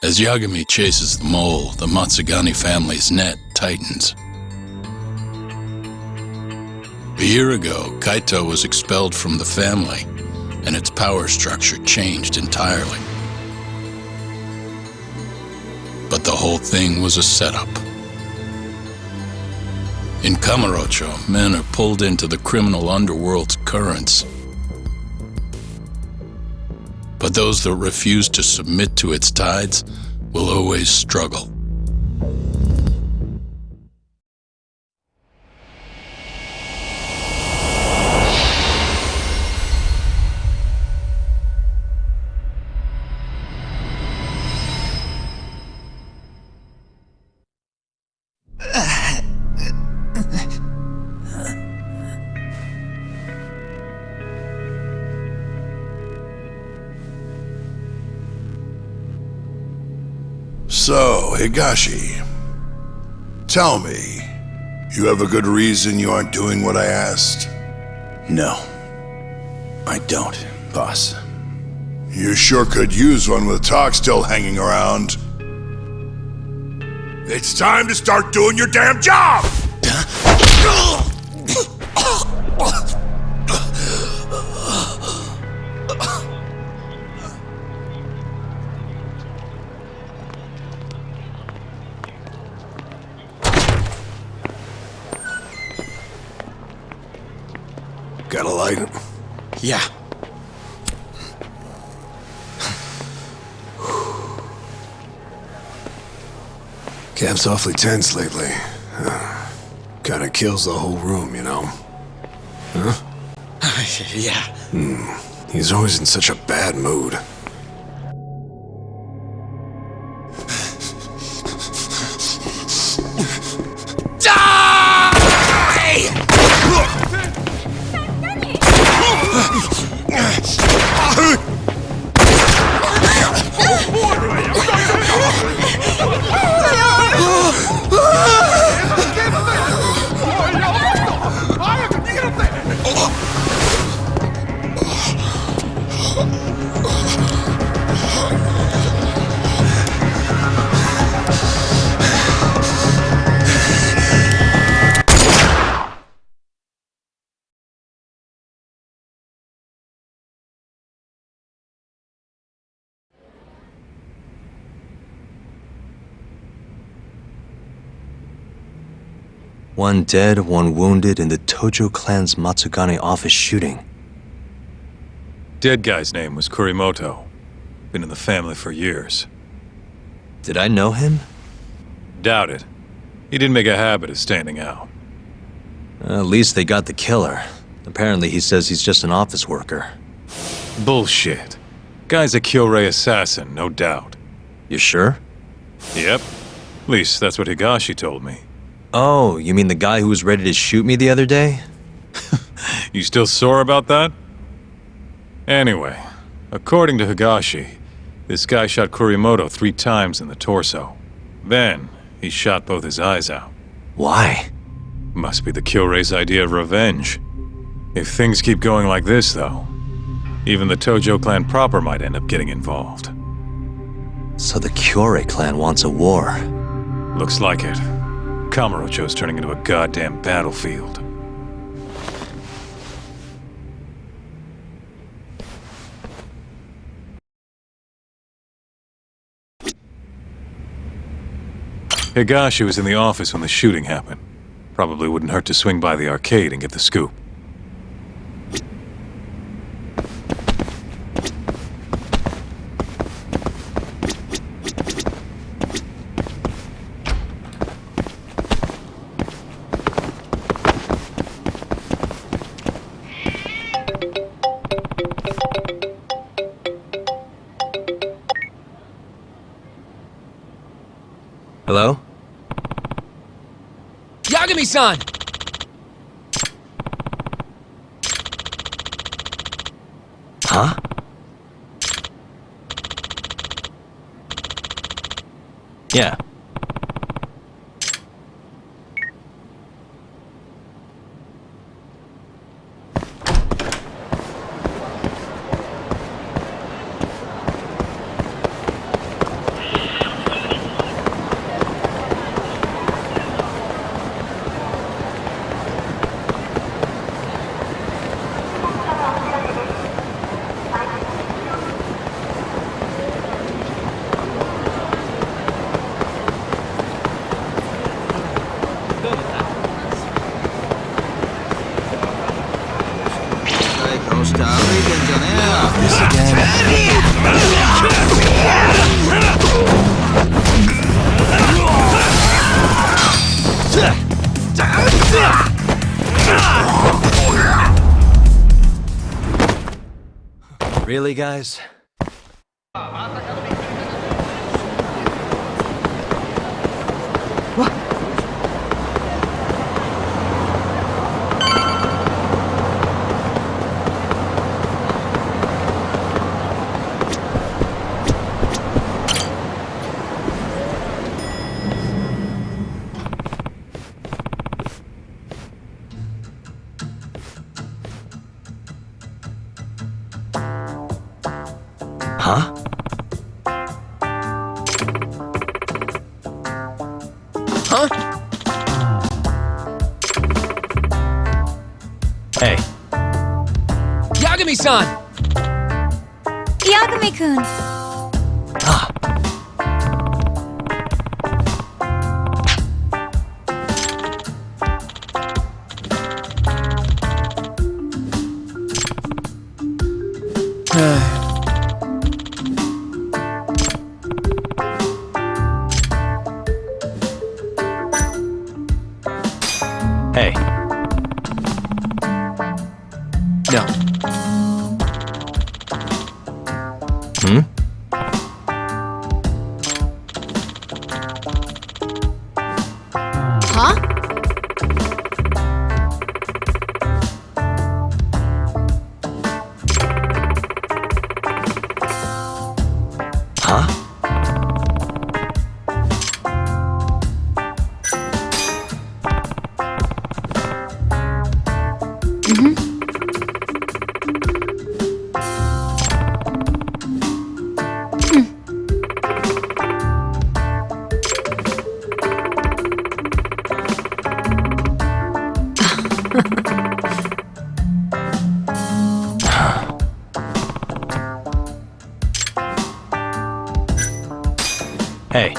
As Yagami chases the mole, the Matsugane family's net tightens. A year ago, Kaito was expelled from the family, and its power structure changed entirely. But the whole thing was a setup. In Kamurocho, men are pulled into the criminal underworld's currents. But those that refuse to submit to its tides will always struggle. So, Higashi, tell me, you have a good reason you aren't doing what I asked? No, I don't, boss. You sure could use one with talk still hanging around. It's time to start doing your damn job! Got a light? Yeah. Camp's awfully tense lately. Kinda kills the whole room, you know? Huh? Yeah. He's always in such a bad mood. One dead, one wounded in the Tojo clan's Matsugane office shooting. Dead guy's name was Kurimoto. Been in the family for years. Did I know him? Doubt it. He didn't make a habit of standing out. At least they got the killer. Apparently he says he's just an office worker. Bullshit. Guy's a Kyorei assassin, no doubt. You sure? Yep. At least that's what Higashi told me. Oh, you mean the guy who was ready to shoot me the other day? You still sore about that? Anyway, according to Higashi, this guy shot Kurimoto 3 times in the torso. Then, he shot both his eyes out. Why? Must be the Kyorei's idea of revenge. If things keep going like this, though, even the Tojo clan proper might end up getting involved. So the Kyorei clan wants a war. Looks like it. Kamurocho's turning into a goddamn battlefield. Higashi was in the office when the shooting happened. Probably wouldn't hurt to swing by the arcade and get the scoop. Hello? Yagami-san! Huh? Yeah. Really, guys? Huh? Huh? Hey, Yagami-san! Yagami-kun. ah, hey, No. hmm? Huh? Huh? Hey.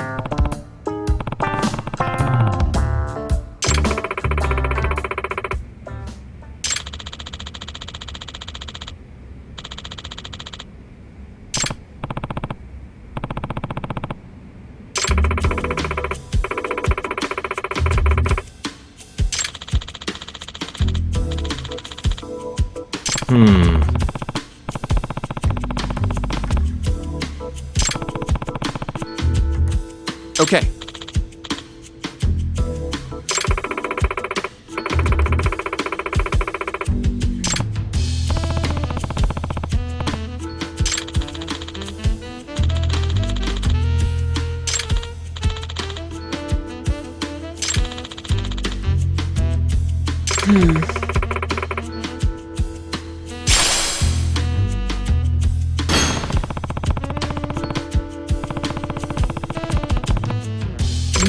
Okay.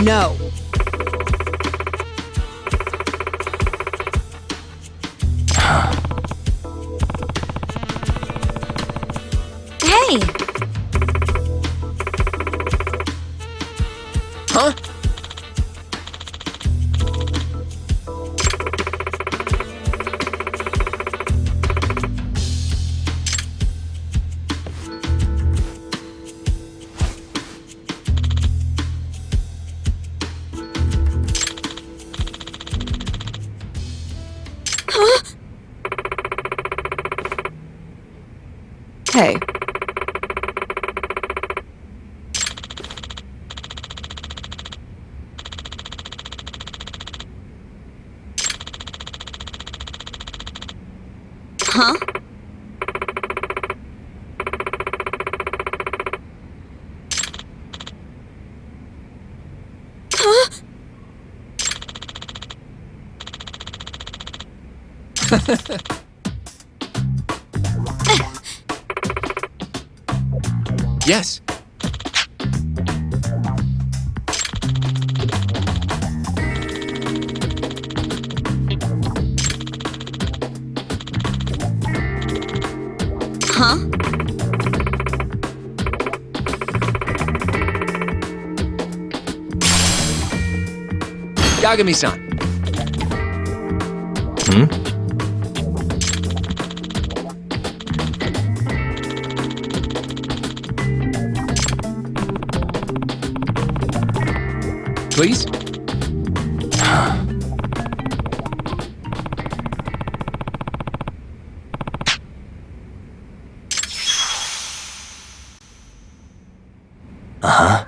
No. Hey! Huh? Hey. Huh? Yes. Huh? Yagami-san. Hmm? Please? Uh-huh.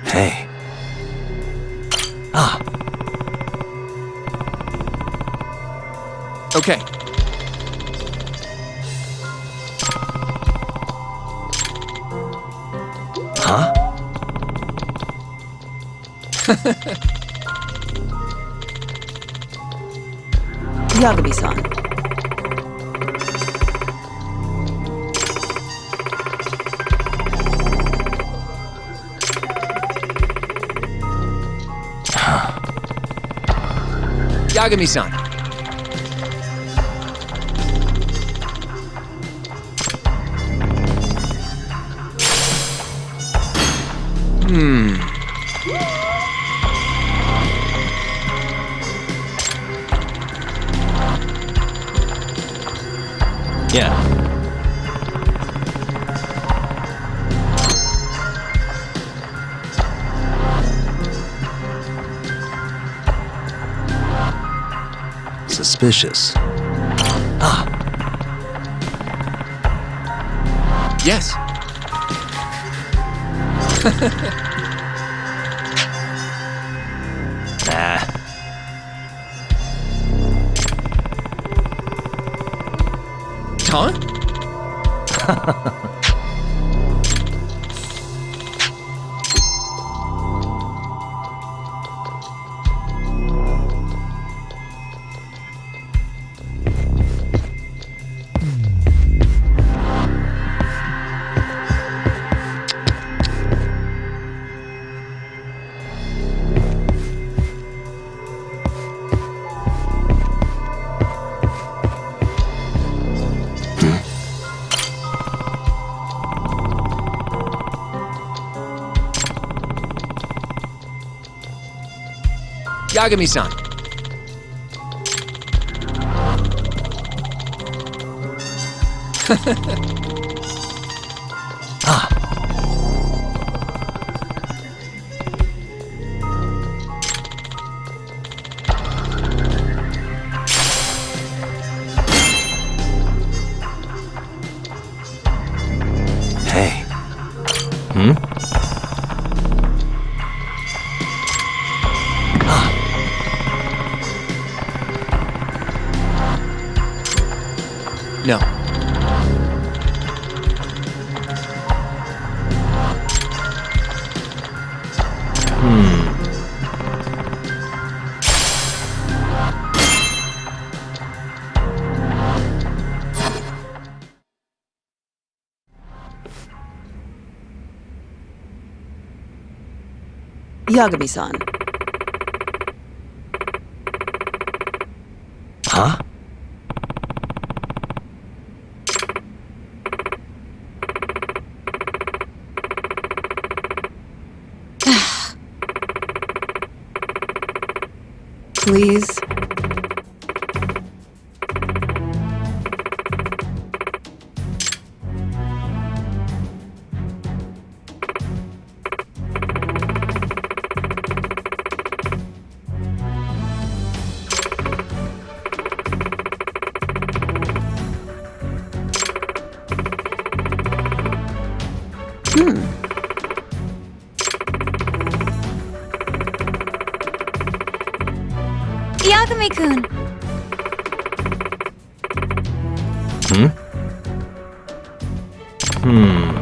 Hey. Ah. Okay. Huh? Yagami-san. Yagami-san. Yeah. Suspicious. Ah. Yes. Nah. Huh? Yagami-san. Ah. Hey. Hmm? No. Yagami-san. Huh? Please. Yagami-kun. Hmm? Hmm.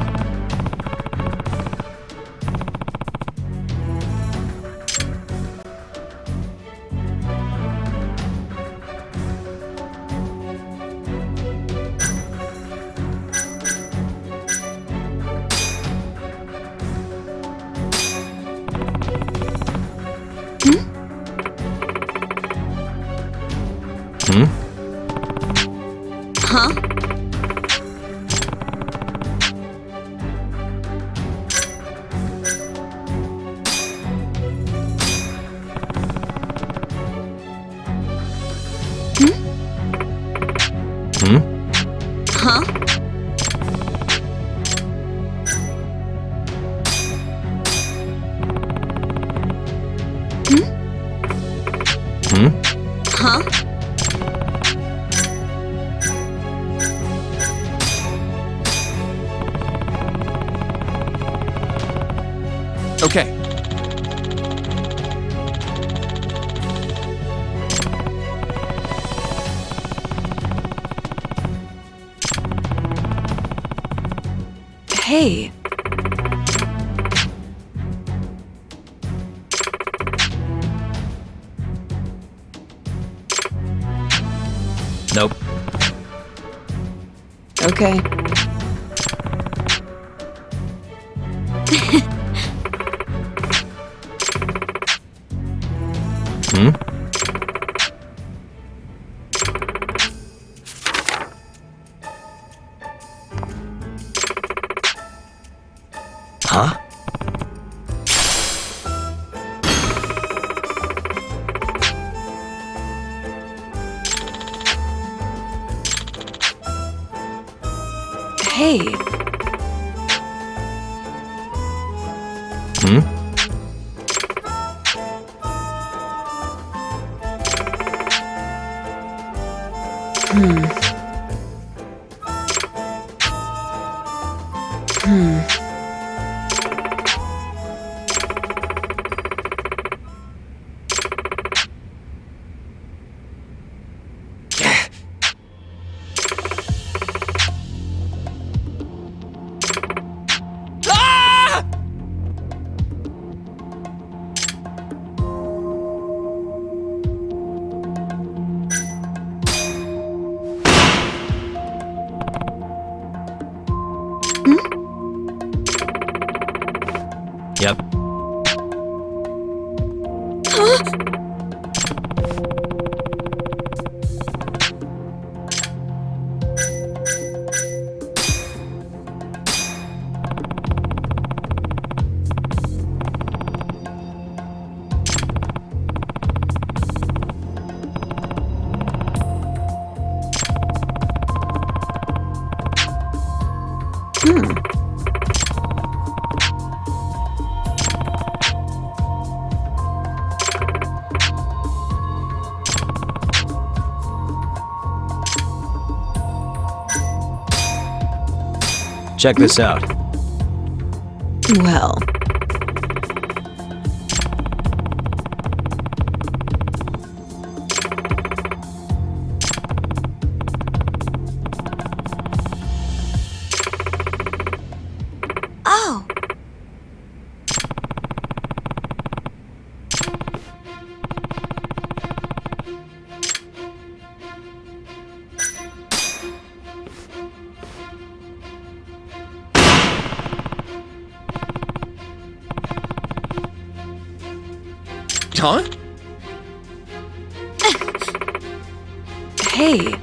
Hmm? Huh? Hmm? Huh? Hmm? Huh? Hey. Nope. Okay. Hmm? Huh? Hey. Hmm? Yep. Check this out. Well. Oh. Huh? Hey.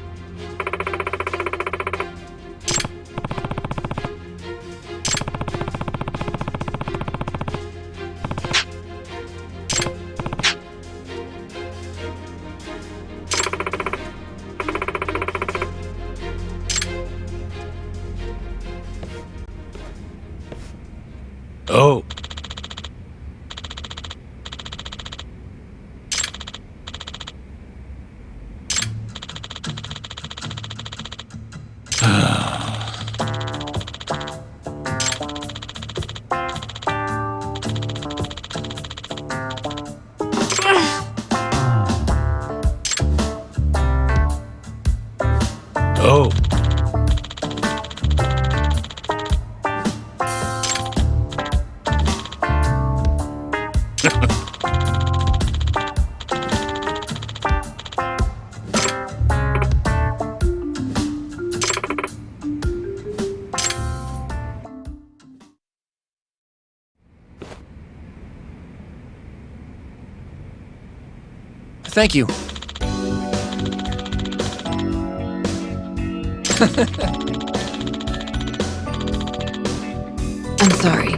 Oh. Oh. Thank you. I'm sorry.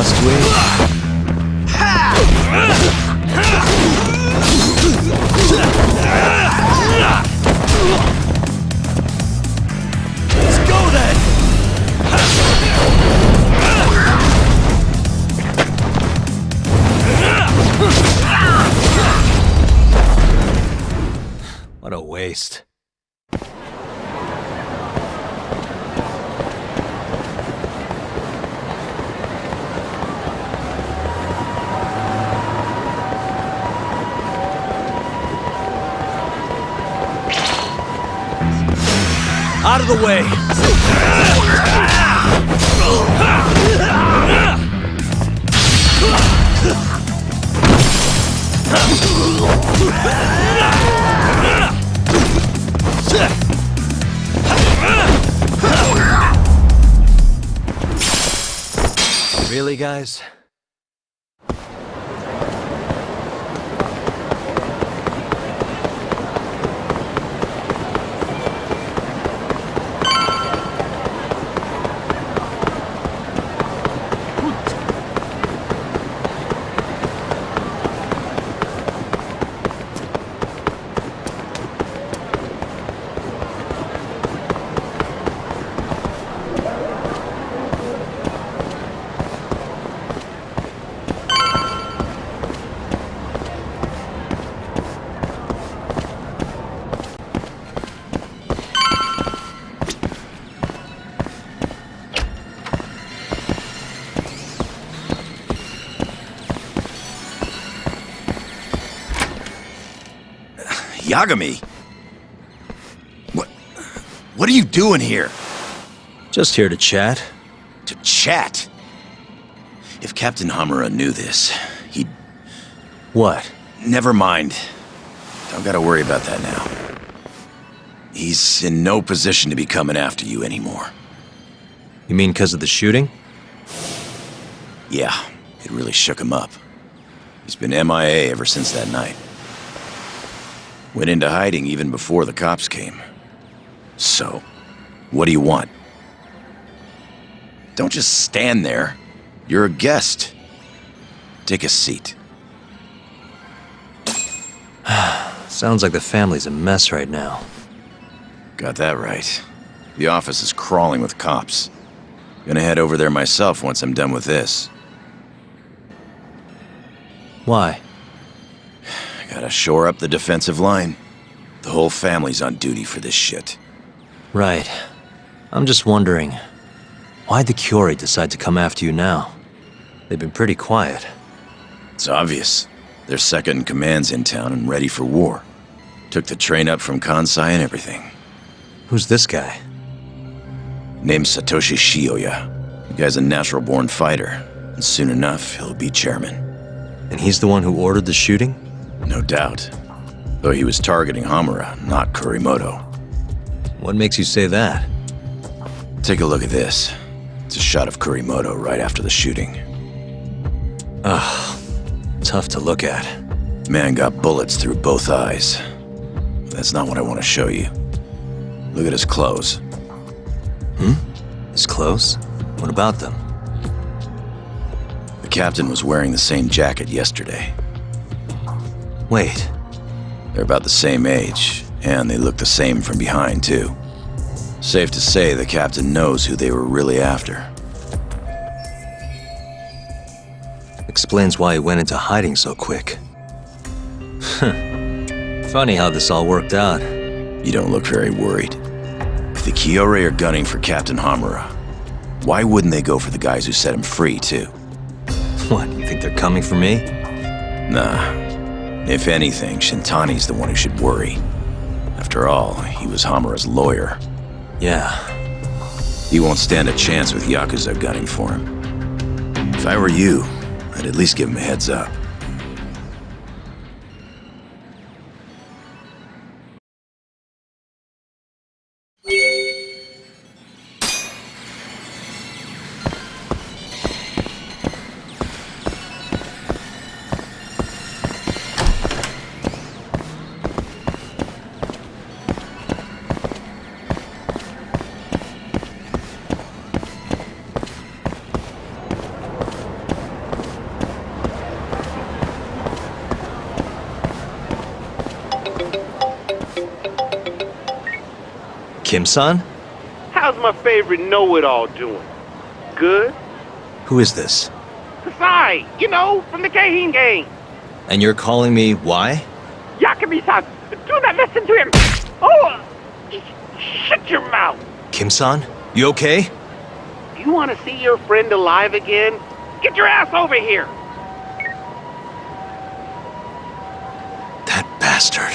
must we? Let's go then! What a waste. Out of the way! Really, guys? Yagami! What are you doing here? Just here to chat. To chat? If Captain Hamura knew this, he'd... What? Never mind. Don't gotta worry about that now. He's in no position to be coming after you anymore. You mean because of the shooting? Yeah, it really shook him up. He's been MIA ever since that night. Went into hiding even before the cops came. So, what do you want? Don't just stand there. You're a guest. Take a seat. Sounds like the family's a mess right now. Got that right. The office is crawling with cops. Gonna head over there myself once I'm done with this. Why? Gotta shore up the defensive line. The whole family's on duty for this shit. Right. I'm just wondering, why'd the Curie decide to come after you now? They've been pretty quiet. It's obvious. Their second in command's in town and ready for war. Took the train up from Kansai and everything. Who's this guy? Name's Satoshi Shioya. The guy's a natural-born fighter, and soon enough, he'll be chairman. And he's the one who ordered the shooting? No doubt. Though he was targeting Hamura, not Kurimoto. What makes you say that? Take a look at this. It's a shot of Kurimoto right after the shooting. Ugh, tough to look at. Man got bullets through both eyes. That's not what I want to show you. Look at his clothes. His clothes? What about them? The captain was wearing the same jacket yesterday. Wait, They're about the same age, and they look the same from behind, too. Safe to say the captain knows who they were really after. explains why he went into hiding so quick. Funny how this all worked out. You don't look very worried. If the Kiore are gunning for Captain Hamura, why wouldn't they go for the guys who set him free, too? What, you think they're coming for me? Nah. If anything, Shintani's the one who should worry. After all, he was Hamura's lawyer. Yeah. He won't stand a chance with Yakuza gunning for him. If I were you, I'd at least give him a heads up. Kim-san? How's my favorite know-it-all doing? Good? Who is this? Kasai, you know, from the Keihin gang. And you're calling me why? Yakami-san, do not listen to him. Oh, shut your mouth. Kim-san? You okay? Do you want to see your friend alive again? Get your ass over here. That bastard.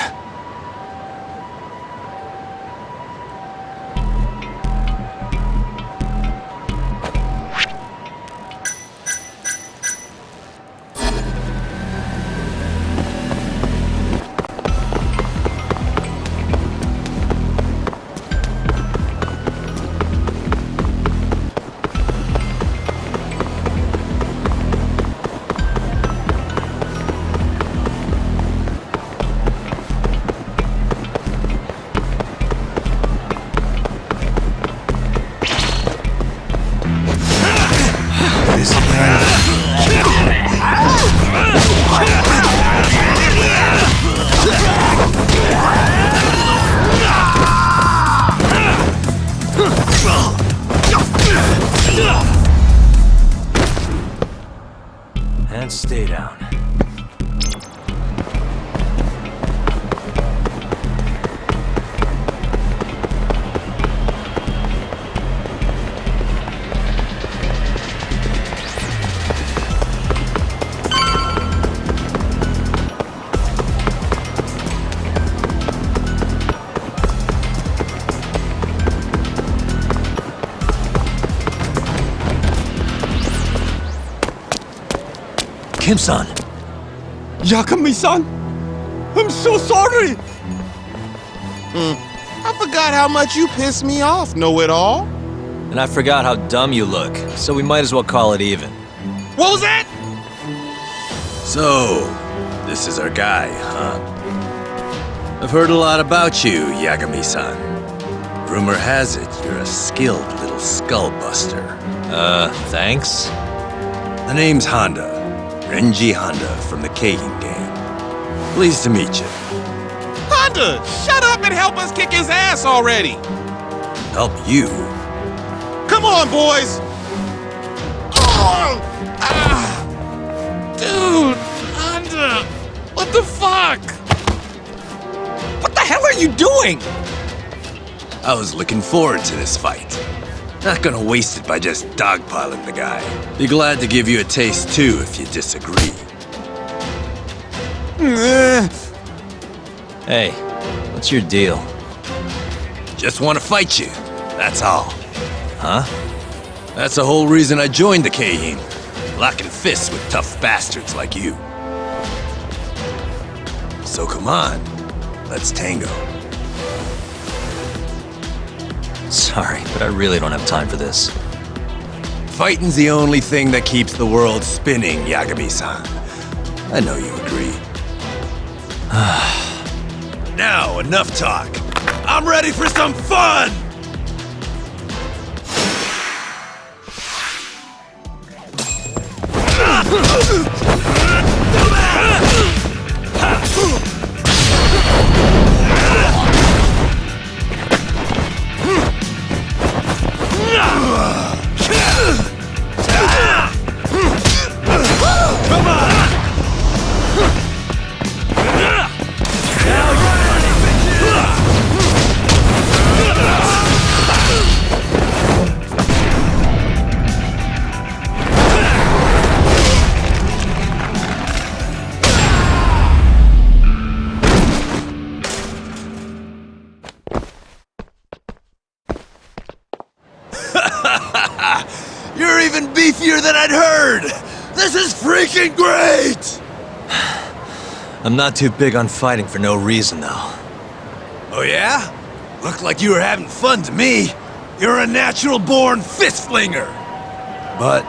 And stay down. Kim-san! Yakami-san! I'm so sorry! I forgot how much you pissed me off, know-it-all. And I forgot how dumb you look, so we might as well call it even. What was that? So, this is our guy, huh? I've heard a lot about you, Yagami-san. Rumor has it you're a skilled little skullbuster. Thanks? The name's Honda. Renji Honda from the Keihin gang. Pleased to meet you. Honda, shut up and help us kick his ass already! Help you? Come on, boys! Oh! Dude, Honda, what the fuck? What the hell are you doing? I was looking forward to this fight. Not gonna waste it by just dogpiling the guy. Be glad to give you a taste too if you disagree. Hey, what's your deal? Just want to fight you, that's all. Huh? That's the whole reason I joined the Keihin. Locking fists with tough bastards like you. So come on, let's tango. Sorry, but I really don't have time for this. Fighting's the only thing that keeps the world spinning, Yagami-san. I know you agree. Now, enough talk. I'm ready for some fun! Come on! You're even beefier than I'd heard! This is freaking great! I'm not too big on fighting for no reason, though. Oh yeah? Looked like you were having fun to me. You're a natural-born fist-flinger. But...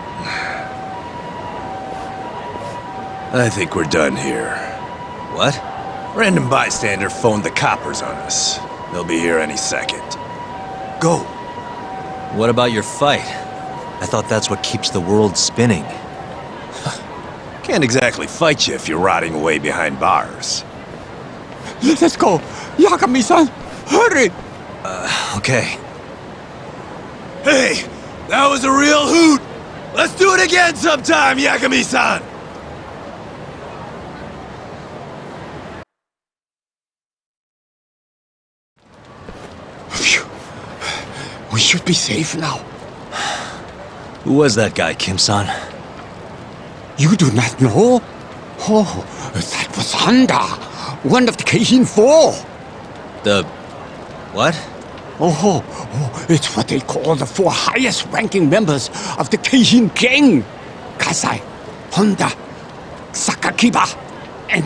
I think we're done here. What? Random bystander phoned the coppers on us. They'll be here any second. Go. What about your fight? I thought that's what keeps the world spinning. Can't exactly fight you if you're rotting away behind bars. Let's go! Yakami-san, hurry! Okay. Hey, that was a real hoot! Let's do it again sometime, Yakami-san! Phew. We should be safe now. Who was that guy, Kim-san? You do not know? Oh, that was Honda, one of the Keihin Four. The... what? It's what they call the four highest-ranking members of the Keihin gang. Kasai, Honda, Sakakiba, and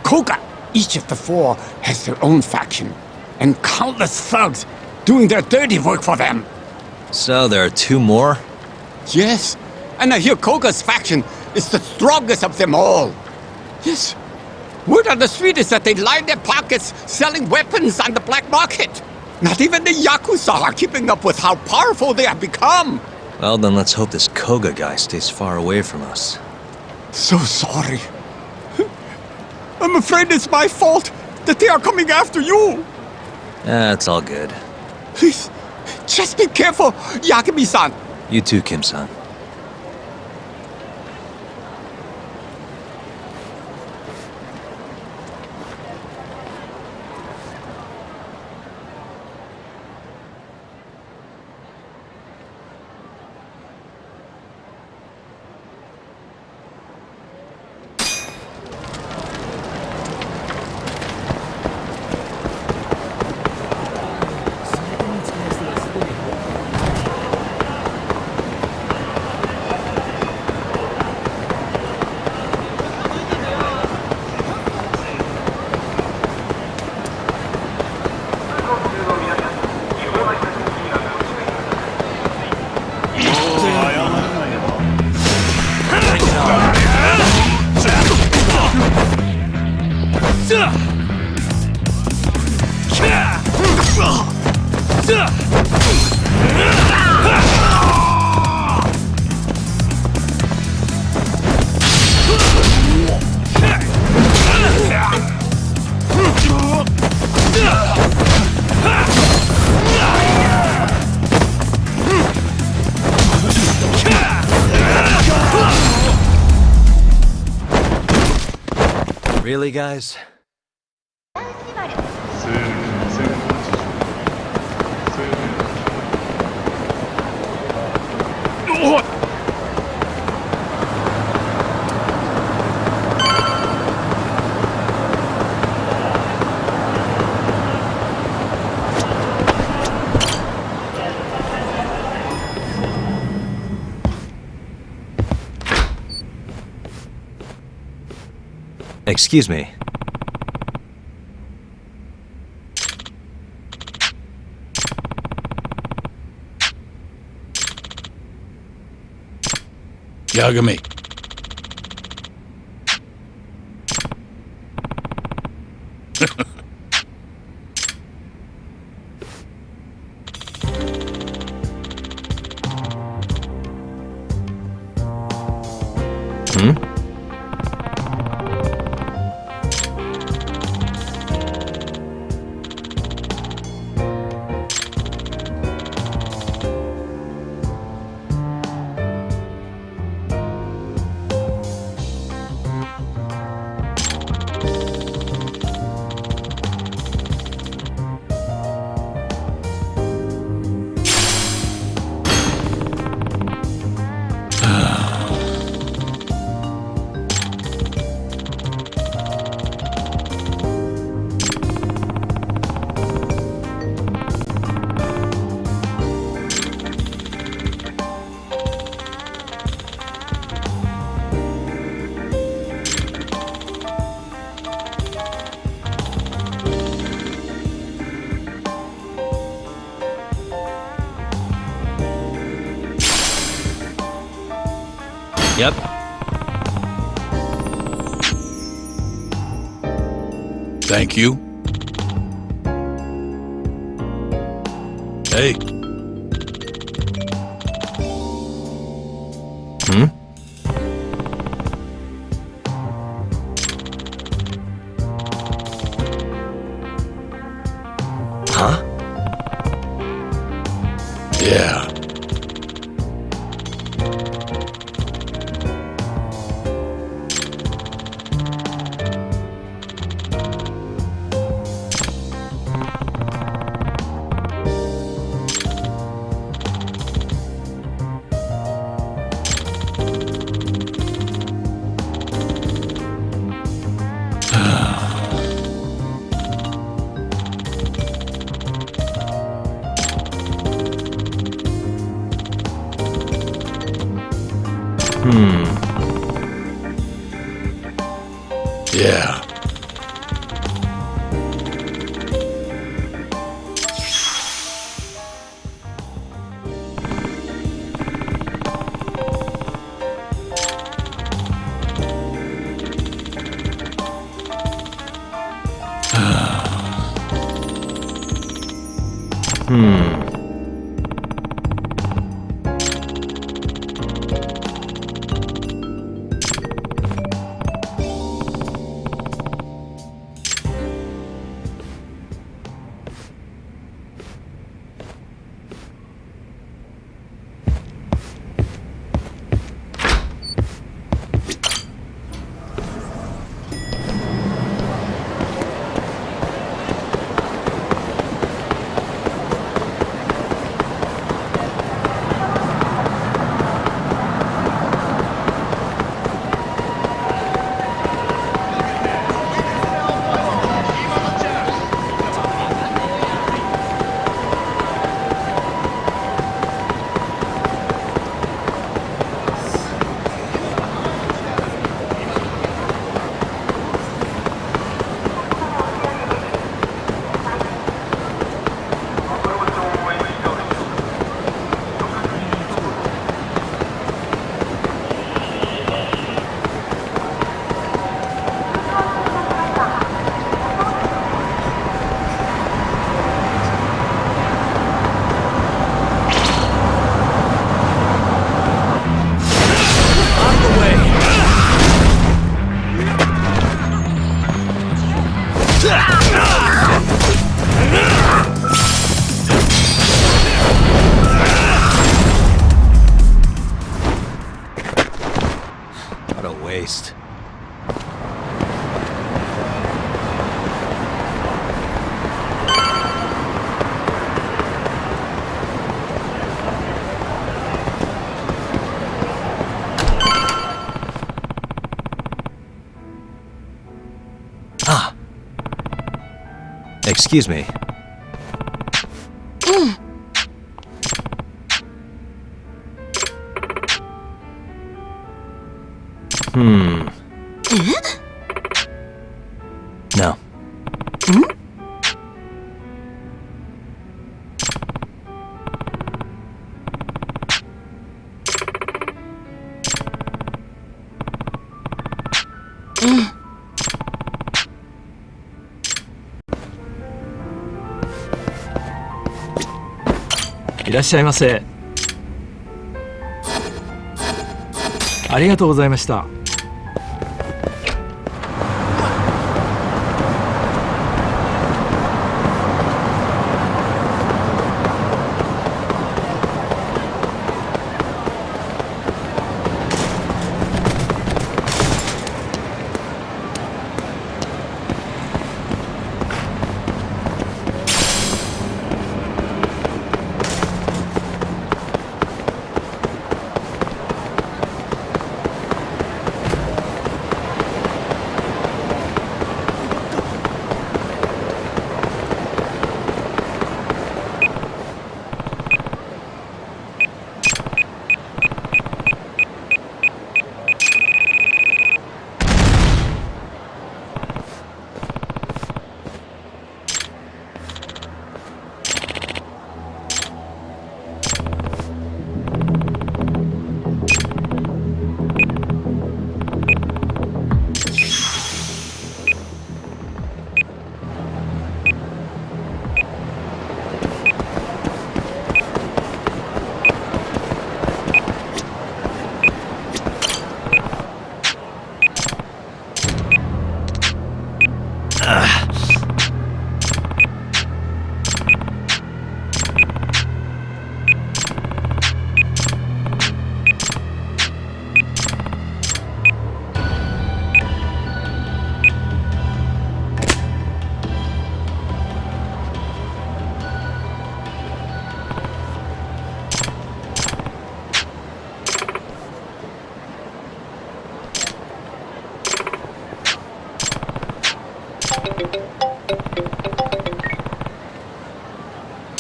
Koga. Each of the four has their own faction, and countless thugs doing their dirty work for them. So there are two more? Yes, and I hear Koga's faction is the strongest of them all. Yes, word on the street is that they line their pockets selling weapons on the black market. Not even the Yakuza are keeping up with how powerful they have become. Well, then let's hope this Koga guy stays far away from us. So sorry. I'm afraid it's my fault that they are coming after you. It's all good. Please, just be careful, Yakami-san. You too, Kim-san. Really, guys? Excuse me. Yagami. Hmm? Yep. Thank you. Hey. Hmm? Huh? Yeah. Yeah. What a waste. Ah. Excuse me. No.いらっしゃいませ。ありがとうございました。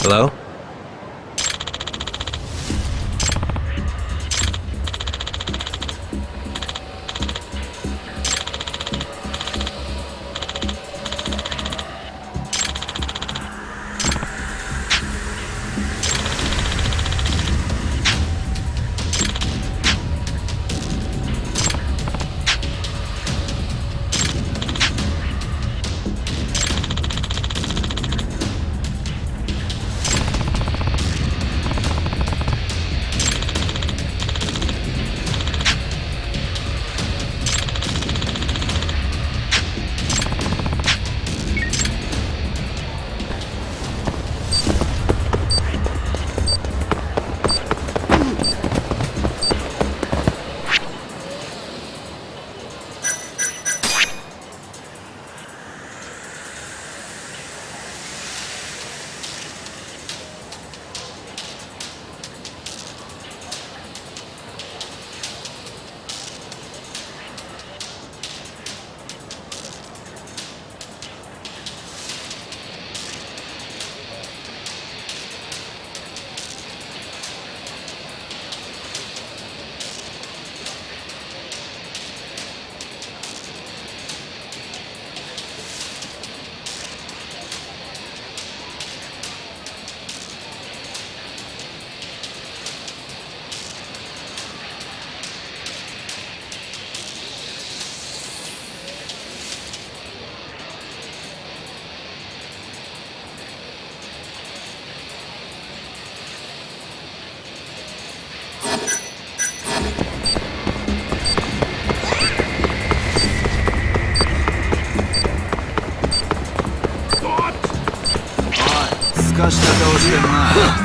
Hello?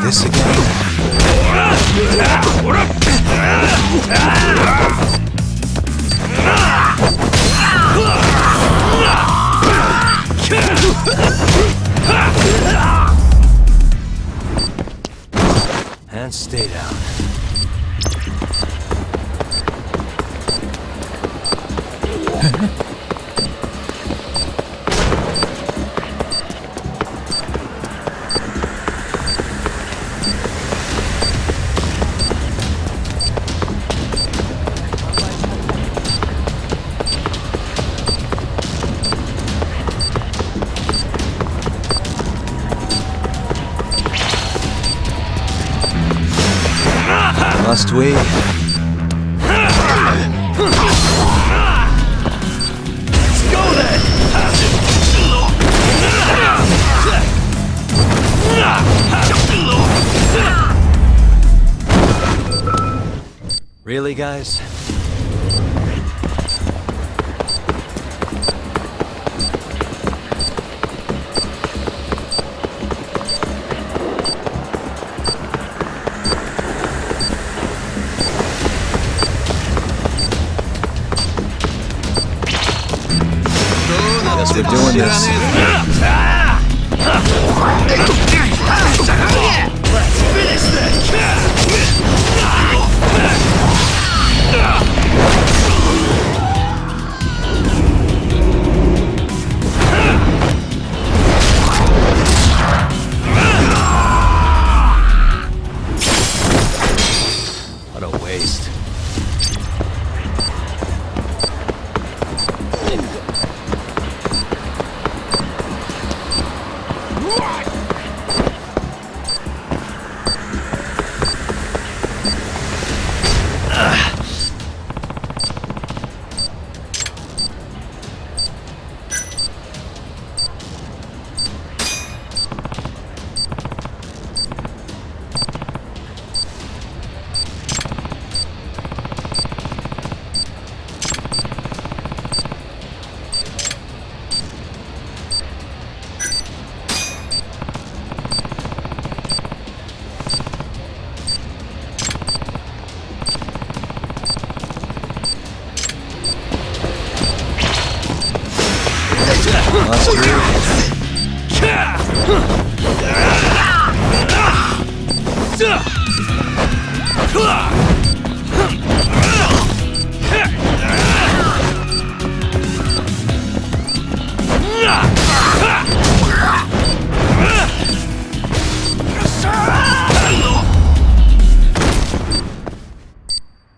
This again? And stay down. Must we? Really, guys? Guess we're doing this. What a waste.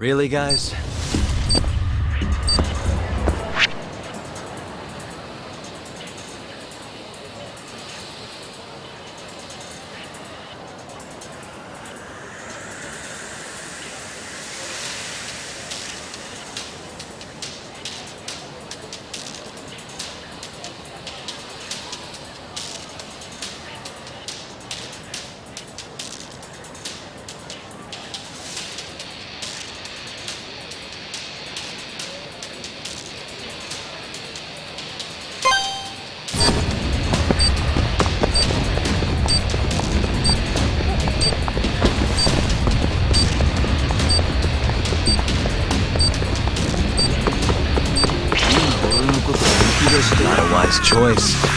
Really, guys? Not a wise choice.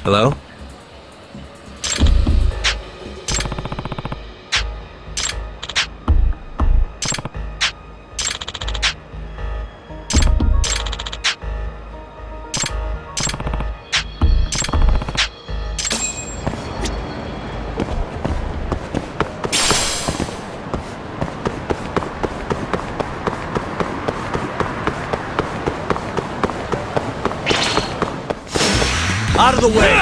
Hello? Out of the way!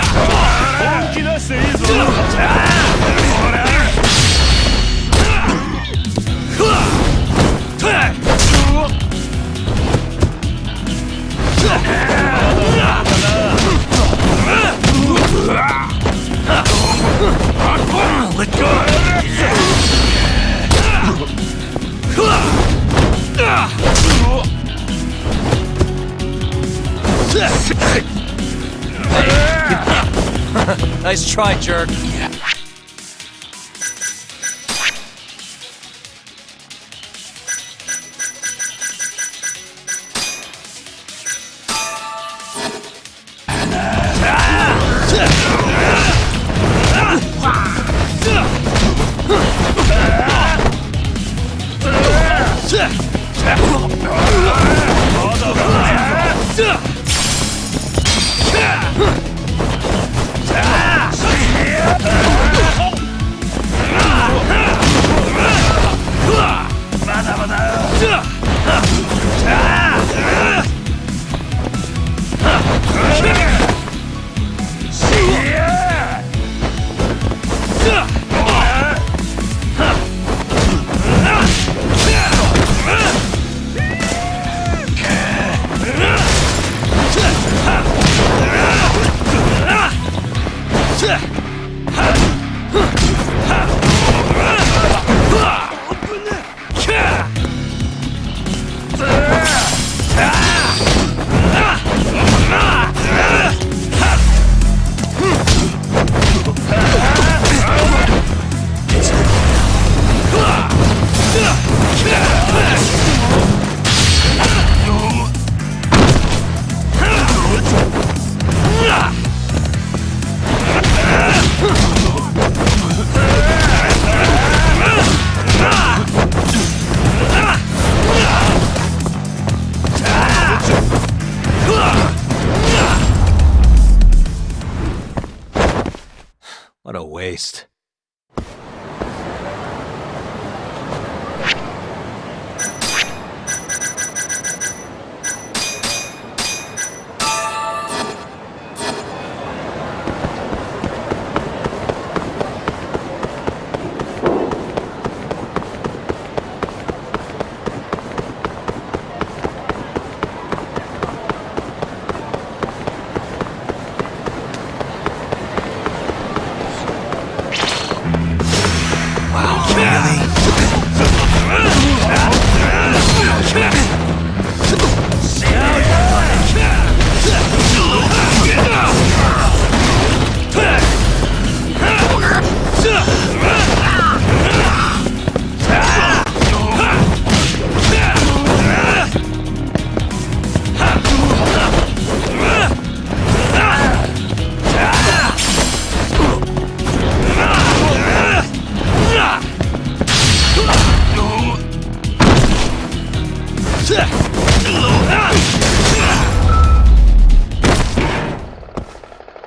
Let go! Nice try, jerk. What a waste.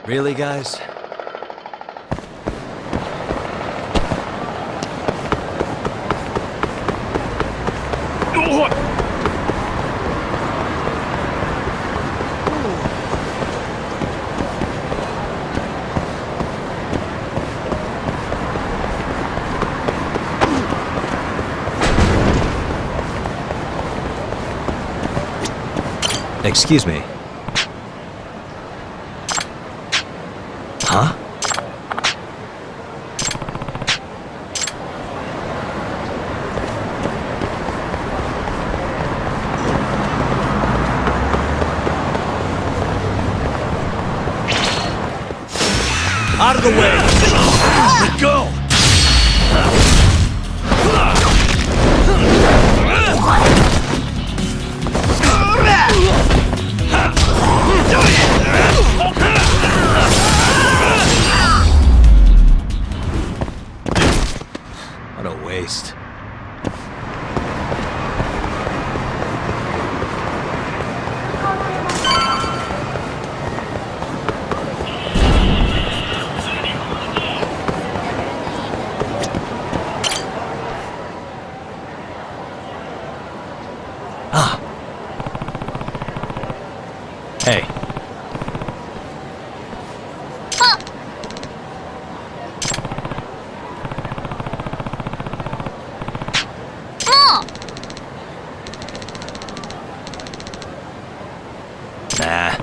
Really, guys? Excuse me. Huh? Out of the way! Let go! What a waste. Ah. Hey. Nah.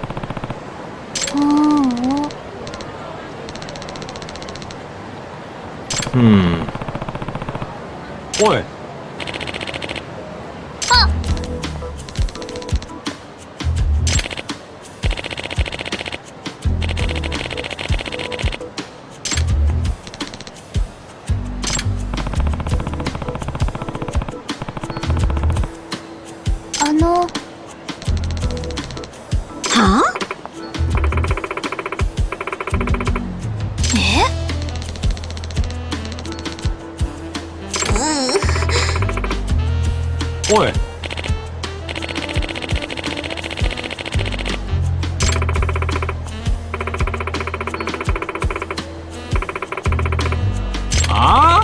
Oi. Huh? Eh? Oi. Ah?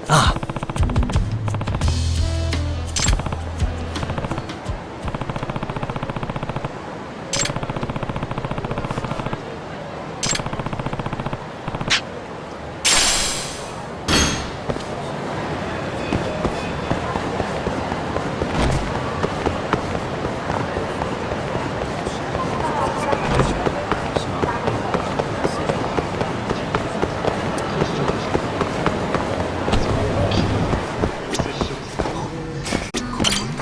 Ah.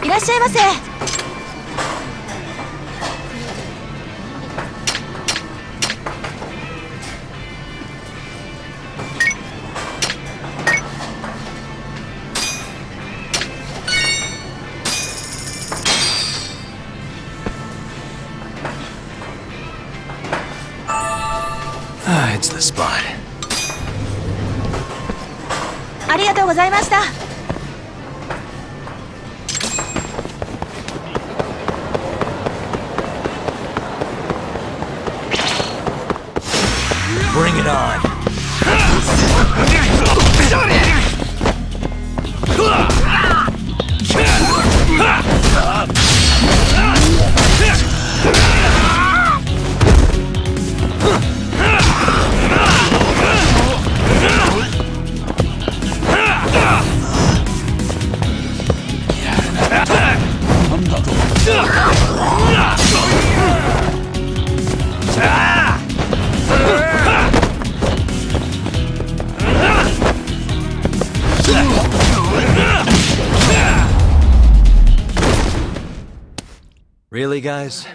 いらっしゃいませ。Ah, it's the spot. ありがとうございました。Bring it on. Really, guys?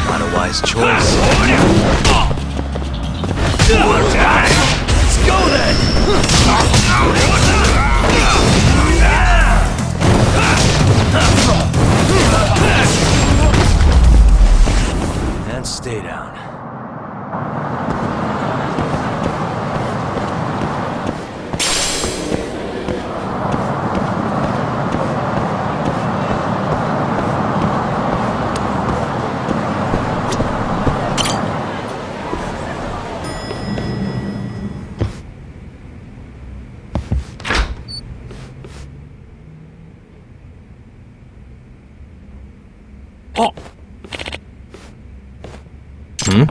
Not a wise choice. Let's go then! And stay down. Oh! Hmm?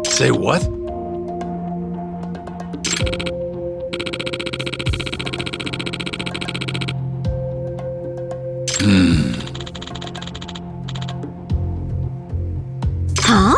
Say what? Huh?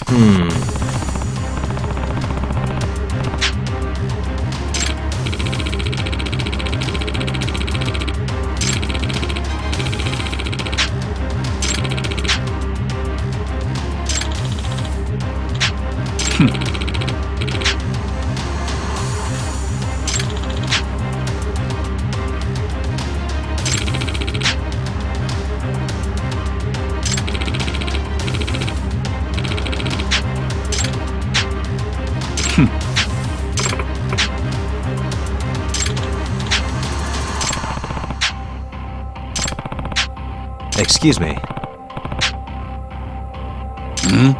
Hmm? Excuse me. Hmm?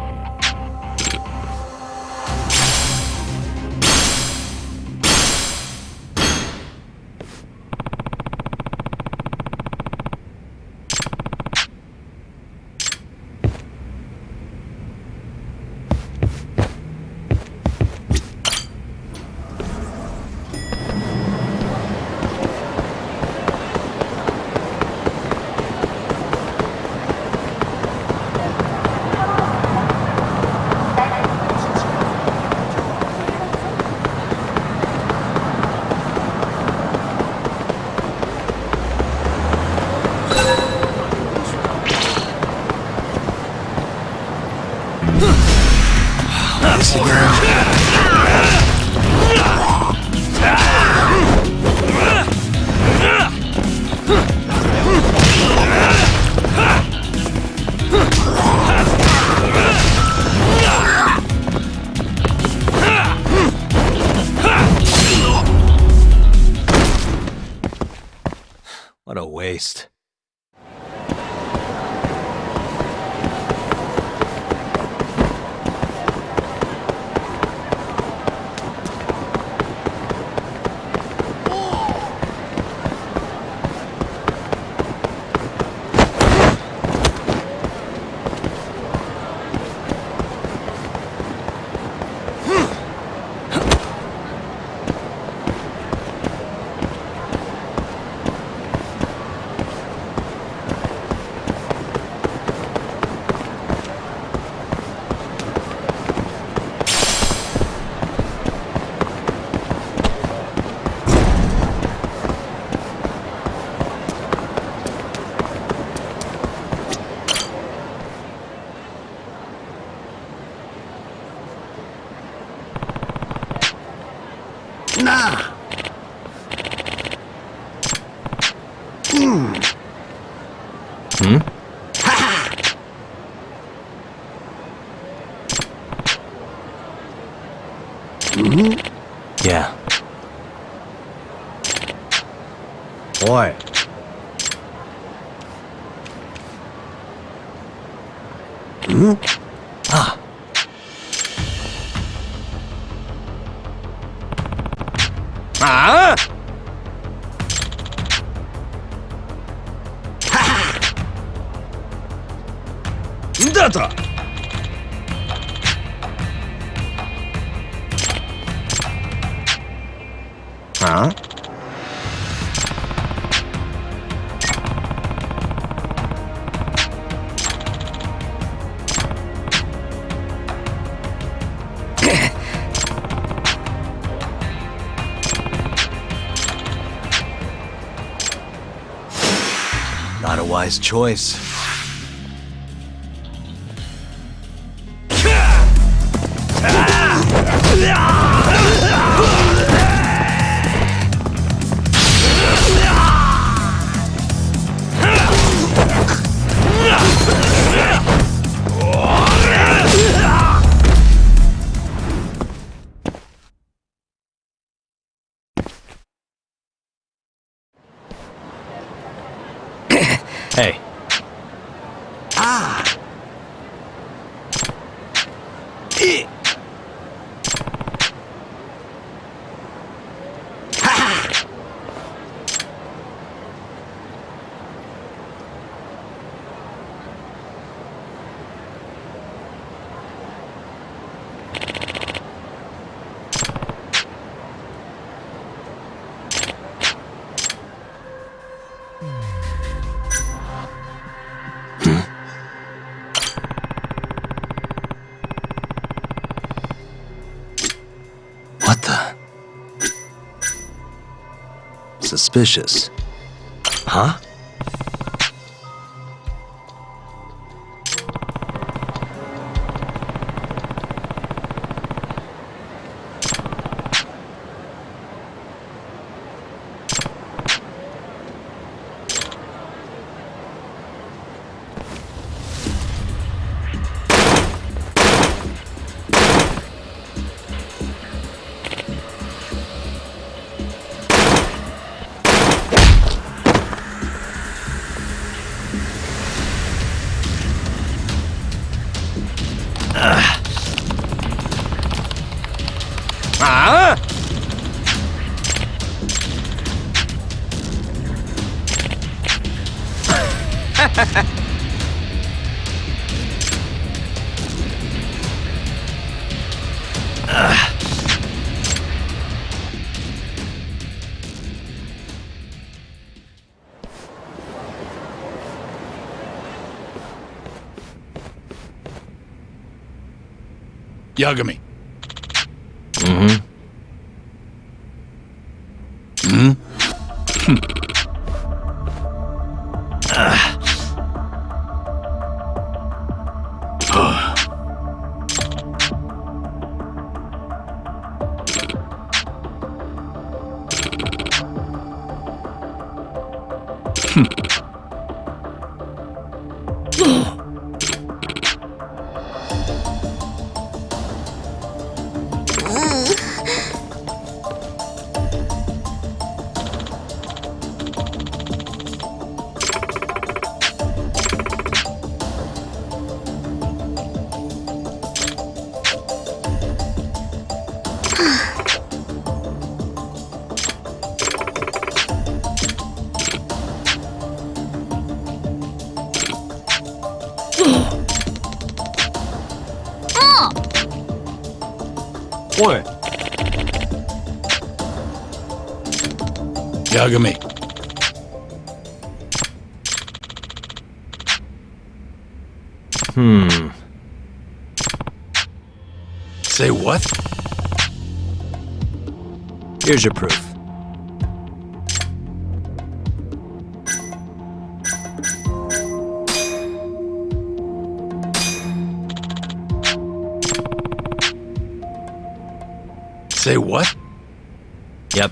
this again? What a waste. Nah. Yeah. Boy. Ah. Ah! Data! Huh? Not a wise choice. Hey. What the? Suspicious. Huh? Ah! Yagami. おい。 Yagami. Say what? Here's your proof. Say what? Yep.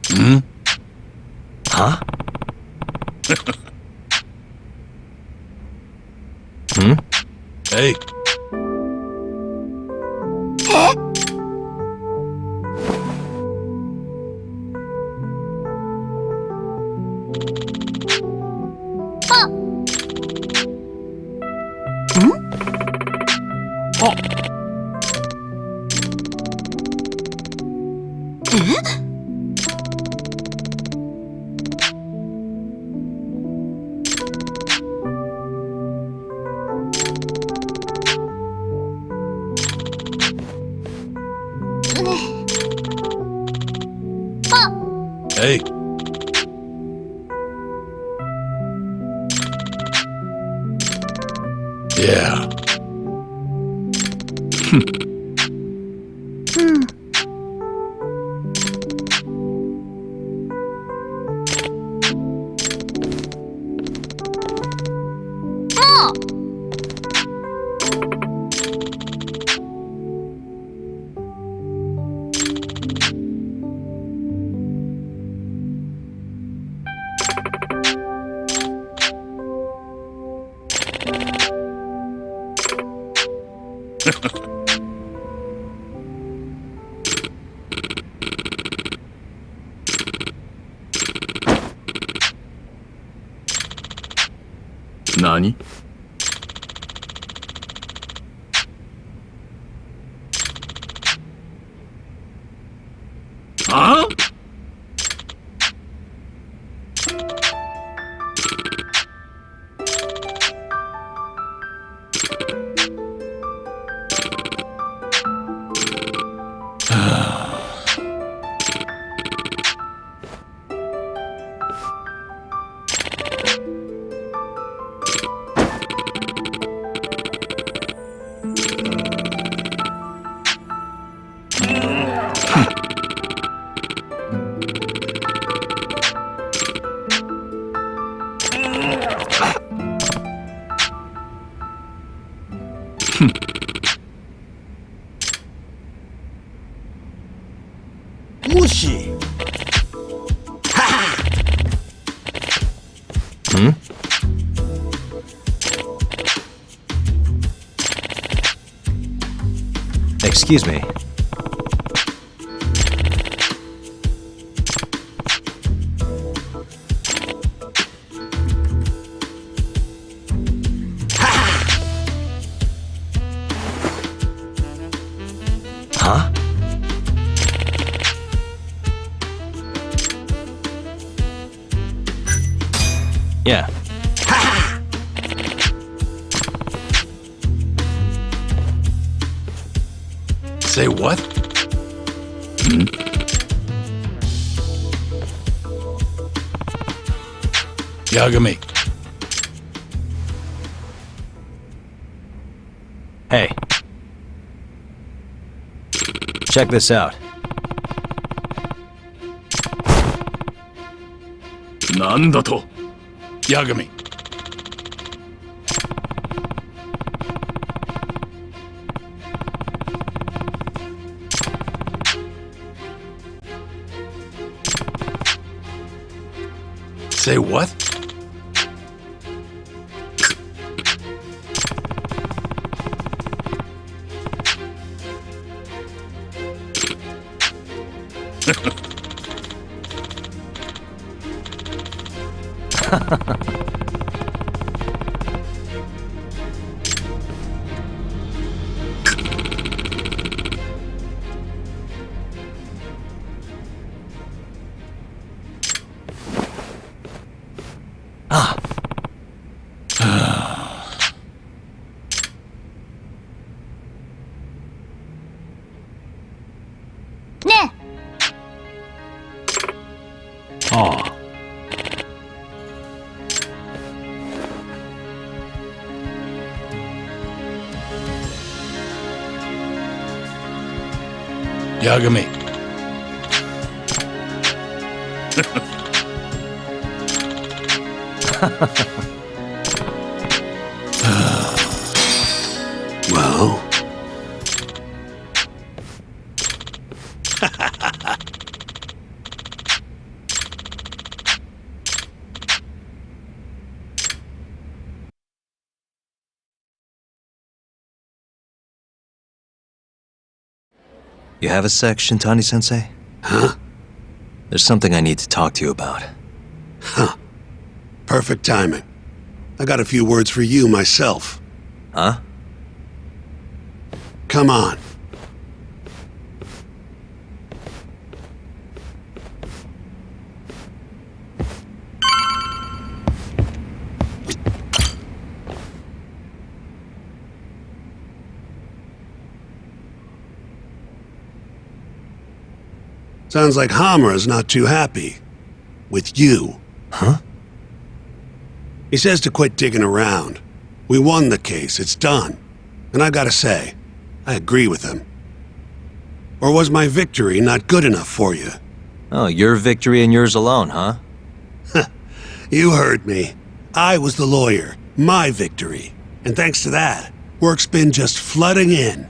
Hmm? Huh? Hmm? Hey. Hey. Yeah. Nani? Huh? 무시. Hmm? Excuse me. Huh? Yeah. Say what? Hmm? Yagami. Hey. Check this out. なんだと Yagami. Say what? ね Aw. Yagami. Well? You have a sec, Shintani-sensei? Huh? There's something I need to talk to you about. Huh. Perfect timing. I got a few words for you myself. Huh? Come on. Sounds like Hamura's not too happy. With you. Huh? He says to quit digging around. We won the case, it's done. And I gotta say, I agree with him. Or was my victory not good enough for you? Oh, your victory and yours alone, huh? You heard me. I was the lawyer. My victory. And thanks to that, work's been just flooding in.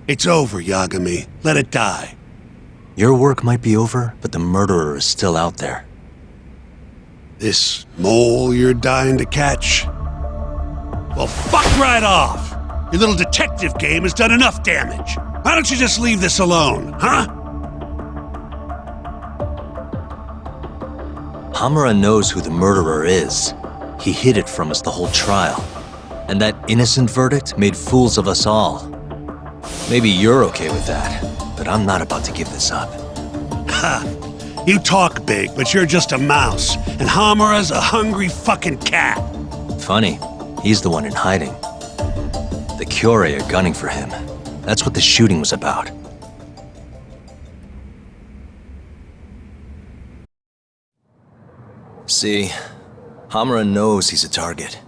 It's over, Yagami. Let it die. Your work might be over, but the murderer is still out there. This mole you're dying to catch? Well, fuck right off! Your little detective game has done enough damage. Why don't you just leave this alone, huh? Hamura knows who the murderer is. He hid it from us the whole trial. And that innocent verdict made fools of us all. Maybe you're okay with that, but I'm not about to give this up. Ha! You talk big, but you're just a mouse, and Hamura's a hungry fucking cat. Funny, he's the one in hiding. The Kyorei are gunning for him. That's what the shooting was about. See, Hamura knows he's a target.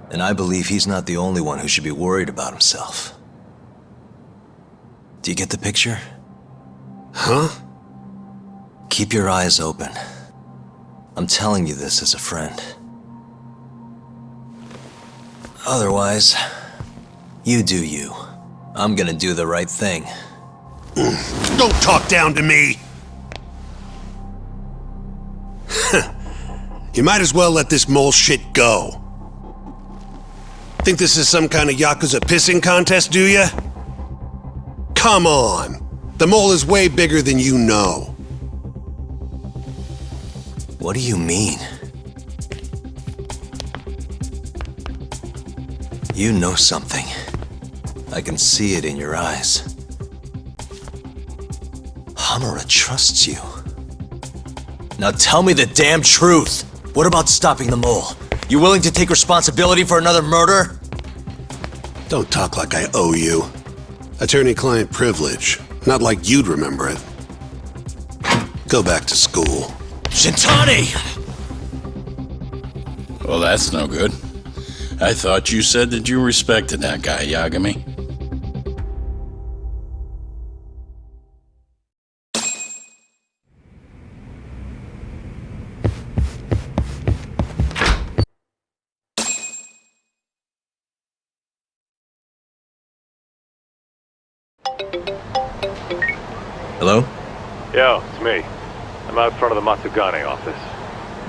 And I believe he's not the only one who should be worried about himself. Do you get the picture? Huh? Keep your eyes open. I'm telling you this as a friend. Otherwise, you do you. I'm gonna do the right thing. Don't talk down to me! You might as well let this mole shit go. Think this is some kind of Yakuza pissing contest, do ya? Come on! The mole is way bigger than you know. What do you mean? You know something. I can see it in your eyes. Hamura trusts you. Now tell me the damn truth! What about stopping the mole? You willing to take responsibility for another murder? Don't talk like I owe you. Attorney-client privilege. Not like you'd remember it. Go back to school. Shintani! Well, that's no good. I thought you said that you respected that guy, Yagami. Hello? Yo, it's me. I'm out front of the Matsugane office.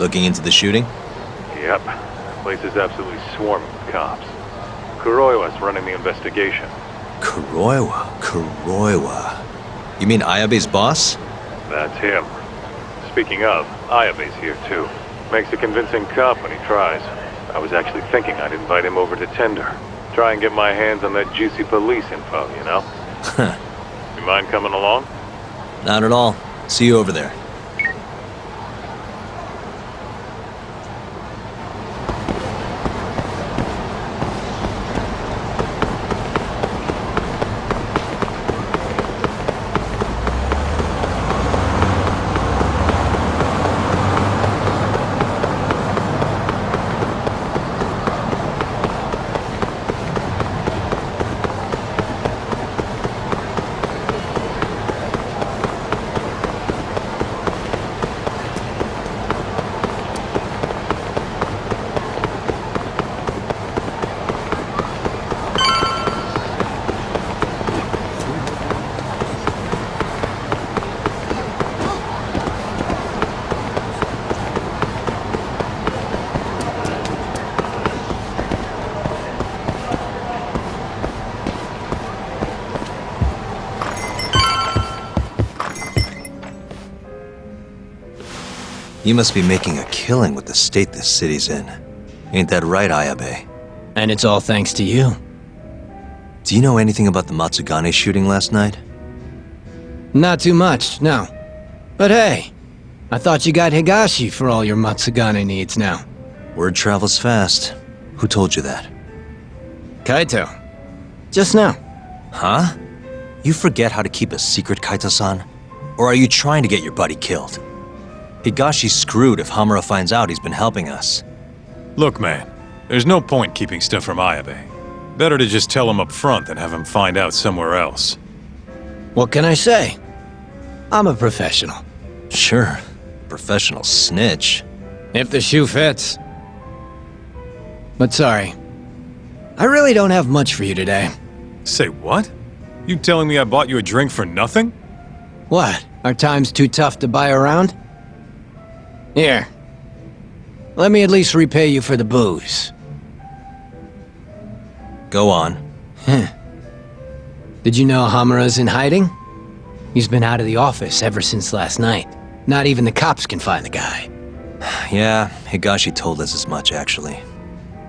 Looking into the shooting? Yep. The place is absolutely swarming with cops. Kuroiwa's running the investigation. Kuroiwa. You mean Ayabe's boss? That's him. Speaking of, Ayabe's here too. Makes a convincing cop when he tries. I was actually thinking I'd invite him over to Tender. Try and get my hands on that juicy police info, you know? You mind coming along? Not at all. See you over there. You must be making a killing with the state this city's in. Ain't that right, Ayabe? And it's all thanks to you. Do you know anything about the Matsugane shooting last night? Not too much, no. But hey, I thought you got Higashi for all your Matsugane needs now. Word travels fast. Who told you that? Kaito. Just now. Huh? You forget how to keep a secret, Kaito-san? Or are you trying to get your buddy killed? Higashi's screwed if Hamura finds out he's been helping us. Look, man, there's no point keeping stuff from Ayabe. Better to just tell him up front than have him find out somewhere else. What can I say? I'm a professional. Sure. Professional snitch. If the shoe fits. But sorry. I really don't have much for you today. Say what? You telling me I bought you a drink for nothing? What? Are times too tough to buy around? Here. Let me at least repay you for the booze. Go on. Did you know Hamura's in hiding? He's been out of the office ever since last night. Not even the cops can find the guy. Yeah, Higashi told us as much, actually.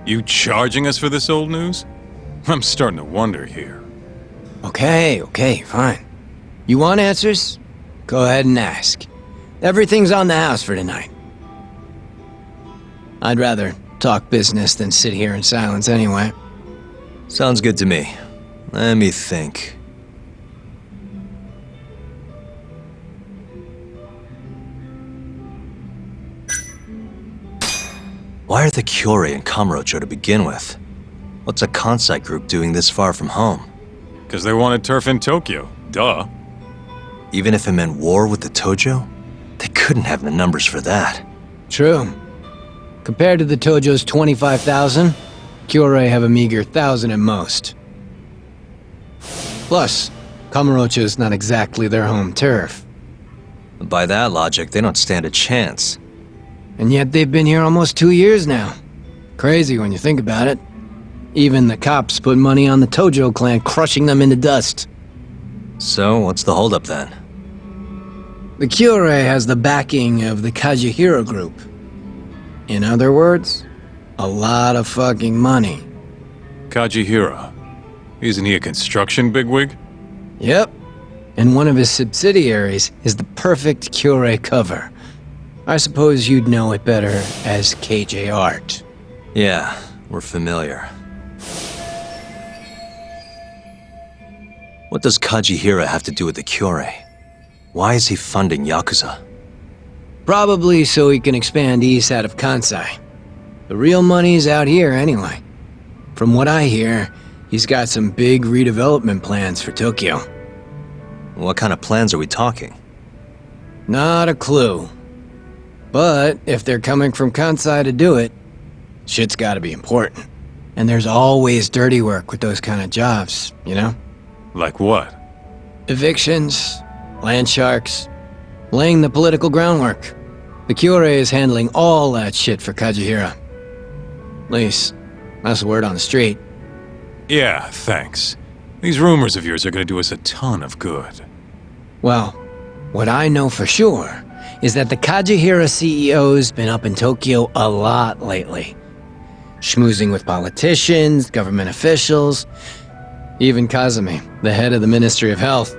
You charging us for this old news? I'm starting to wonder here. Okay, fine. You want answers? Go ahead and ask. Everything's on the house for tonight. I'd rather talk business than sit here in silence anyway. Sounds good to me. Let me think. Why are the Kyorei in Kamurocho to begin with? What's a Kansai group doing this far from home? Because they wanted turf in Tokyo. Duh. Even if it meant war with the Tojo? They couldn't have the numbers for that. True. Compared to the Tojo's 25,000, Kyorei have a meager 1,000 at most. Plus, Kamurocho's not exactly their home turf. By that logic, they don't stand a chance. And yet they've been here almost 2 years now. Crazy when you think about it. Even the cops put money on the Tojo clan crushing them into dust. So, what's the holdup then? The Kyorei has the backing of the Kajihira group. In other words, a lot of fucking money. Kajihira. Isn't he a construction bigwig? Yep. And one of his subsidiaries is the perfect Kyorei cover. I suppose you'd know it better as KJ Art. Yeah, we're familiar. What does Kajihira have to do with the Kyorei? Why is he funding Yakuza? Probably so he can expand east out of Kansai. The real money's out here anyway. From what I hear, he's got some big redevelopment plans for Tokyo. What kind of plans are we talking? Not a clue. But if they're coming from Kansai to do it, shit's gotta be important. And there's always dirty work with those kind of jobs, you know? Like what? Evictions, land sharks, laying the political groundwork. The Kyorei is handling all that shit for Kajihira. At least, that's the word on the street. Yeah, thanks. These rumors of yours are gonna do us a ton of good. Well, what I know for sure is that the Kajihira CEO's been up in Tokyo a lot lately. Schmoozing with politicians, government officials, even Kazumi, the head of the Ministry of Health.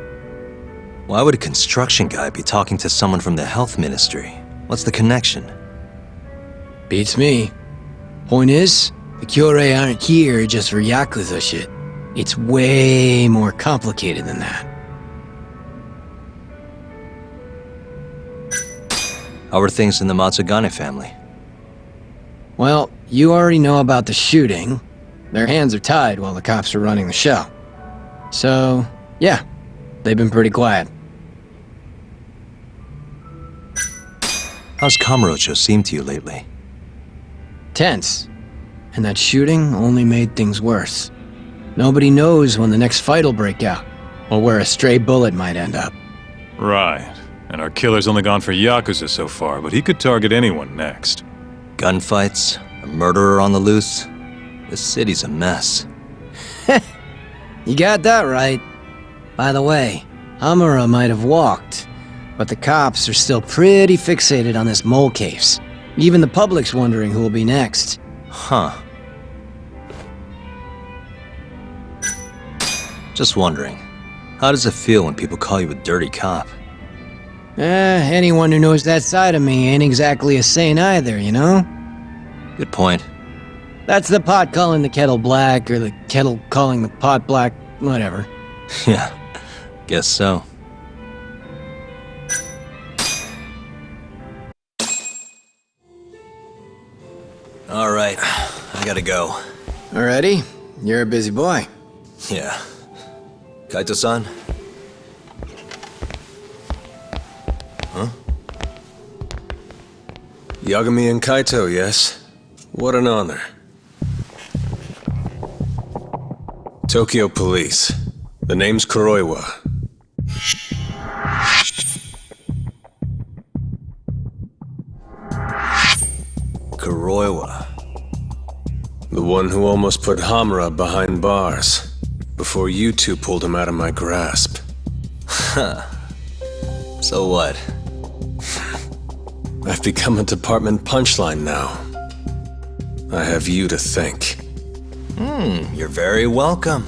Why would a construction guy be talking to someone from the health ministry? What's the connection? Beats me. Point is, the Kyorei aren't here just for Yakuza shit. It's way more complicated than that. How are things in the Matsugane family? Well, you already know about the shooting. Their hands are tied while the cops are running the show. So, yeah, they've been pretty quiet. How's Kamurocho seem to you lately? Tense. And that shooting only made things worse. Nobody knows when the next fight'll break out, or where a stray bullet might end up. Right. And our killer's only gone for Yakuza so far, but he could target anyone next. Gunfights? A murderer on the loose? This city's a mess. You got that right. By the way, Hamura might have walked, but the cops are still pretty fixated on this mole case. Even the public's wondering who will be next. Huh. Just wondering, how does it feel when people call you a dirty cop? Anyone who knows that side of me ain't exactly a saint either, you know? Good point. That's the pot calling the kettle black, or the kettle calling the pot black, whatever. Yeah, guess so. Alright, I gotta go. Already? You're a busy boy. Yeah. Kaito-san? Huh? Yagami and Kaito, yes? What an honor. Tokyo Police. The name's Kuroiwa. Kuroiwa. The one who almost put Hamura behind bars, before you two pulled him out of my grasp. Huh. So what? I've become a department punchline now. I have you to thank. You're very welcome.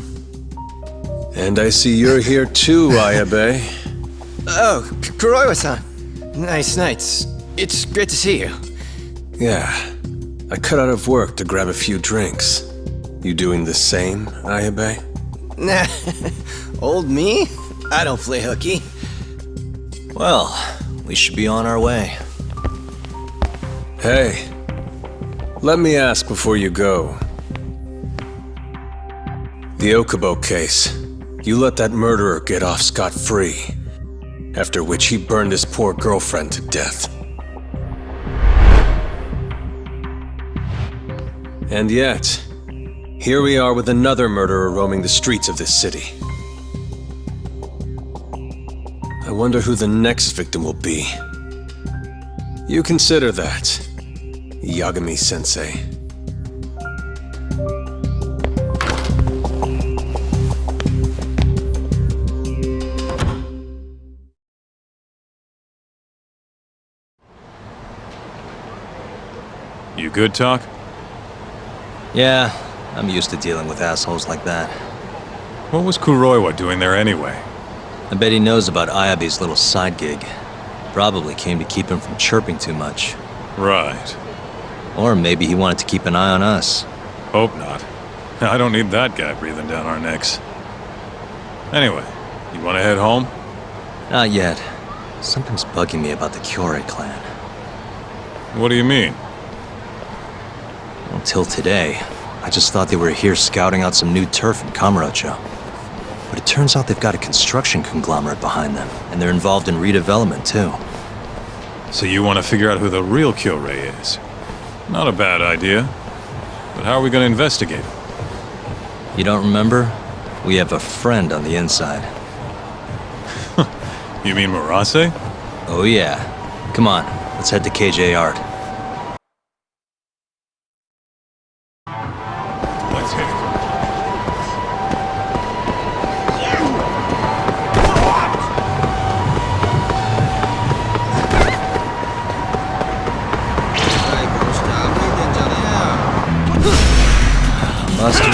And I see you're here too, Ayabe. Oh, Kuroiwa-san. Nice nights. It's great to see you. Yeah. I cut out of work to grab a few drinks. You doing the same, Ayabe? Nah, old me? I don't play hooky. Well, we should be on our way. Hey, let me ask before you go. The Okubo case. You let that murderer get off scot-free, after which he burned his poor girlfriend to death. And yet, here we are with another murderer roaming the streets of this city. I wonder who the next victim will be. You consider that, Yagami-sensei. You good, Talk? Yeah, I'm used to dealing with assholes like that. What was Kuroiwa doing there anyway? I bet he knows about Ayabe's little side gig. Probably came to keep him from chirping too much. Right. Or maybe he wanted to keep an eye on us. Hope not. I don't need that guy breathing down our necks. Anyway, you want to head home? Not yet. Something's bugging me about the Kyorei clan. What do you mean? Until today, I just thought they were here scouting out some new turf in Kamurocho. But it turns out they've got a construction conglomerate behind them, and they're involved in redevelopment too. So you want to figure out who the real Kyorei is? Not a bad idea. But how are we going to investigate? You don't remember? We have a friend on the inside. You mean Murase? Oh yeah. Come on, let's head to KJ Art. Let's hit it. Must we?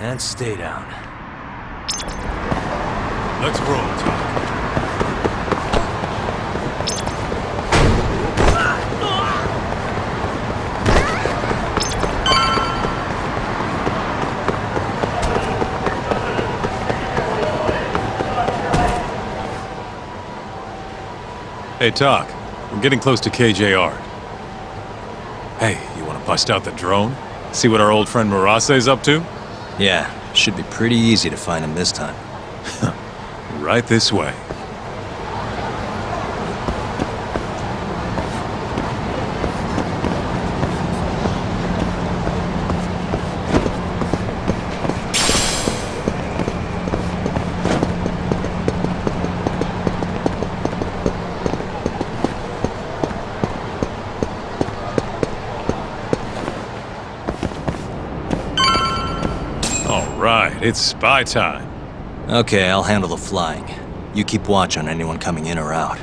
And stay down. Let's roll, Tom. Hey, Talk. We're getting close to KJR. Hey, you want to bust out the drone? See what our old friend Murase's up to? Yeah, should be pretty easy to find him this time. Right this way. Right, it's spy time. Okay, I'll handle the flying. You keep watch on anyone coming in or out.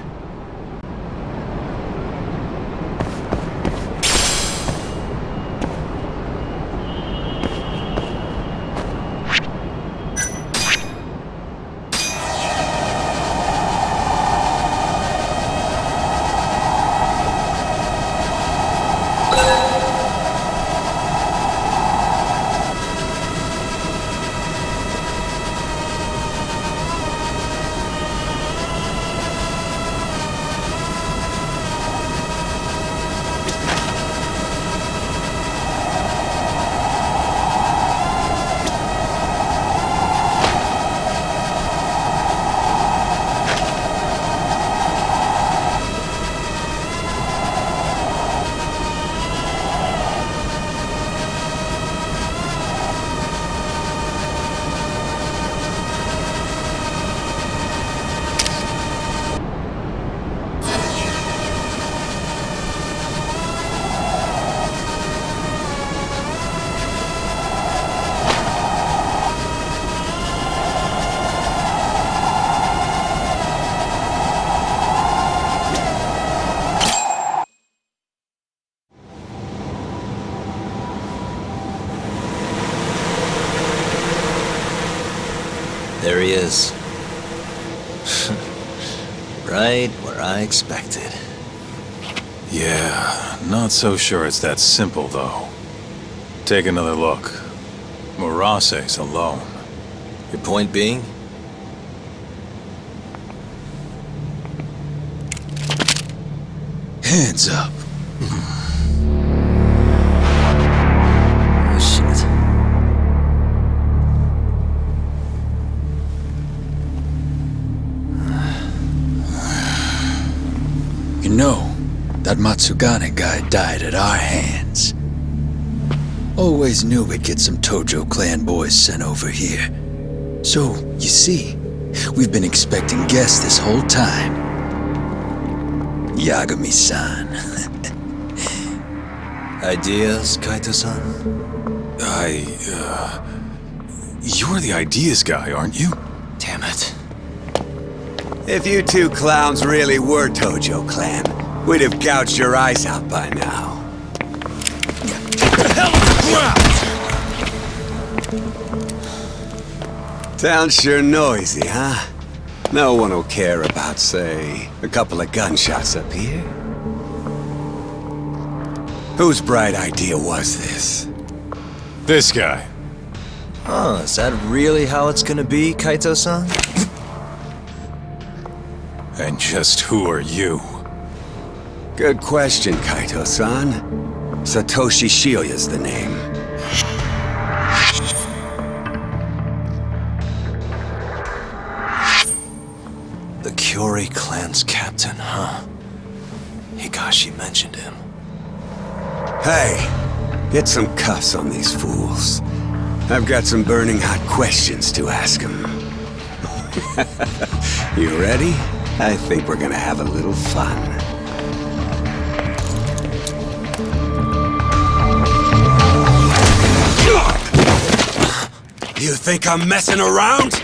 There he is. Right where I expected. Yeah, not so sure it's that simple, though. Take another look. Murase's alone. Your point being? Hands up. Oh, shit. You know, that Matsugane guy died at our hands. Always knew we'd get some Tojo clan boys sent over here. So, you see, we've been expecting guests this whole time. Yagami-san. Ideas, Kaito-san? You're the ideas guy, aren't you? Damn it. If you two clowns really were Tojo clan, we'd have gouged your eyes out by now. Town's sure noisy, huh? No one will care about, say, a couple of gunshots up here. Whose bright idea was this? This guy. Oh, is that really how it's gonna be, Kaito-san? And just who are you? Good question, Kaito-san. Satoshi Shioya's the name. The Kyori clan's captain, huh? Higashi mentioned him. Hey, get some cuffs on these fools. I've got some burning hot questions to ask them. You ready? I think we're gonna have a little fun. You think I'm messing around?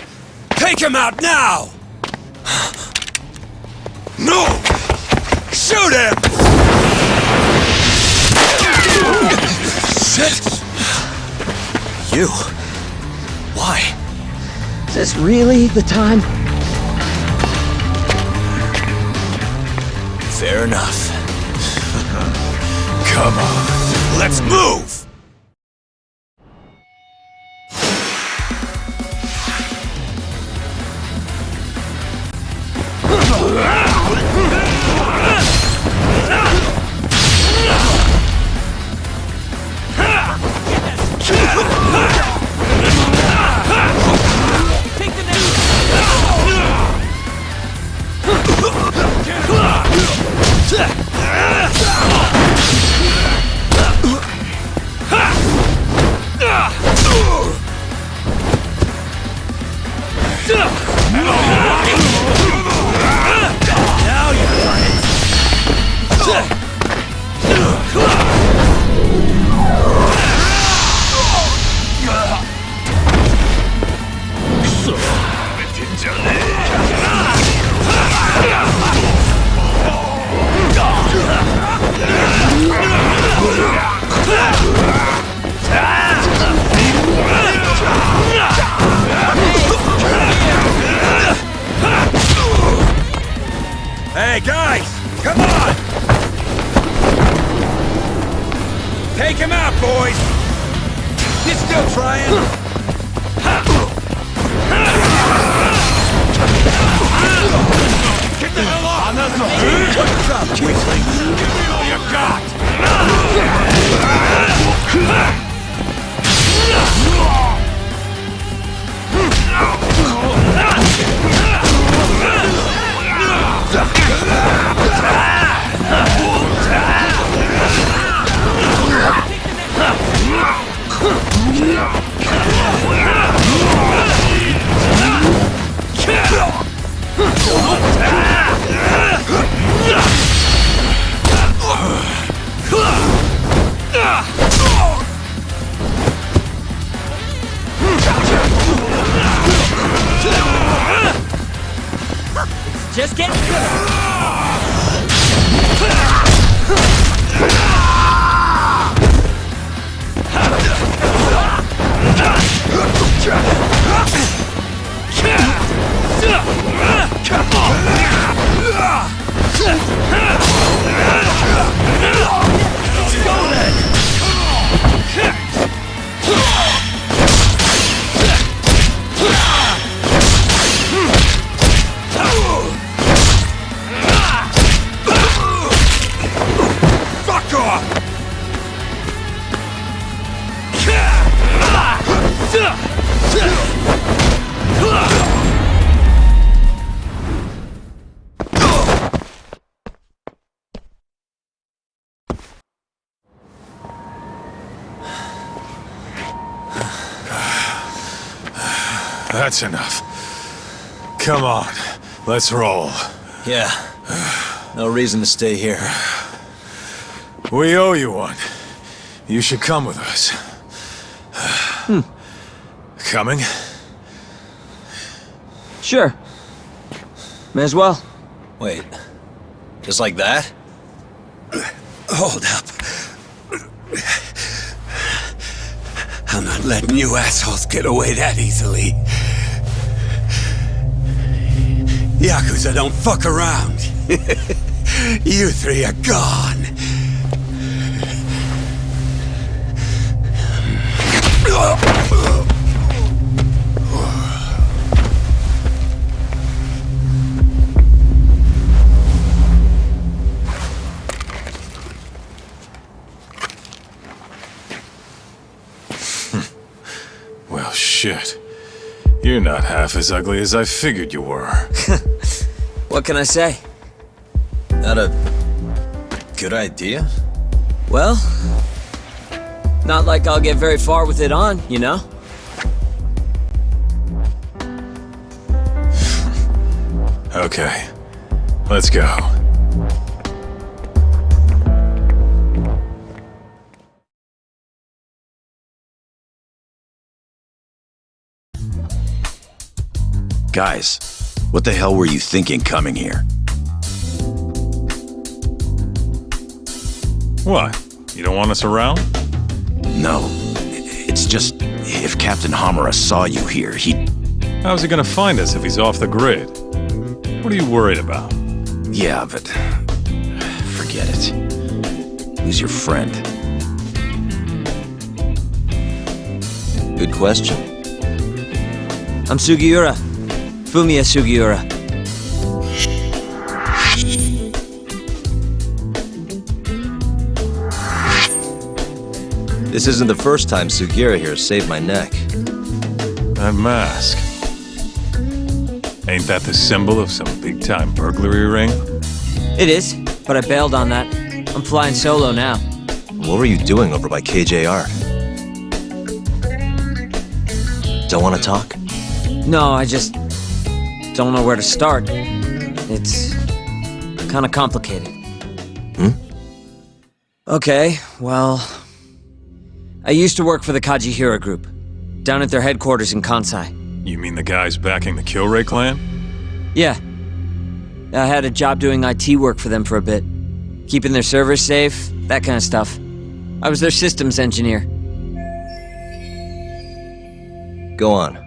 Take him out now! No! Shoot him! Shit! You? Why? Is this really the time? Fair enough. Come on, let's move! Hey, guys! Come on! Take him out, boys! You still trying? Get the hell off! What's up, weakling? Give me all you got! Just getting good. Fuck off! That's enough. Come on, let's roll. Yeah. No reason to stay here. We owe you one. You should come with us. Coming? Sure. May as well. Wait. Just like that? Hold up. I'm not letting you assholes get away that easily. Yakuza don't fuck around. You three are gone. Well, shit. You're not half as ugly as I figured you were. What can I say? Not a good idea? Well, not like I'll get very far with it on, you know? Okay, let's go. Guys, what the hell were you thinking coming here? What? You don't want us around? No. It's just, if Captain Hamura saw you here, he'd... How's he gonna find us if he's off the grid? What are you worried about? Yeah, but... forget it. Who's your friend? Good question. I'm Sugiura. Fumiya Sugiura. This isn't the first time Sugiura here saved my neck. That mask. Ain't that the symbol of some big-time burglary ring? It is, but I bailed on that. I'm flying solo now. What were you doing over by KJR? Don't want to talk? No, I just don't know where to start. It's kind of complicated. Okay, well... I used to work for the Kajihira Group, down at their headquarters in Kansai. You mean the guys backing the Killray clan? Yeah. I had a job doing IT work for them for a bit. Keeping their servers safe, that kind of stuff. I was their systems engineer. Go on.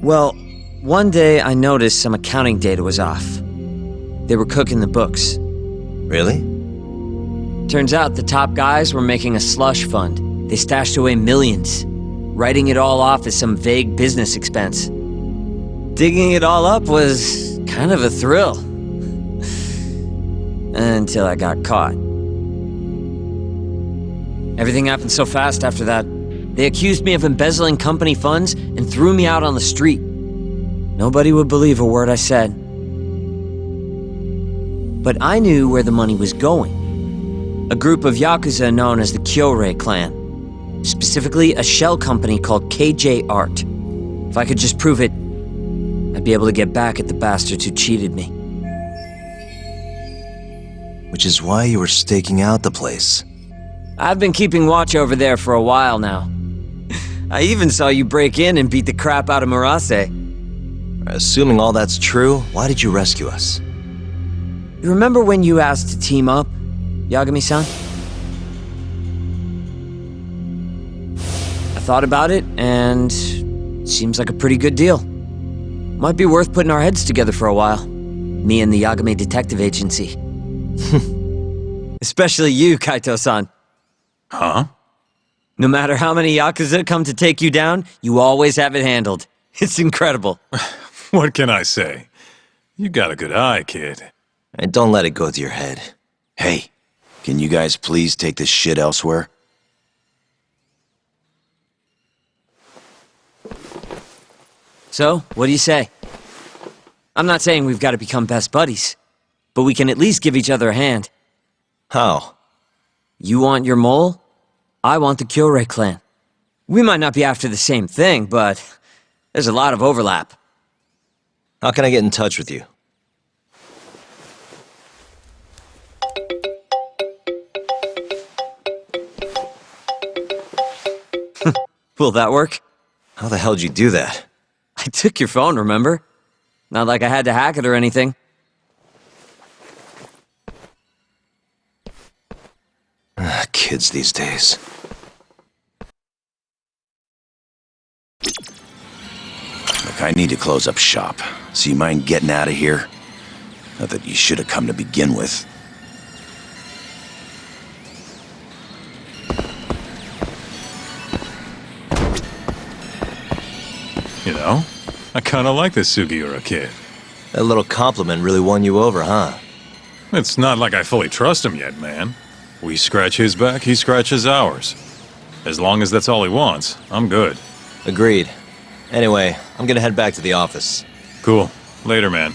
Well, one day I noticed some accounting data was off. They were cooking the books. Really? Turns out the top guys were making a slush fund. They stashed away millions, writing it all off as some vague business expense. Digging it all up was kind of a thrill. Until I got caught. Everything happened so fast after that. They accused me of embezzling company funds and threw me out on the street. Nobody would believe a word I said. But I knew where the money was going. A group of Yakuza known as the Kyorai clan. Specifically, a shell company called KJ Art. If I could just prove it, I'd be able to get back at the bastards who cheated me. Which is why you were staking out the place. I've been keeping watch over there for a while now. I even saw you break in and beat the crap out of Murase. Assuming all that's true, why did you rescue us? You remember when you asked to team up, Yagami-san? I thought about it, and it seems like a pretty good deal. Might be worth putting our heads together for a while. Me and the Yagami Detective Agency. Especially you, Kaito-san. Huh? No matter how many Yakuza come to take you down, you always have it handled. It's incredible. What can I say? You got a good eye, kid. And don't let it go to your head. Hey, can you guys please take this shit elsewhere? So, what do you say? I'm not saying we've got to become best buddies, but we can at least give each other a hand. How? You want your mole? I want the Kyorai clan. We might not be after the same thing, but there's a lot of overlap. How can I get in touch with you? Will that work? How the hell'd you do that? I took your phone, remember? Not like I had to hack it or anything. Kids these days. Look, I need to close up shop. So you mind getting out of here? Not that you should have come to begin with. You know, I kinda like this Sugiura kid. That little compliment really won you over, huh? It's not like I fully trust him yet, man. We scratch his back, he scratches ours. As long as that's all he wants, I'm good. Agreed. Anyway, I'm gonna head back to the office. Cool. Later, man.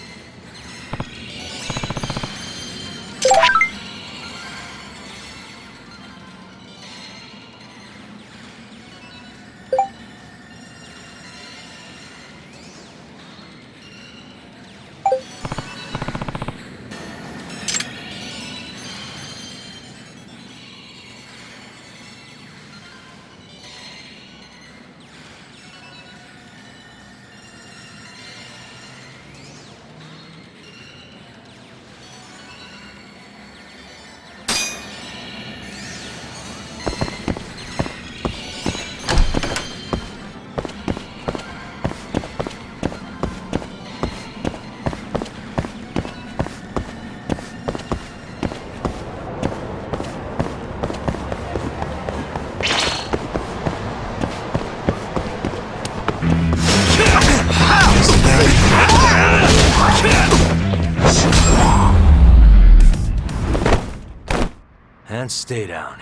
and stay down.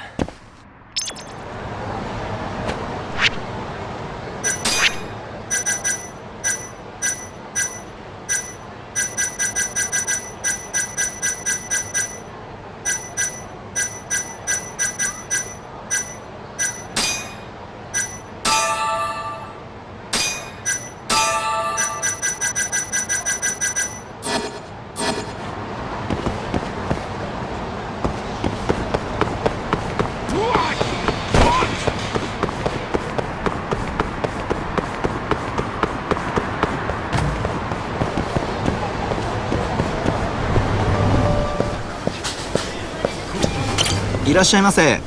いらっしゃいませ。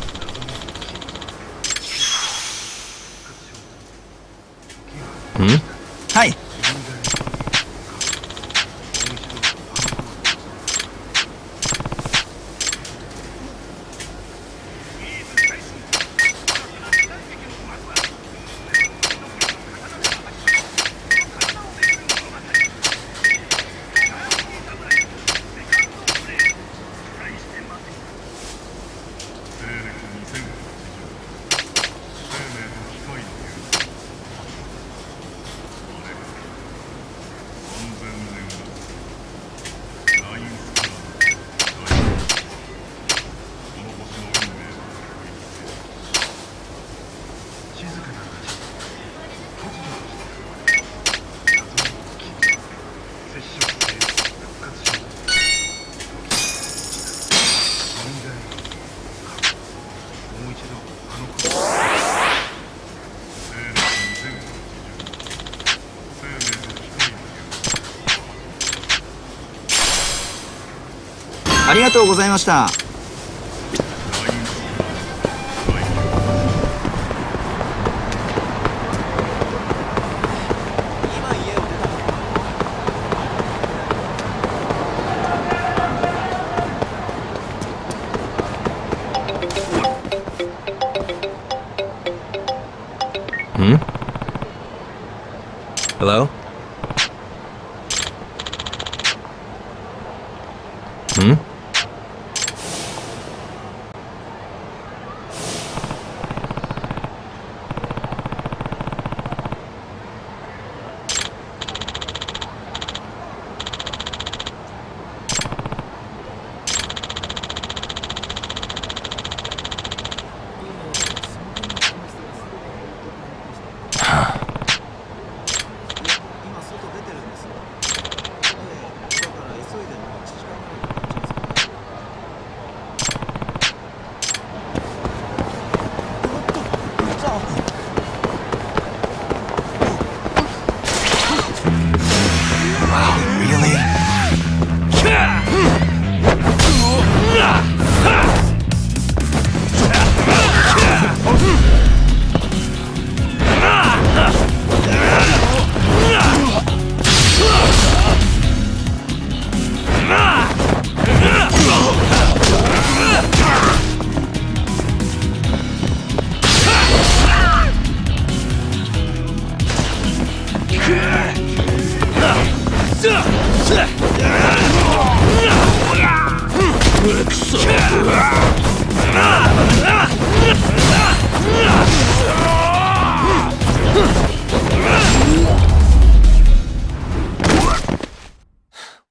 はい。ありがとうございました。Hello?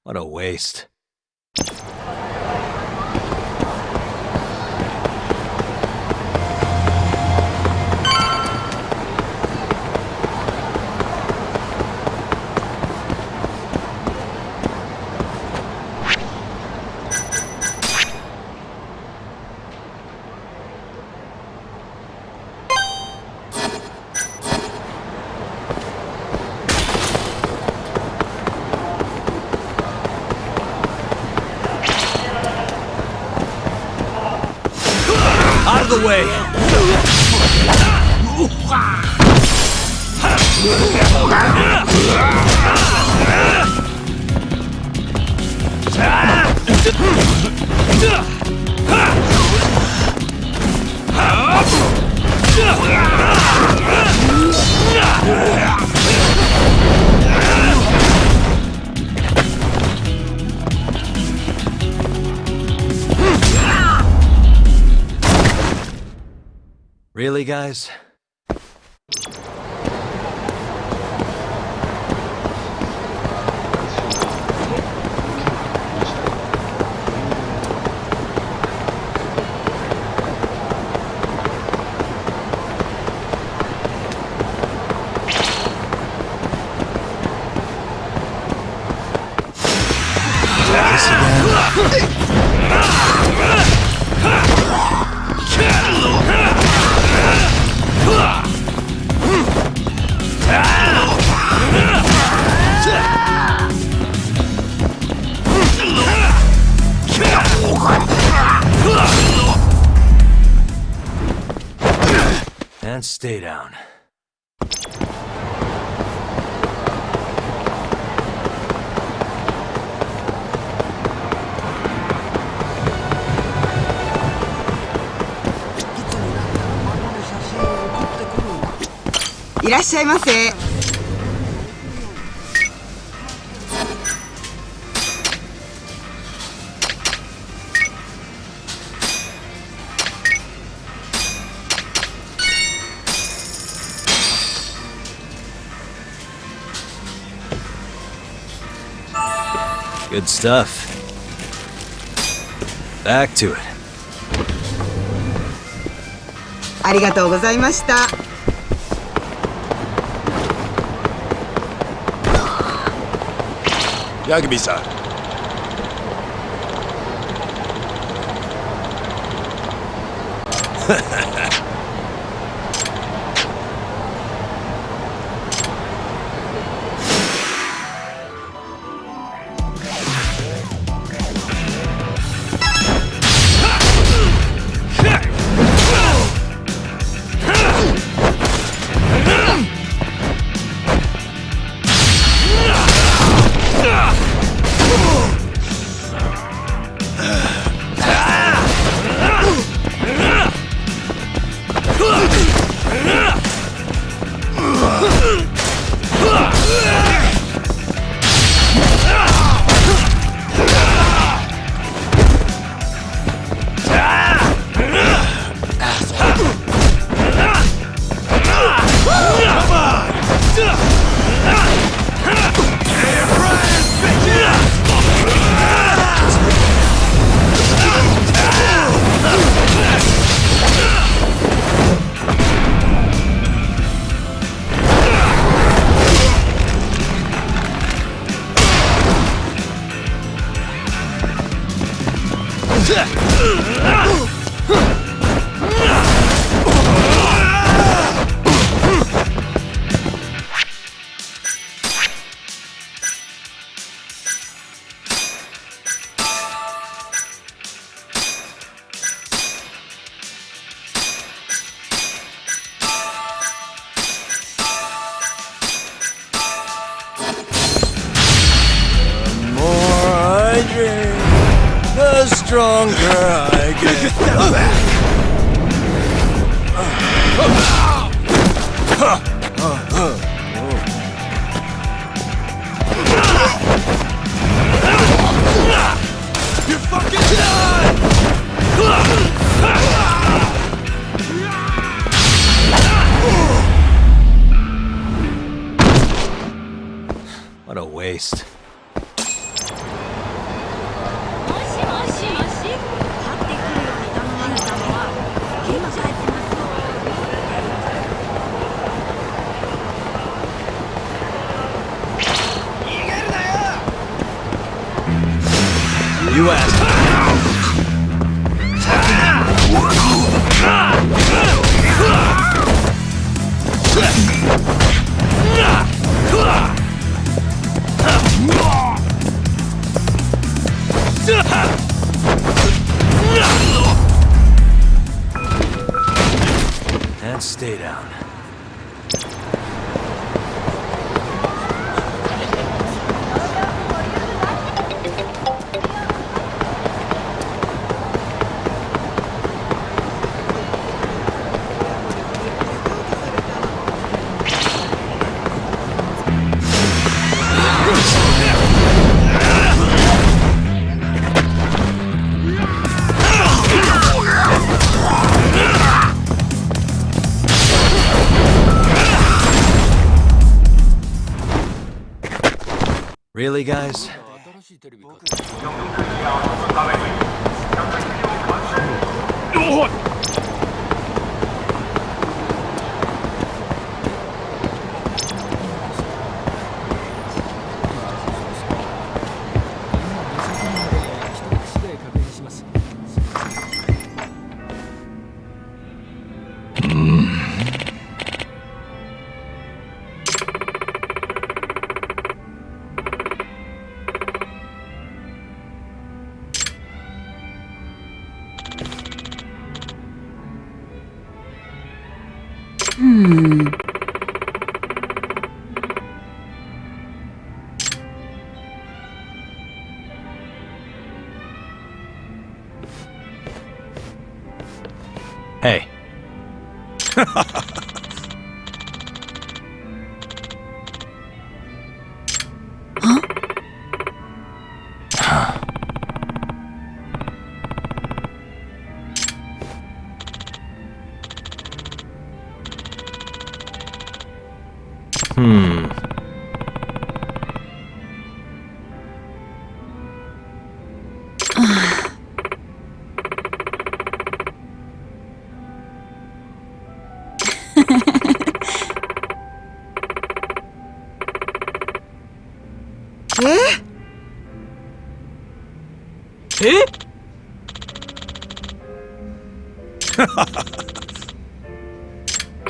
What a waste. Out of the way! Really, guys? And stay down.いらっしゃいませ。Good stuff. Back to it. ありがとうございました。ヤギビさん。The stronger I get. You're fucking done! What a waste. You asked. And stay down. Really, guys? Hey.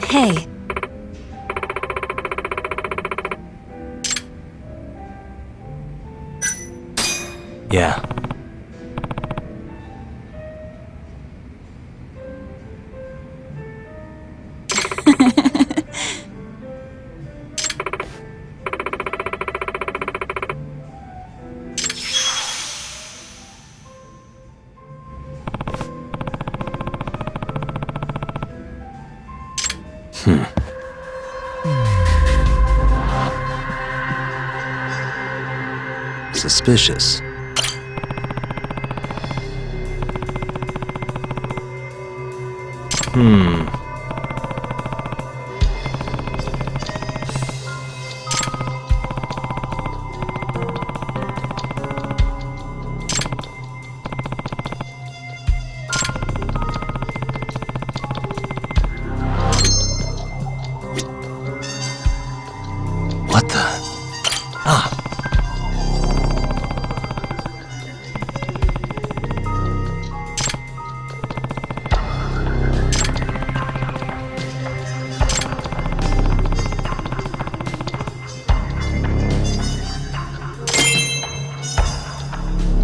Hey. Yeah. Suspicious. What the? Ah.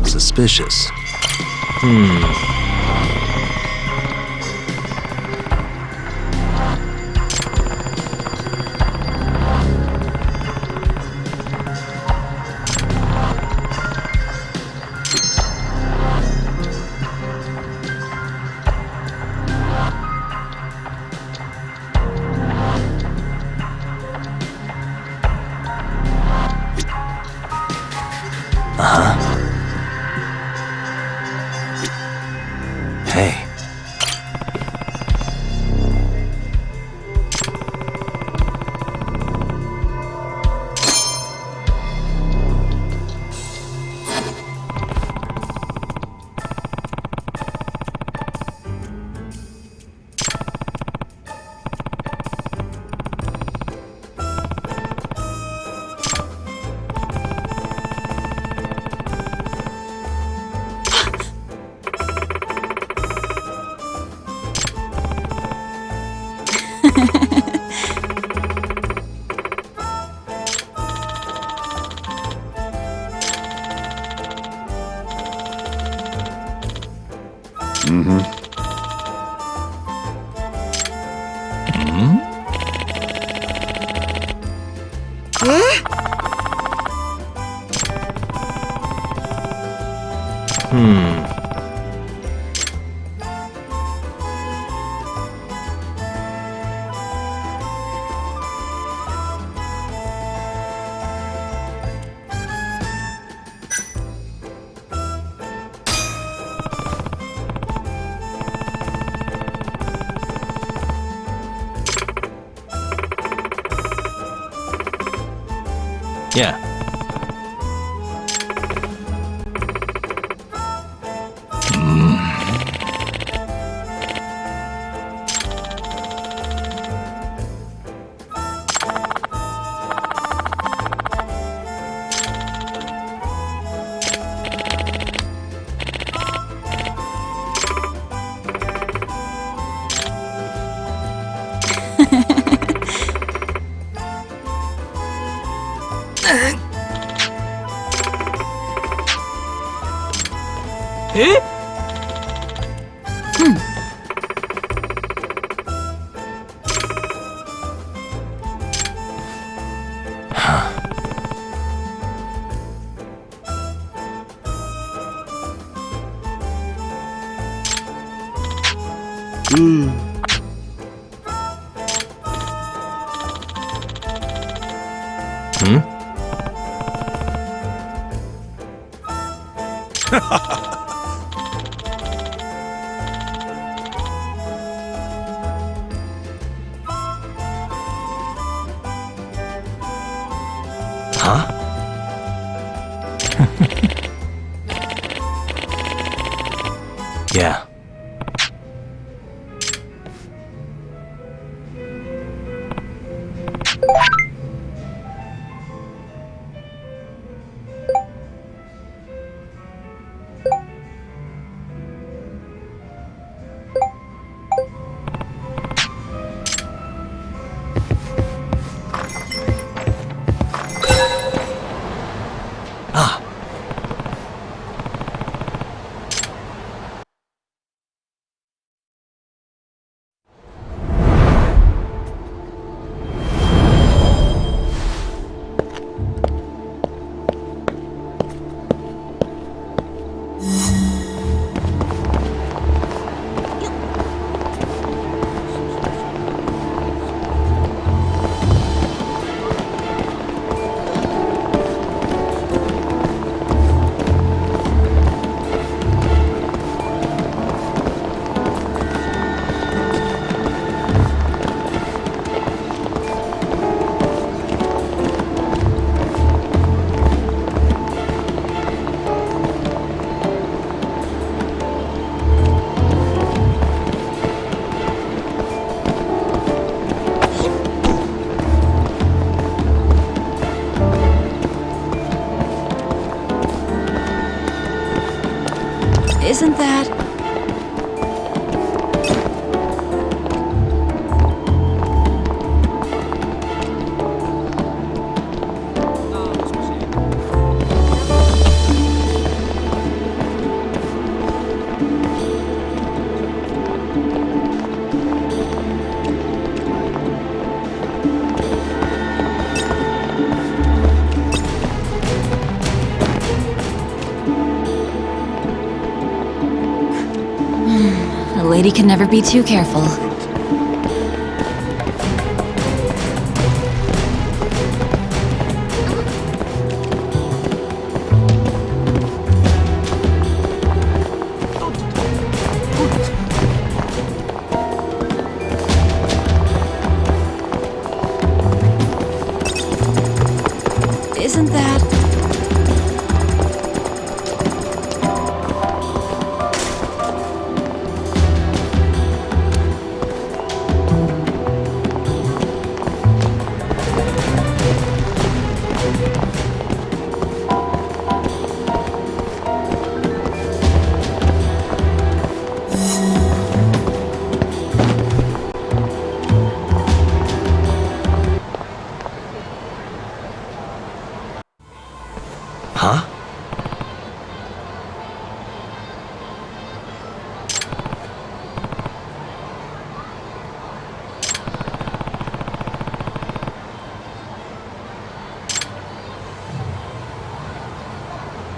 Suspicious. Hey. Yeah. え？Huh? Yeah. Isn't that... A lady can never be too careful. Isn't that... Huh?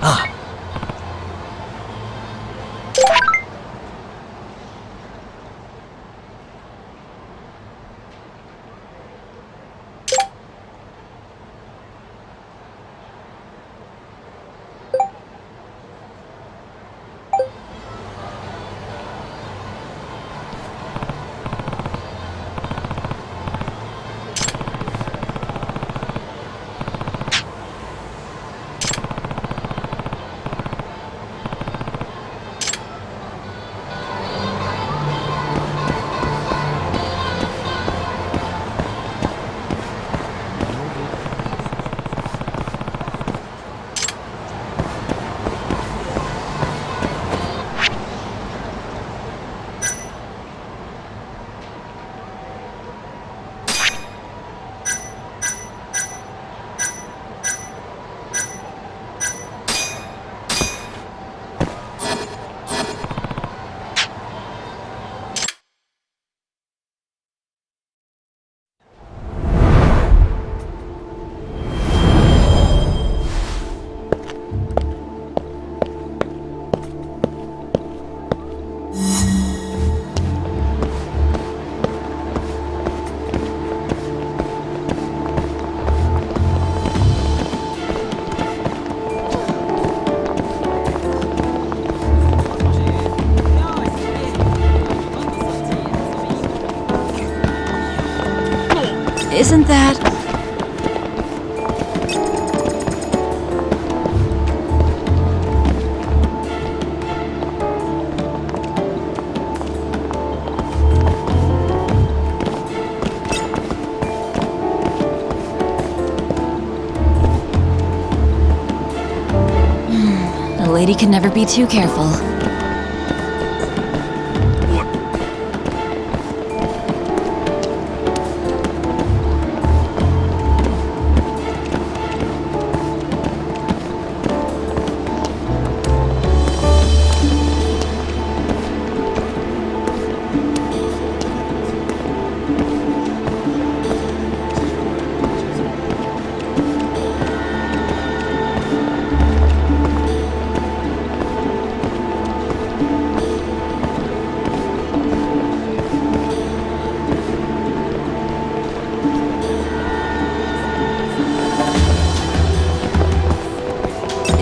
Ah. Isn't that... A lady can never be too careful.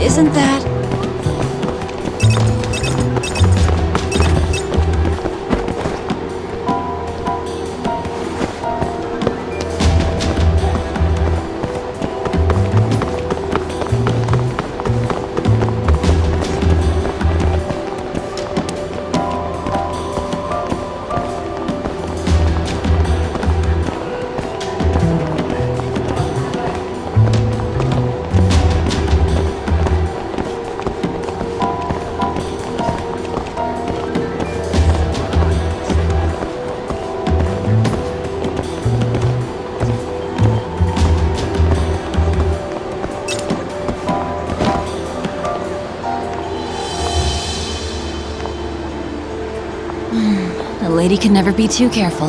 Isn't that... A lady can never be too careful.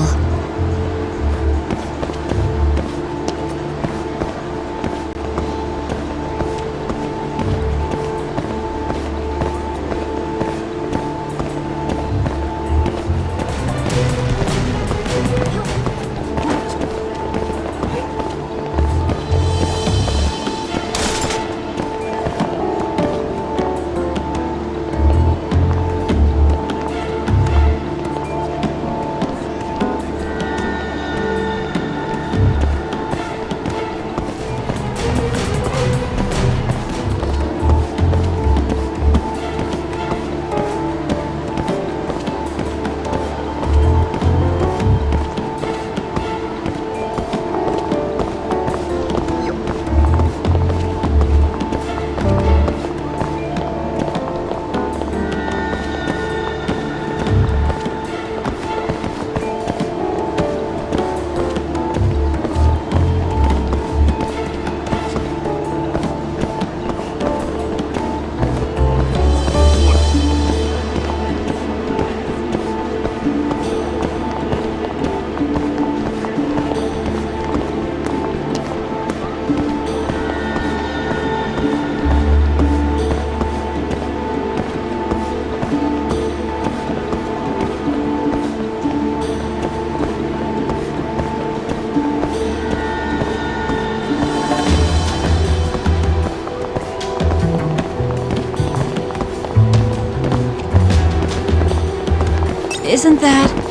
Isn't that...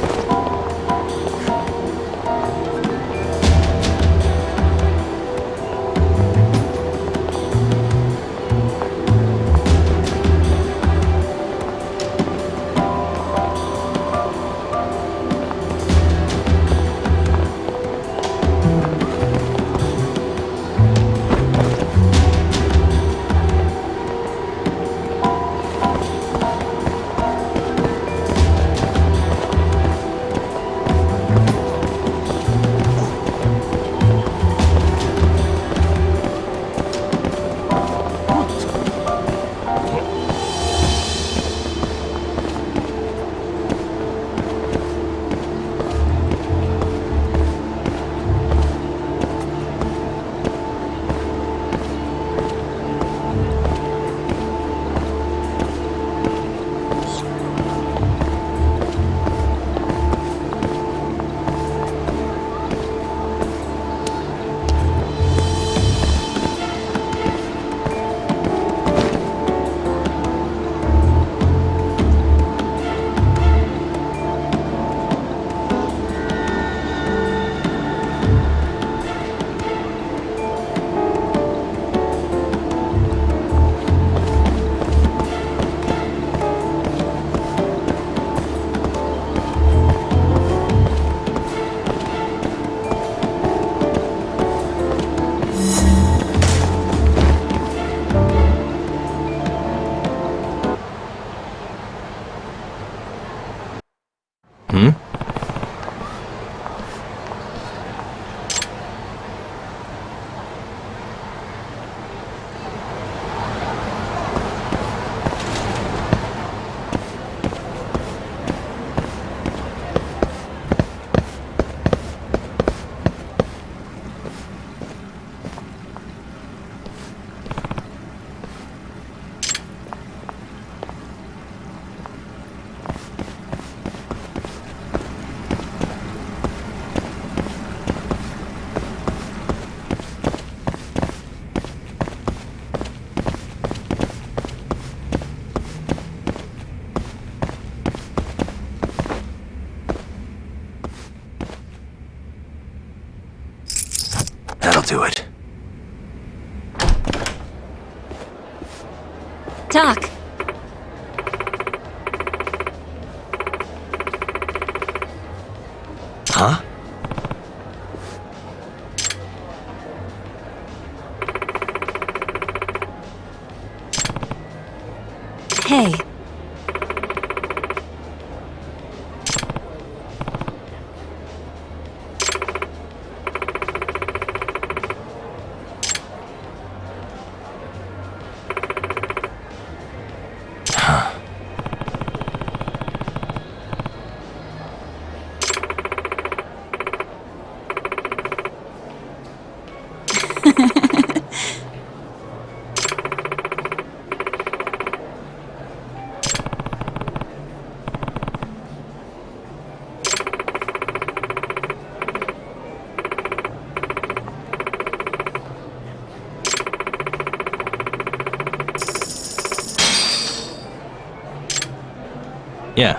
do it. Doc. Huh? Hey. Yeah.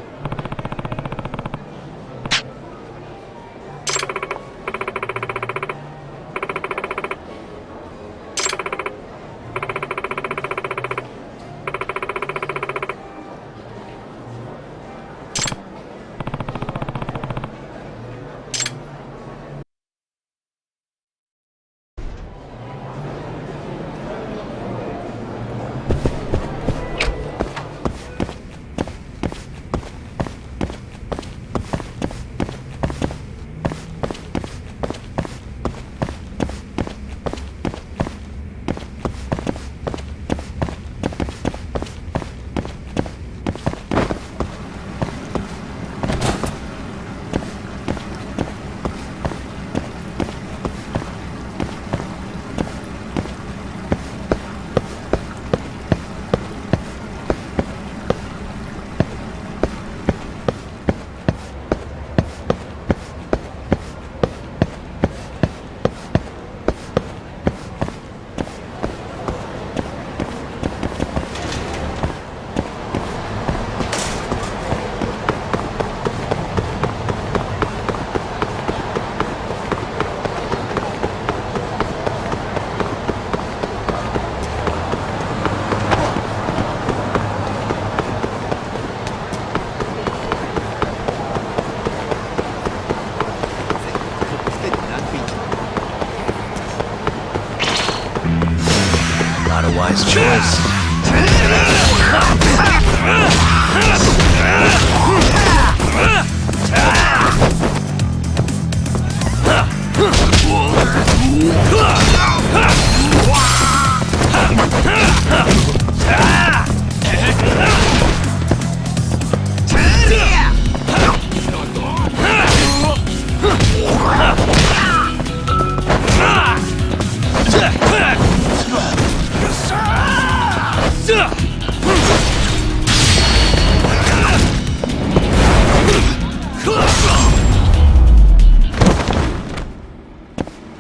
Not a wise choice.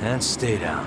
And stay down.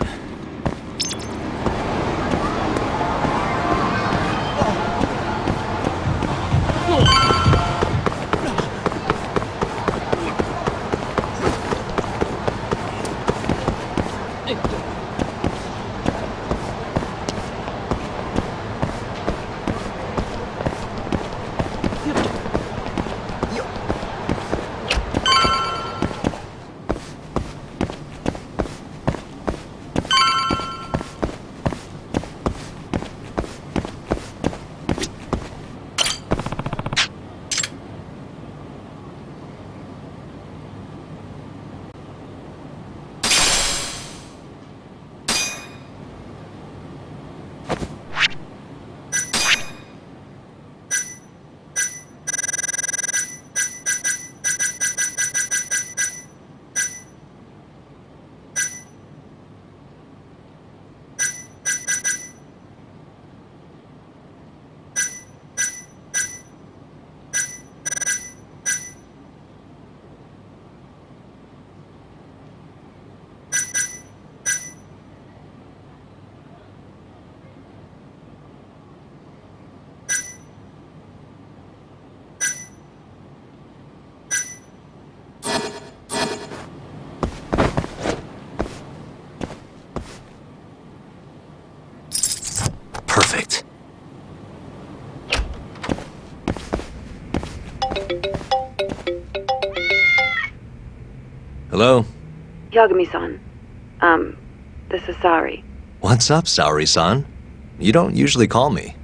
perfect. Hello? Yagami-san. This is Sari. What's up, Saori-san? You don't usually call me.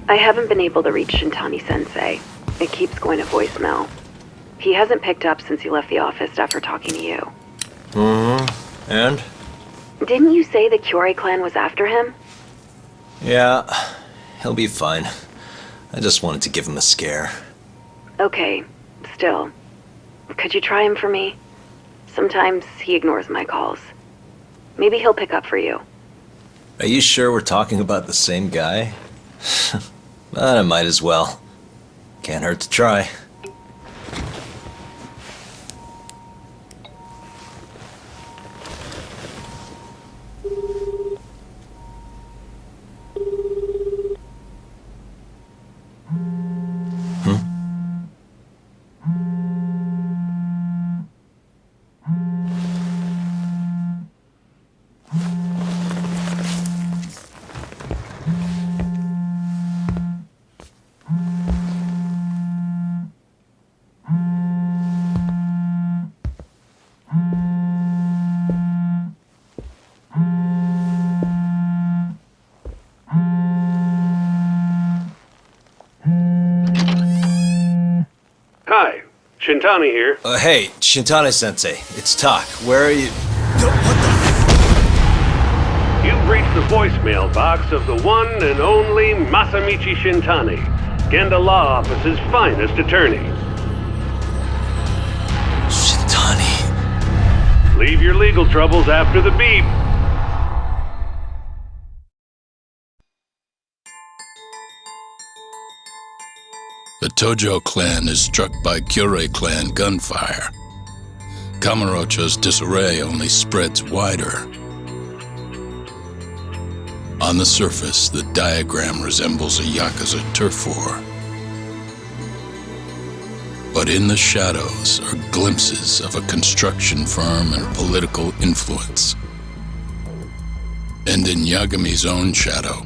I haven't been able to reach Shintani-sensei. It keeps going to voicemail. He hasn't picked up since he left the office after talking to you. Mm-hmm. And? Didn't you say the Kyorei clan was after him? Yeah, he'll be fine. I just wanted to give him a scare. Okay, still. Could you try him for me? Sometimes he ignores my calls. Maybe he'll pick up for you. Are you sure we're talking about the same guy? But I might as well. Can't hurt to try. Hi, Shintani here. Hey, Shintani-sensei, it's Tak. Where are you? You've reached the voicemail box of the one and only Masamichi Shintani, Genda Law Office's finest attorney. Shintani. Leave your legal troubles after the beep. The Tojo clan is struck by Kyorei clan gunfire. Kamurocho's disarray only spreads wider. On the surface, the diagram resembles a Yakuza turf war. But in the shadows are glimpses of a construction firm and political influence. And in Yagami's own shadow,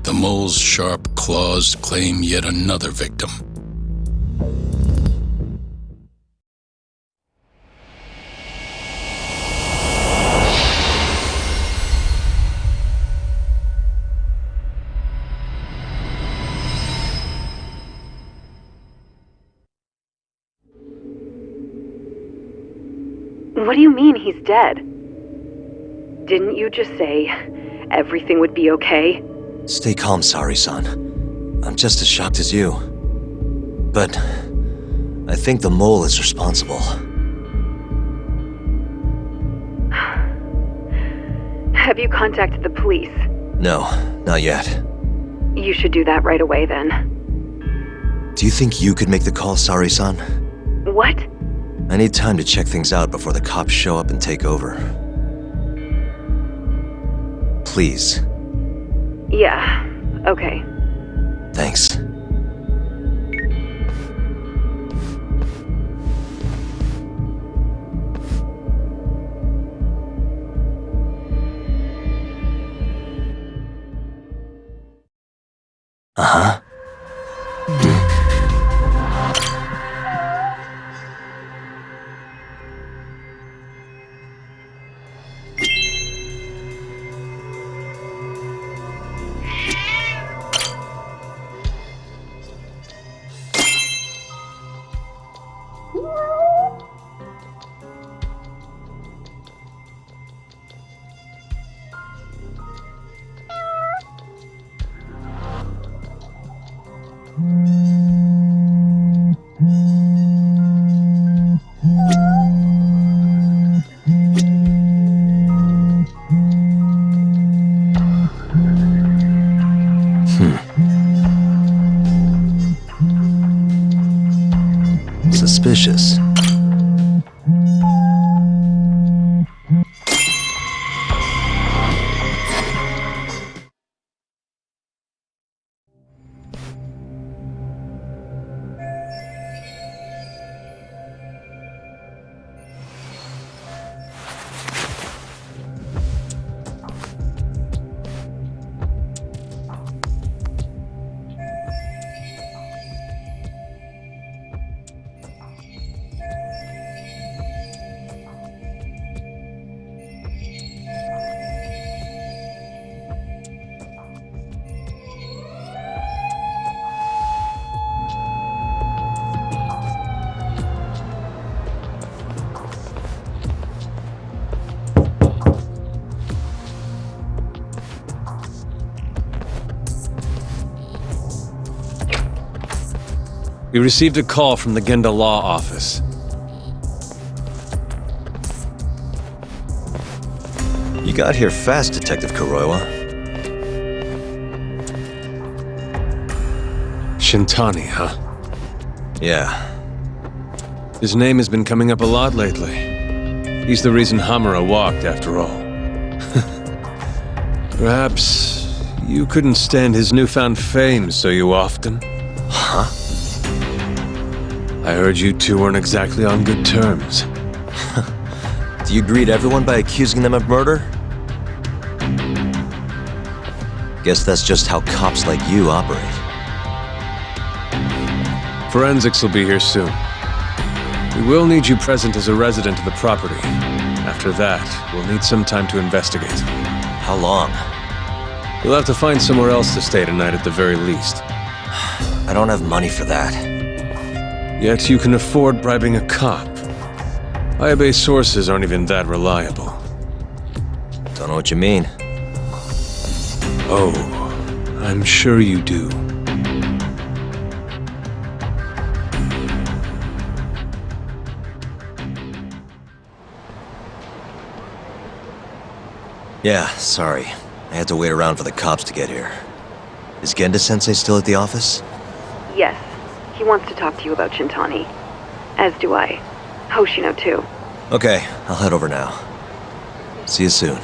the mole's sharp claws claim yet another victim. What do you mean he's dead? Didn't you just say everything would be okay? Stay calm, Saori-san. I'm just as shocked as you. But I think the mole is responsible. Have you contacted the police? No, not yet. You should do that right away then. Do you think you could make the call, Saori-san? What? I need time to check things out before the cops show up and take over. Please. Yeah, okay. Thanks. Uh-huh. We received a call from the Genda Law Office. You got here fast, Detective Kuroiwa. Shintani, huh? Yeah. His name has been coming up a lot lately. He's the reason Hamura walked, after all. Perhaps you couldn't stand his newfound fame so you often? Huh? I heard you two weren't exactly on good terms. Do you greet everyone by accusing them of murder? Guess that's just how cops like you operate. Forensics will be here soon. We will need you present as a resident of the property. After that, we'll need some time to investigate. How long? You'll have to find somewhere else to stay tonight at the very least. I don't have money for that. Yet you can afford bribing a cop. Ayabei sources aren't even that reliable. Don't know what you mean. Oh, I'm sure you do. Yeah, sorry. I had to wait around for the cops to get here. Is Genda-sensei still at the office? Yes. He wants to talk to you about Shintani. As do I. Hoshino, too. Okay, I'll head over now. See you soon.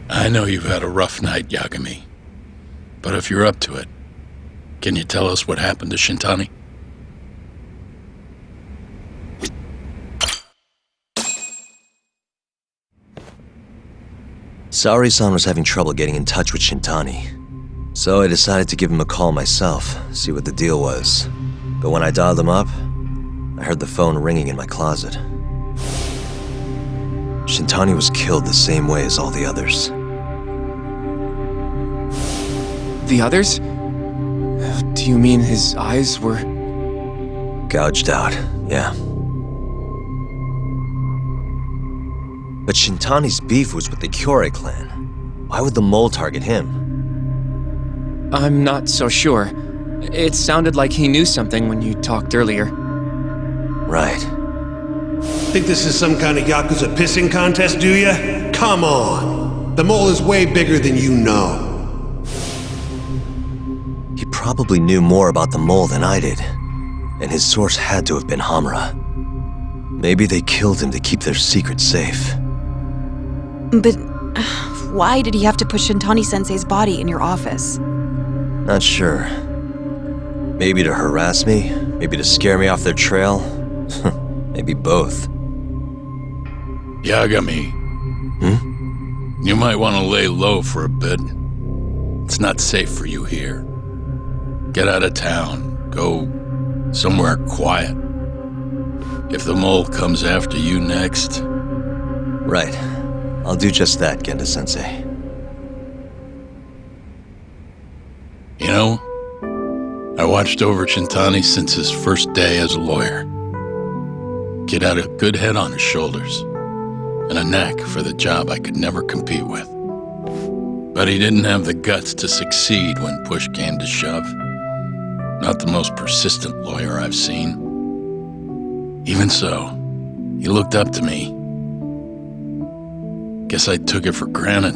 I know you've had a rough night, Yagami. But if you're up to it, can you tell us what happened to Shintani? Saori-san was having trouble getting in touch with Shintani. So I decided to give him a call myself, see what the deal was. But when I dialed him up, I heard the phone ringing in my closet. Shintani was killed the same way as all the others. The others? Do you mean his eyes were... Gouged out, yeah. But Shintani's beef was with the Kyorei clan. Why would the mole target him? I'm not so sure. It sounded like he knew something when you talked earlier. Right. Think this is some kind of Yakuza pissing contest, do ya? Come on! The mole is way bigger than you know. He probably knew more about the mole than I did. And his source had to have been Hamura. Maybe they killed him to keep their secret safe. But why did he have to put Shintani-sensei's body in your office? Not sure. Maybe to harass me? Maybe to scare me off their trail? Maybe both. Yagami. You might want to lay low for a bit. It's not safe for you here. Get out of town. Go somewhere quiet. If the mole comes after you next... Right. I'll do just that, Genda-sensei. You know, I watched over Shintani since his first day as a lawyer. Kid had a good head on his shoulders, and a knack for the job I could never compete with. But he didn't have the guts to succeed when push came to shove. Not the most persistent lawyer I've seen. Even so, he looked up to me. Guess I took it for granted.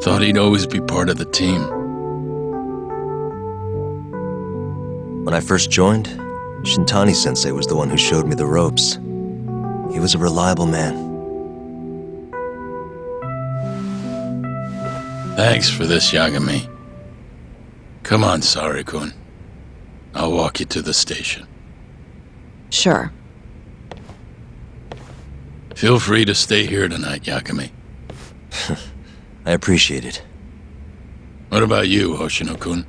Thought he'd always be part of the team. When I first joined, Shintani-sensei was the one who showed me the ropes. He was a reliable man. Thanks for this, Yagami. Come on, Sari-kun. I'll walk you to the station. Sure. Feel free to stay here tonight, Yagami. I appreciate it. What about you, Hoshino-kun?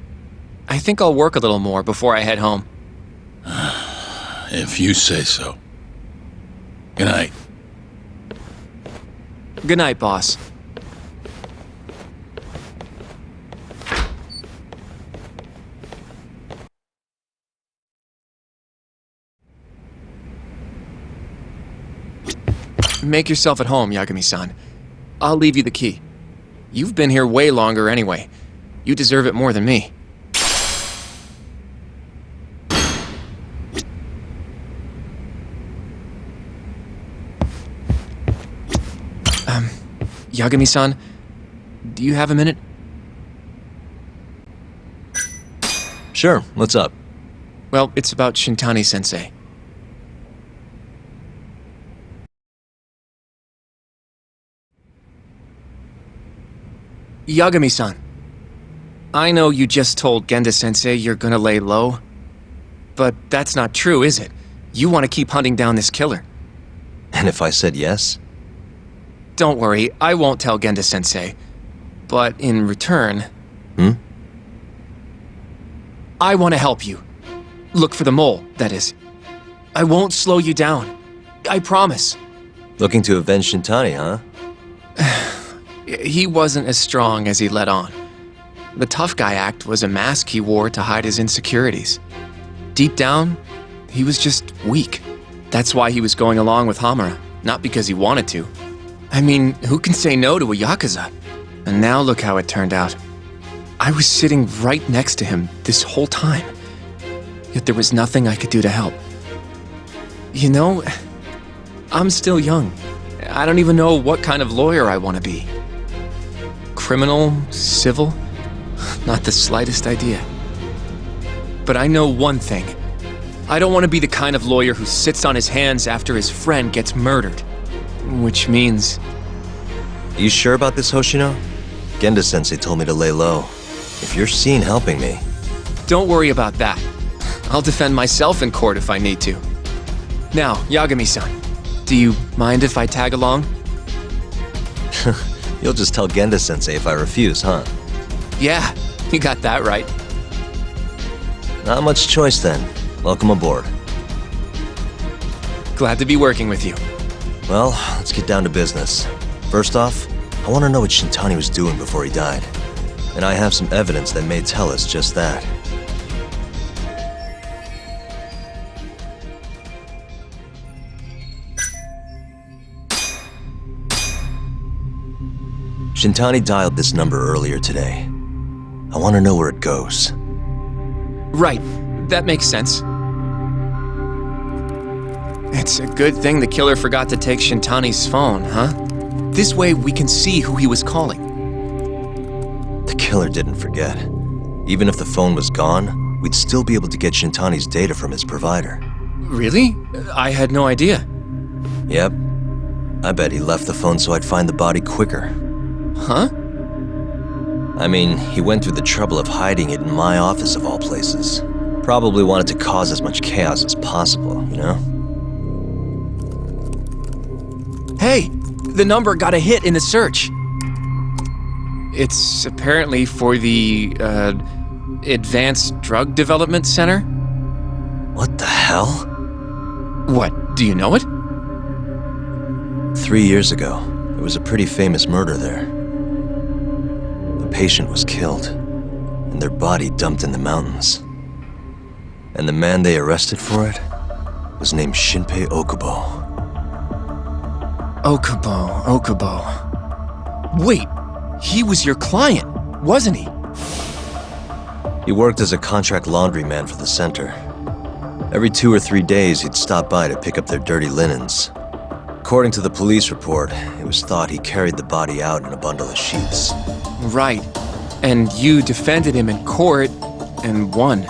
I think I'll work a little more before I head home. If you say so. Good night. Good night, boss. Make yourself at home, Yagami-san. I'll leave you the key. You've been here way longer anyway. You deserve it more than me. Yagami-san, do you have a minute? Sure, what's up? Well, it's about Shintani-sensei. Yagami-san, I know you just told Genda-sensei you're gonna lay low, but that's not true, is it? You want to keep hunting down this killer. And if I said yes? Don't worry, I won't tell Genda-sensei. But in return... I want to help you. Look for the mole, that is. I won't slow you down. I promise. Looking to avenge Shintani, huh? He wasn't as strong as he let on. The tough guy act was a mask he wore to hide his insecurities. Deep down, he was just weak. That's why he was going along with Hamura, not because he wanted to. I mean, who can say no to a Yakuza? And now look how it turned out. I was sitting right next to him this whole time. Yet there was nothing I could do to help. You know, I'm still young. I don't even know what kind of lawyer I want to be. Criminal? Civil? Not the slightest idea. But I know one thing. I don't want to be the kind of lawyer who sits on his hands after his friend gets murdered. Which means... You sure about this, Hoshino? Genda-sensei told me to lay low. If you're seen helping me... Don't worry about that. I'll defend myself in court if I need to. Now, Yagami-san, do you mind if I tag along? You'll just tell Genda-sensei if I refuse, huh? Yeah, you got that right. Not much choice then. Welcome aboard. Glad to be working with you. Well, let's get down to business. First off, I want to know what Shintani was doing before he died. And I have some evidence that may tell us just that. Shintani dialed this number earlier today. I want to know where it goes. Right, that makes sense. It's a good thing the killer forgot to take Shintani's phone, huh? This way we can see who he was calling. The killer didn't forget. Even if the phone was gone, we'd still be able to get Shintani's data from his provider. Really? I had no idea. Yep. I bet he left the phone so I'd find the body quicker. Huh? I mean, he went through the trouble of hiding it in my office of all places. Probably wanted to cause as much chaos as possible, you know? Hey! The number got a hit in the search. It's apparently for the, Advanced Drug Development Center? What the hell? What, do you know it? 3 years ago, there was a pretty famous murder there. The patient was killed, and their body dumped in the mountains. And the man they arrested for it was named Shinpei Okubo. Okubo. Wait, he was your client, wasn't he? He worked as a contract laundryman for the center. Every 2 or 3 days, he'd stop by to pick up their dirty linens. According to the police report, it was thought he carried the body out in a bundle of sheets. Right. And you defended him in court and won.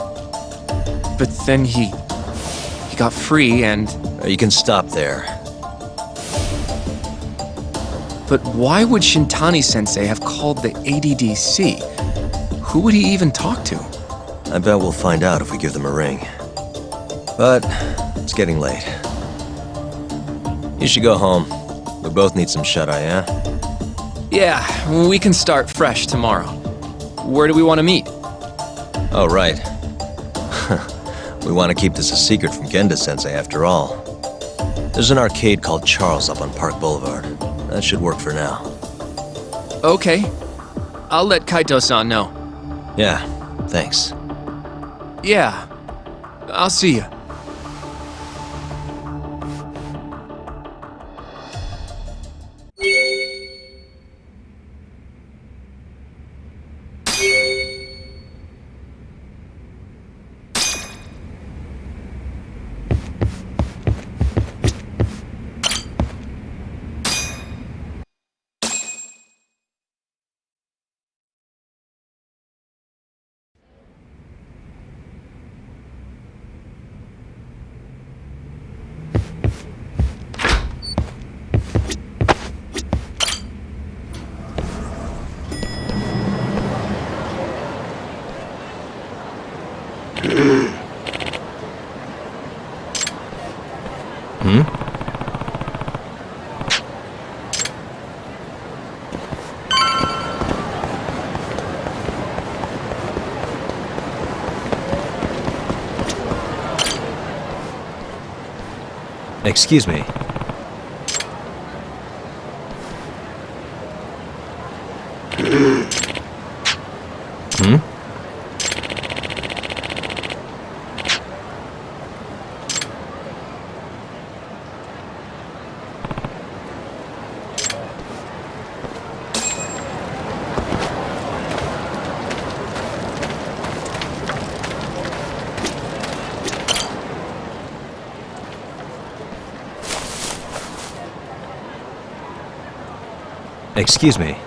but then he got free and... You can stop there. But why would Shintani-sensei have called the ADDC? Who would he even talk to? I bet we'll find out if we give them a ring. But it's getting late. You should go home. We both need some shut-eye, yeah? Yeah, we can start fresh tomorrow. Where do we want to meet? Oh, right. We want to keep this a secret from Genda-sensei after all. There's an arcade called Charles up on Park Boulevard. That should work for now. Okay. I'll let Kaito-san know. Yeah, thanks. Yeah. I'll see you. Excuse me. Excuse me.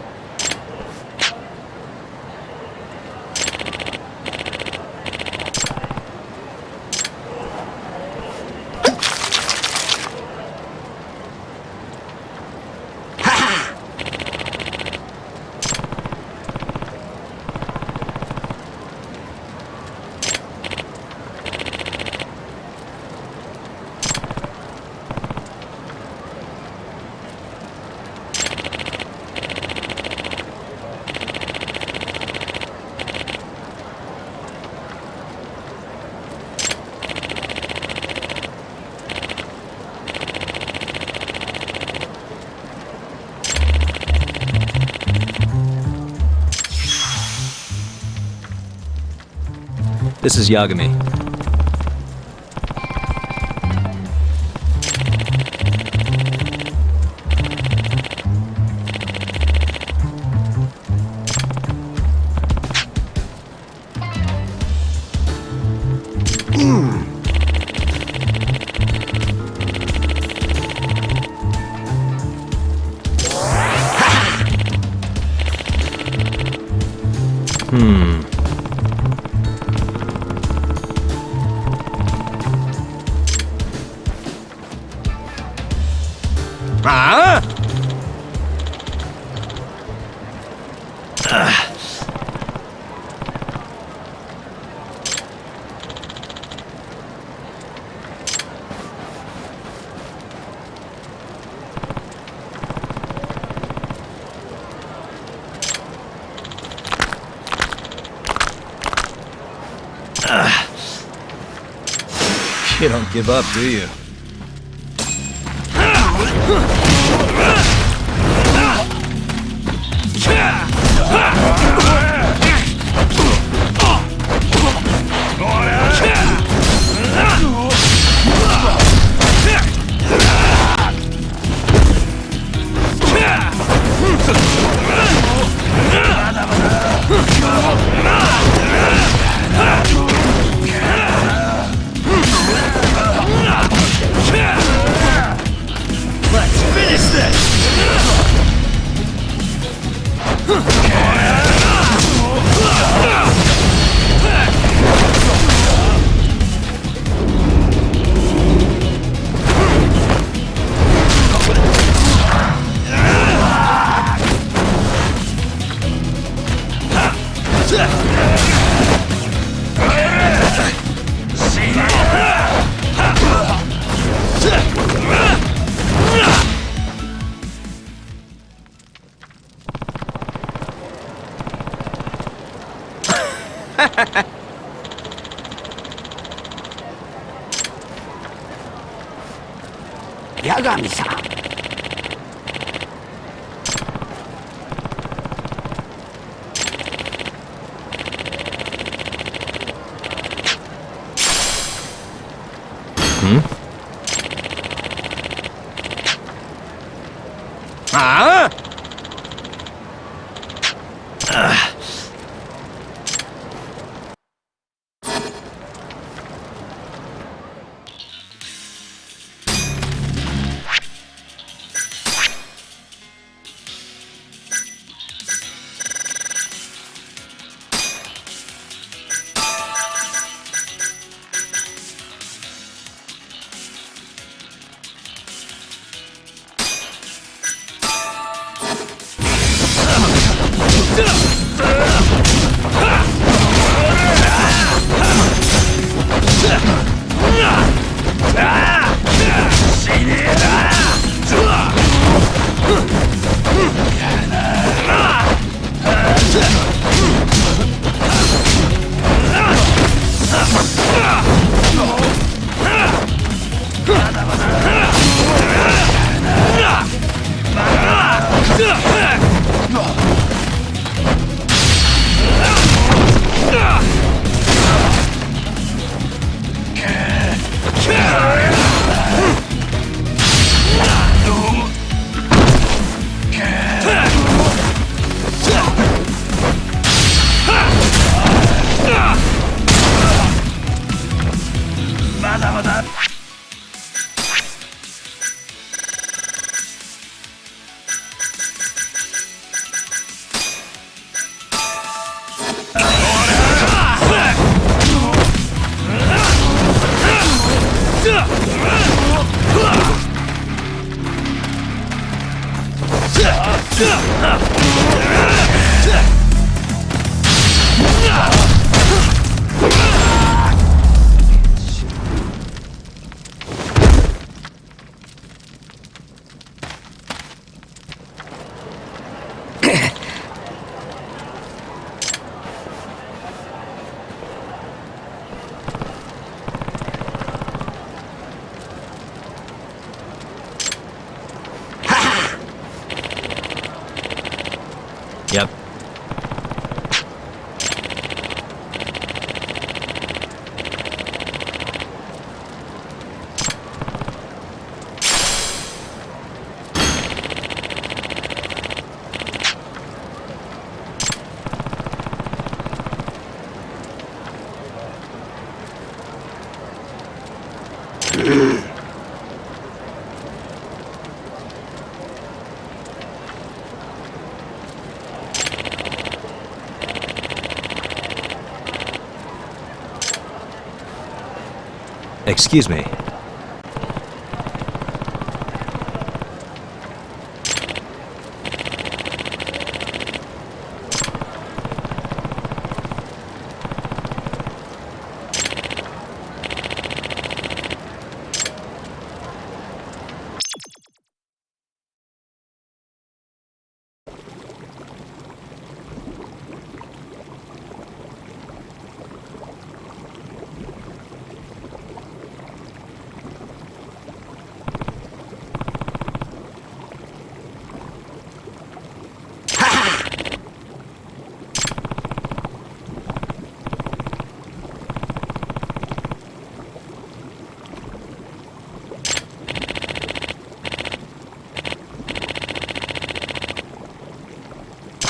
This is Yagami. You don't give up, do you? 八神さん。ああYep. Excuse me.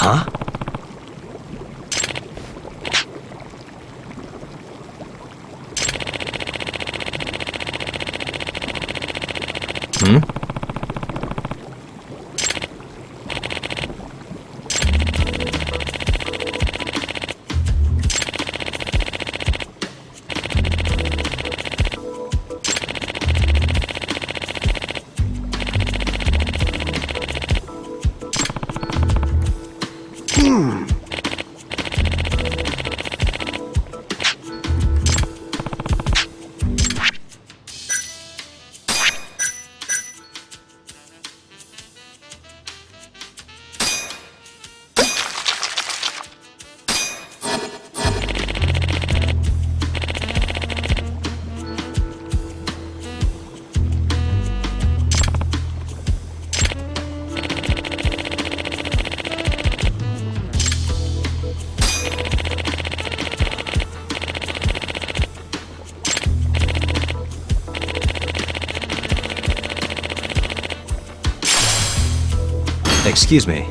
Huh? Hmm? Excuse me.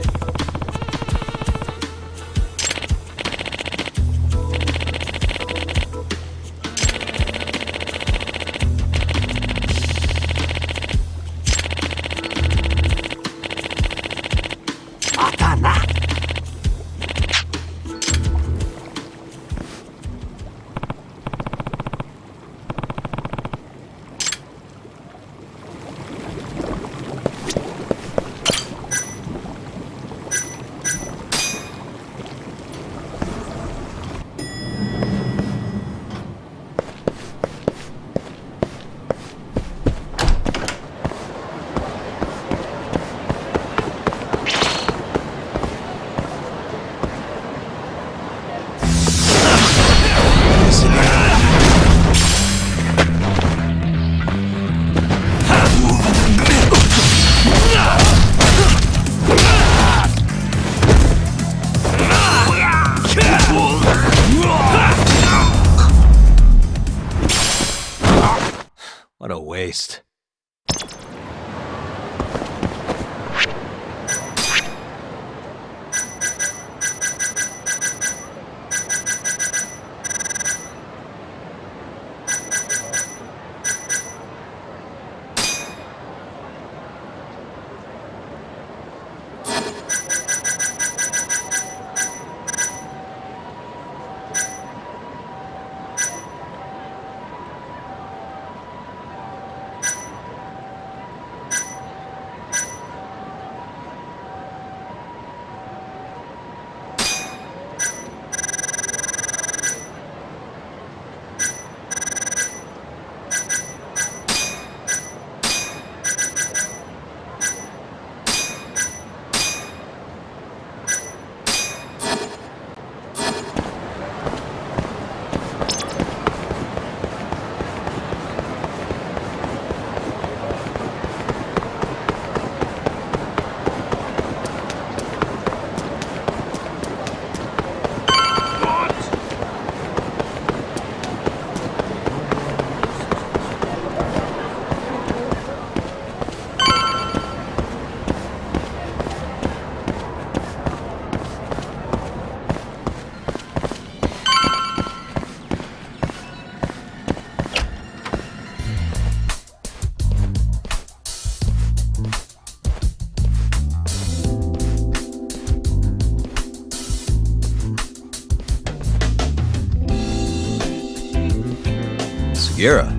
What a waste. Sugiura.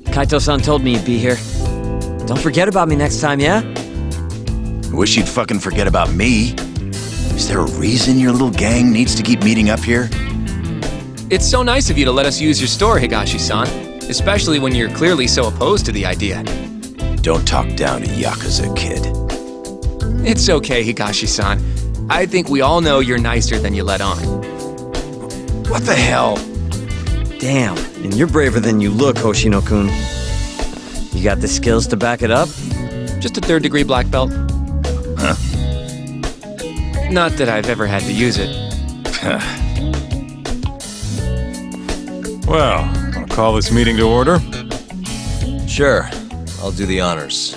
Kaito-san told me you'd be here. Don't forget about me next time, yeah? Wish you'd fucking forget about me. Is there a reason your little gang needs to keep meeting up here? It's so nice of you to let us use your store, Higashi-san. Especially when you're clearly so opposed to the idea. Don't talk down to Yakuza, kid. It's okay, Higashi-san. I think we all know you're nicer than you let on. What the hell? Damn, and you're braver than you look, Hoshino-kun. You got the skills to back it up? Just a third-degree black belt. Huh? Not that I've ever had to use it. Well, I'll call this meeting to order. Sure, I'll do the honors.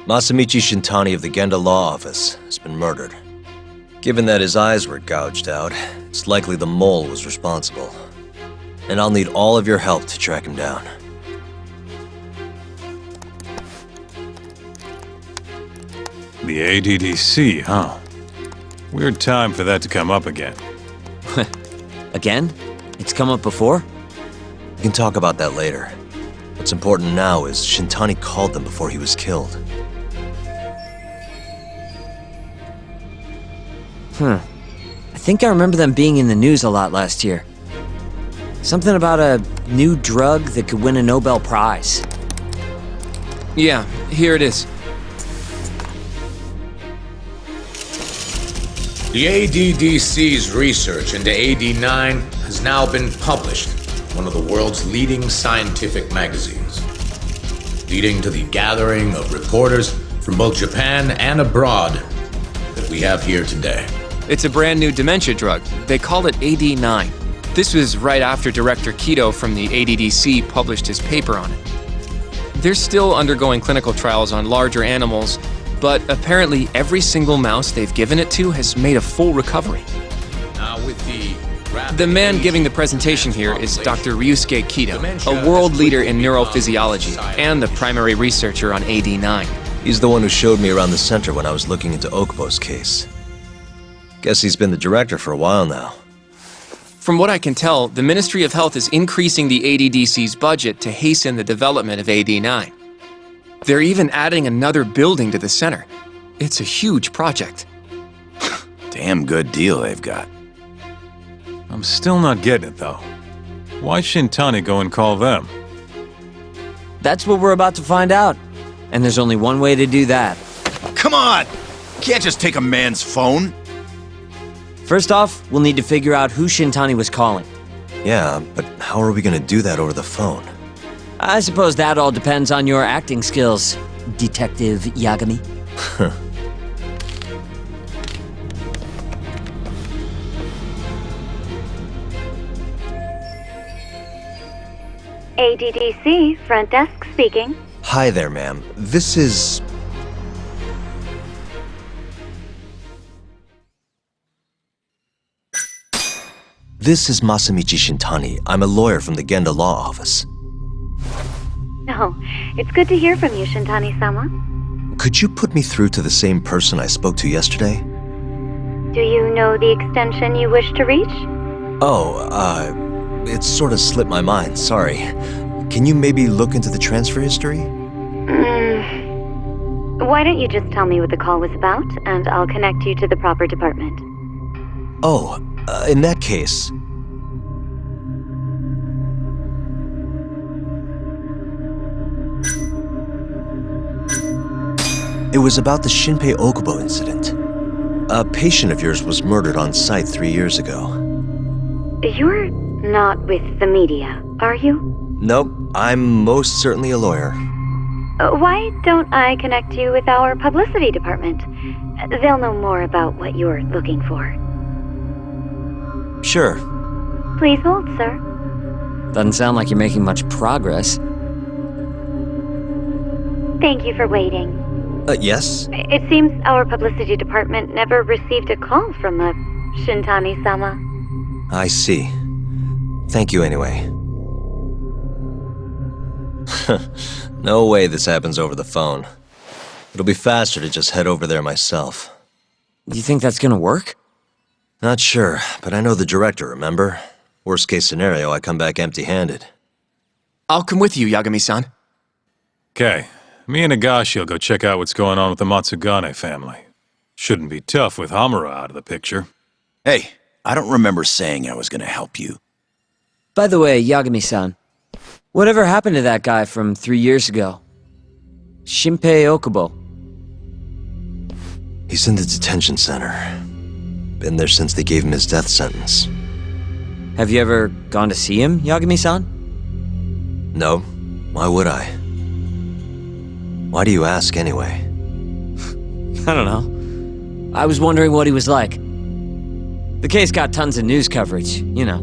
Masamichi Shintani of the Genda Law Office has been murdered. Given that his eyes were gouged out, it's likely the mole was responsible. And I'll need all of your help to track him down. The ADDC, huh? Weird time for that to come up again. Again? It's come up before? We can talk about that later. What's important now is Shintani called them before he was killed. I think I remember them being in the news a lot last year. Something about a new drug that could win a Nobel Prize. Yeah, here it is. The ADDC's research into AD9 has now been published in one of the world's leading scientific magazines, leading to the gathering of reporters from both Japan and abroad that we have here today. It's a brand new dementia drug. They call it AD9. This was right after Director Keto from the ADDC published his paper on it. They're still undergoing clinical trials on larger animals, but apparently every single mouse they've given it to has made a full recovery. Now with The man giving the presentation here is Dr. Ryusuke Keto, a world leader in neurophysiology and the primary researcher on AD9. He's the one who showed me around the center when I was looking into Okubo's case. Guess he's been the director for a while now. From what I can tell, the Ministry of Health is increasing the ADDC's budget to hasten the development of AD9. They're even adding another building to the center. It's a huge project. Damn good deal they've got. I'm still not getting it, though. Why Shintani go and call them? That's what we're about to find out. And there's only one way to do that. Come on! Can't just take a man's phone. First off, we'll need to figure out who Shintani was calling. Yeah, but how are we gonna do that over the phone? I suppose that all depends on your acting skills, Detective Yagami. ADDC, front desk speaking. Hi there, ma'am. This is... This is Masamichi Shintani. I'm a lawyer from the Genda Law Office. Oh, it's good to hear from you, Shintani-sama. Could you put me through to the same person I spoke to yesterday? Do you know the extension you wish to reach? Oh, it sort of slipped my mind, sorry. Can you maybe look into the transfer history? Why don't you just tell me what the call was about, and I'll connect you to the proper department. Oh, in that case... It was about the Shinpei Okubo incident. A patient of yours was murdered on site 3 years ago. You're not with the media, are you? Nope, I'm most certainly a lawyer. Why don't I connect you with our publicity department? They'll know more about what you're looking for. Sure. Please hold, sir. Doesn't sound like you're making much progress. Thank you for waiting. Yes? It seems our publicity department never received a call from a Shintani-sama. I see. Thank you anyway. No way this happens over the phone. It'll be faster to just head over there myself. Do you think that's gonna work? Not sure, but I know the director, remember? Worst case scenario, I come back empty-handed. I'll come with you, Yagami-san. Okay, me and Nagashi will go check out what's going on with the Matsugane family. Shouldn't be tough with Hamura out of the picture. Hey, I don't remember saying I was gonna help you. By the way, Yagami-san, whatever happened to that guy from 3 years ago? Shinpei Okubo. He's in the detention center. Been there since they gave him his death sentence. Have you ever gone to see him, Yagami-san? No. Why would I? Why do you ask anyway? I don't know. I was wondering what he was like. The case got tons of news coverage, you know.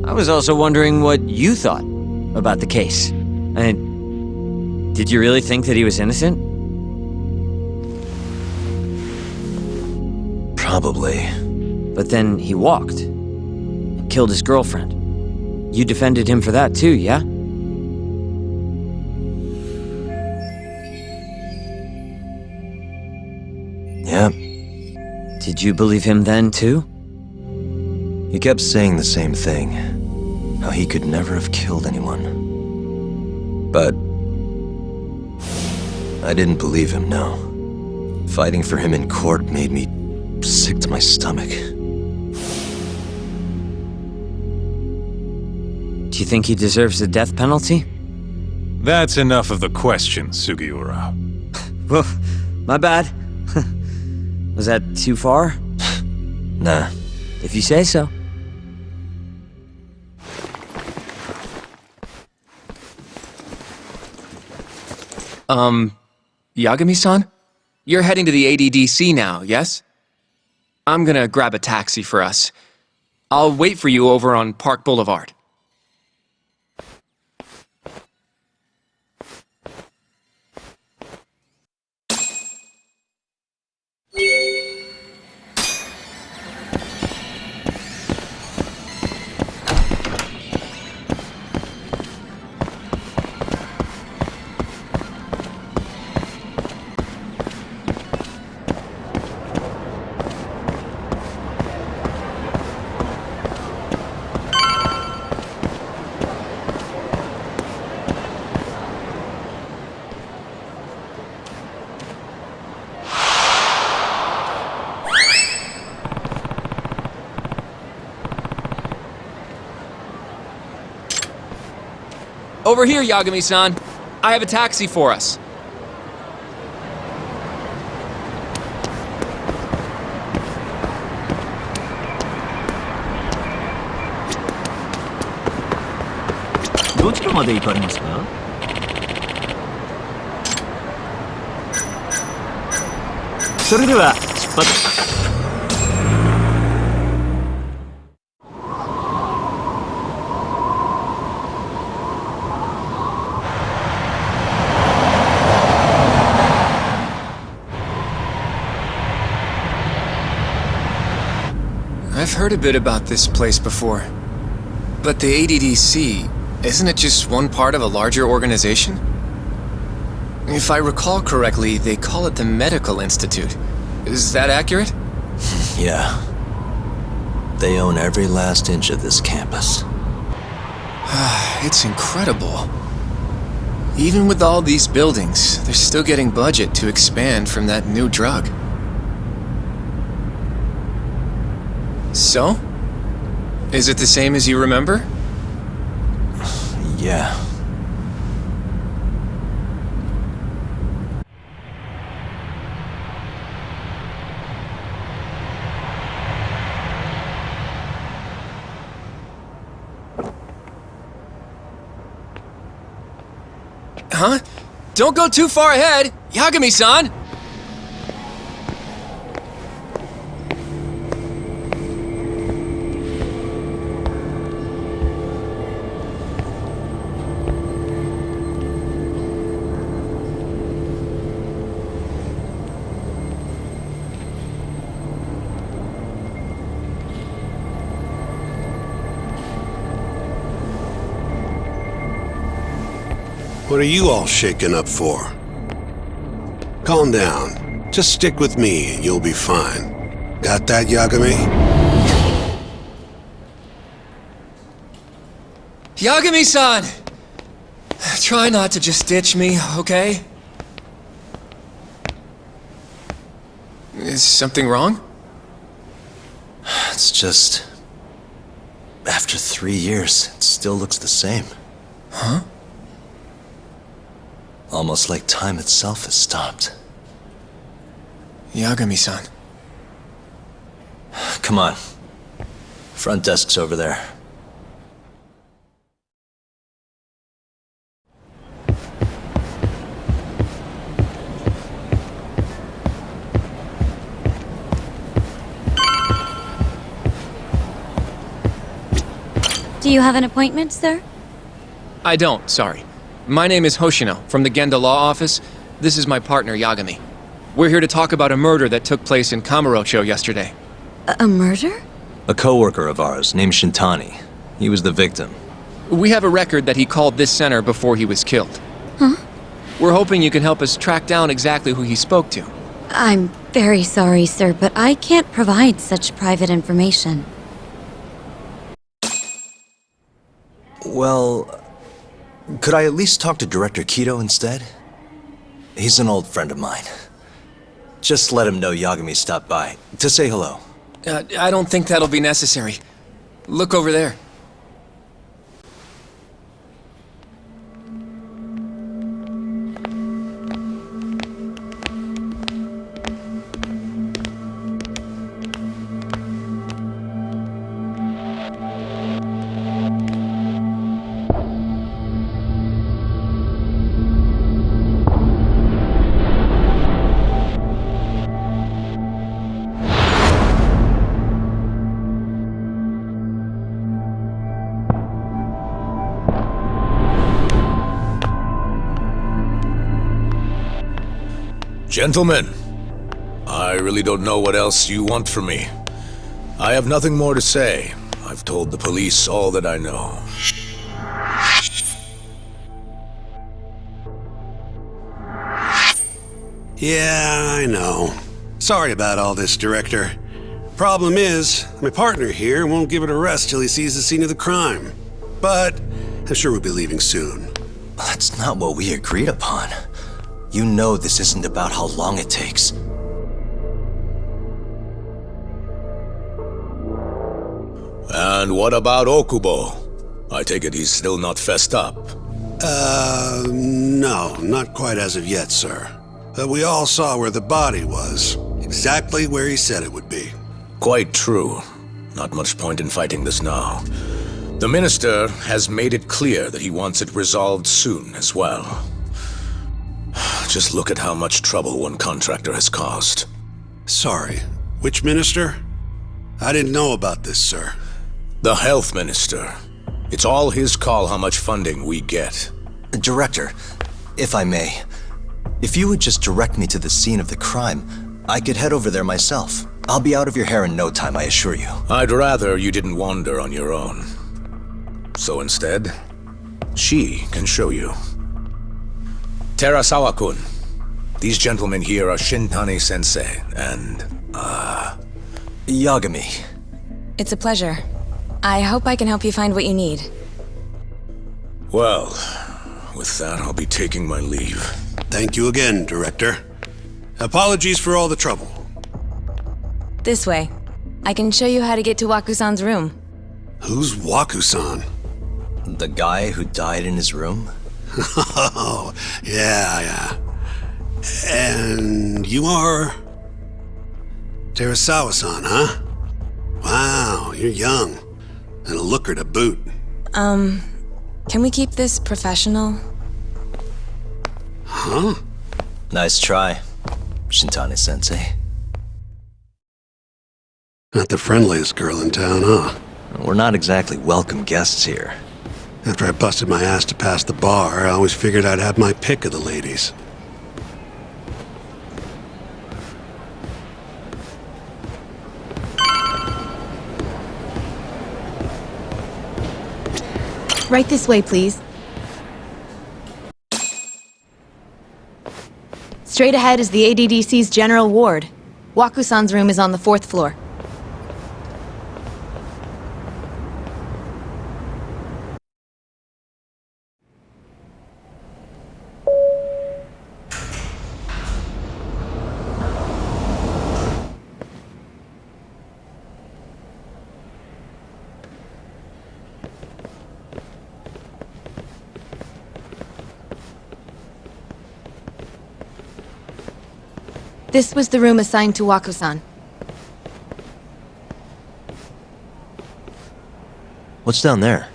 I was also wondering what you thought about the case. Did you really think that he was innocent? Probably. But then he walked. And killed his girlfriend. You defended him for that too, yeah? Yeah. Did you believe him then too? He kept saying the same thing. How he could never have killed anyone. But... I didn't believe him, no. Fighting for him in court made me sick to my stomach. Do you think he deserves the death penalty? That's enough of the question, Sugiura. Well, my bad. Was that too far? Nah. If you say so. Yagami-san? You're heading to the ADDC now, yes? I'm gonna grab a taxi for us. I'll wait for you over on Park Boulevard. Over here, Yagami-san. I have a taxi for us. I've heard a bit about this place before. But the ADDC, isn't it just one part of a larger organization? If I recall correctly, they call it the Medical Institute. Is that accurate? Yeah. They own every last inch of this campus. It's incredible. Even with all these buildings, they're still getting budget to expand from that new drug. So? Is it the same as you remember? Yeah. Huh? Don't go too far ahead! Yagami-san! What are you all shaken up for? Calm down. Just stick with me and you'll be fine. Got that, Yagami? Yagami-san! Try not to just ditch me, okay? Is something wrong? It's just... After 3 years, it still looks the same. Huh? Almost like time itself has stopped. Yagami-san. Come on. Front desk's over there. Do you have an appointment, sir? I don't, sorry. My name is Hoshino, from the Genda Law Office. This is my partner, Yagami. We're here to talk about a murder that took place in Kamurocho yesterday. A murder? A coworker of ours named Shintani. He was the victim. We have a record that he called this center before he was killed. Huh? We're hoping you can help us track down exactly who he spoke to. I'm very sorry, sir, but I can't provide such private information. Well, could I at least talk to Director Kido instead? He's an old friend of mine. Just let him know Yagami stopped by, to say hello. I don't think that'll be necessary. Look over there. Gentlemen, I really don't know what else you want from me. I have nothing more to say. I've told the police all that I know. Yeah, I know. Sorry about all this, Director. Problem is, my partner here won't give it a rest till he sees the scene of the crime. But I'm sure we'll be leaving soon. That's not what we agreed upon. You know this isn't about how long it takes. And what about Okubo? I take it he's still not fessed up. No, not quite as of yet, sir. But we all saw where the body was. Exactly where he said it would be. Quite true. Not much point in fighting this now. The Minister has made it clear that he wants it resolved soon as well. Just look at how much trouble one contractor has caused. Sorry, which Minister? I didn't know about this, sir. The Health Minister. It's all his call how much funding we get. Director, if I may, if you would just direct me to the scene of the crime, I could head over there myself. I'll be out of your hair in no time, I assure you. I'd rather you didn't wander on your own. So instead, she can show you. Terasawa-kun, these gentlemen here are Shintani-sensei and, Yagami. It's a pleasure. I hope I can help you find what you need. Well, with that, I'll be taking my leave. Thank you again, Director. Apologies for all the trouble. This way. I can show you how to get to Waku-san's room. Who's Waku-san? The guy who died in his room? Oh, yeah. And you are... Terasawa-san, huh? Wow, you're young. And a looker to boot. Can we keep this professional? Huh? Nice try, Shintani-sensei. Not the friendliest girl in town, huh? We're not exactly welcome guests here. After I busted my ass to pass the bar, I always figured I'd have my pick of the ladies. Right this way, please. Straight ahead is the ADDC's general ward. Waku-san's room is on the 4th floor. This was the room assigned to Waku-san. What's down there?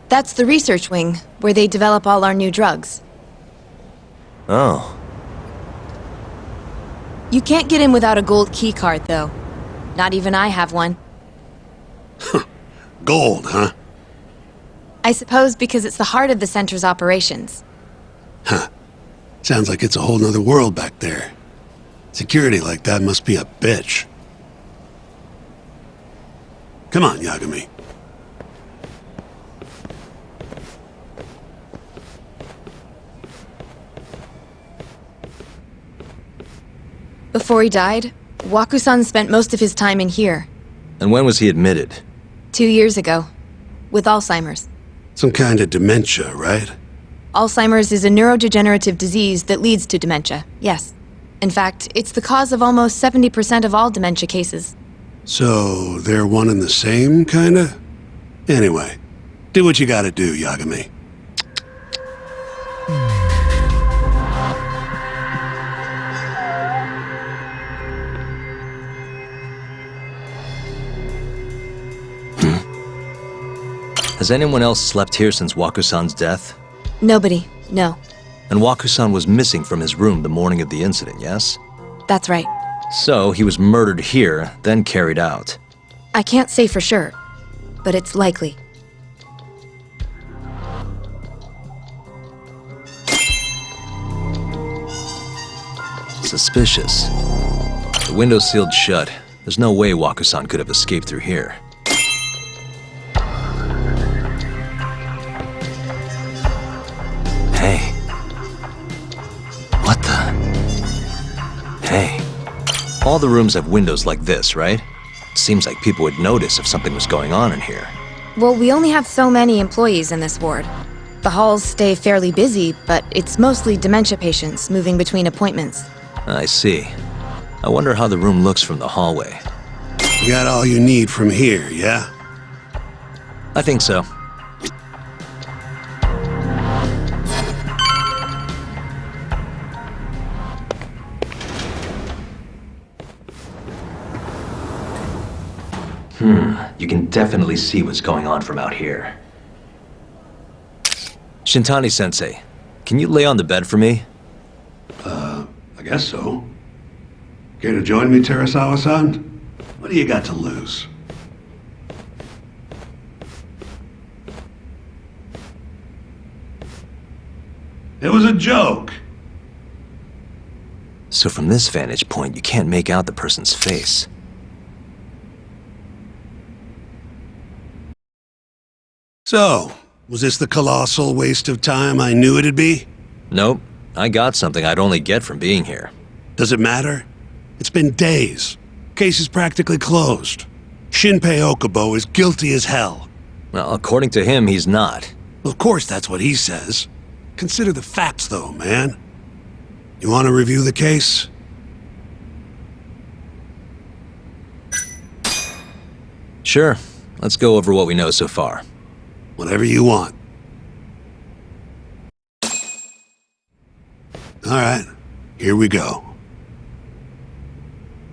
That's the research wing, where they develop all our new drugs. Oh. You can't get in without a gold key card, though. Not even I have one. Gold, huh? I suppose because it's the heart of the center's operations. Huh. Sounds like it's a whole nother world back there. Security like that must be a bitch. Come on, Yagami. Before he died, Waku-san spent most of his time in here. And when was he admitted? 2 years ago. With Alzheimer's. Some kind of dementia, right? Alzheimer's is a neurodegenerative disease that leads to dementia, yes. In fact, it's the cause of almost 70% of all dementia cases. So, they're one and the same, kinda? Anyway, do what you gotta do, Yagami. Has anyone else slept here since Waku-san's death? Nobody, no. And Waku-san was missing from his room the morning of the incident, yes? That's right. So, he was murdered here, then carried out. I can't say for sure, but it's likely. Suspicious. The window's sealed shut. There's no way Waku-san could have escaped through here. Hey. What the? Hey. All the rooms have windows like this, right? Seems like people would notice if something was going on in here. Well, we only have so many employees in this ward. The halls stay fairly busy, but it's mostly dementia patients moving between appointments. I see. I wonder how the room looks from the hallway. You got all you need from here, yeah? I think so. You can definitely see what's going on from out here. Shintani-sensei, can you lay on the bed for me? I guess so. Care to join me, Terasawa-san? What do you got to lose? It was a joke. So from this vantage point, you can't make out the person's face. So, was this the colossal waste of time I knew it'd be? Nope. I got something I'd only get from being here. Does it matter? It's been days. Case is practically closed. Shinpei Okubo is guilty as hell. Well, according to him, he's not. Of course that's what he says. Consider the facts, though, man. You want to review the case? Sure. Let's go over what we know so far. Whatever you want. All right, here we go.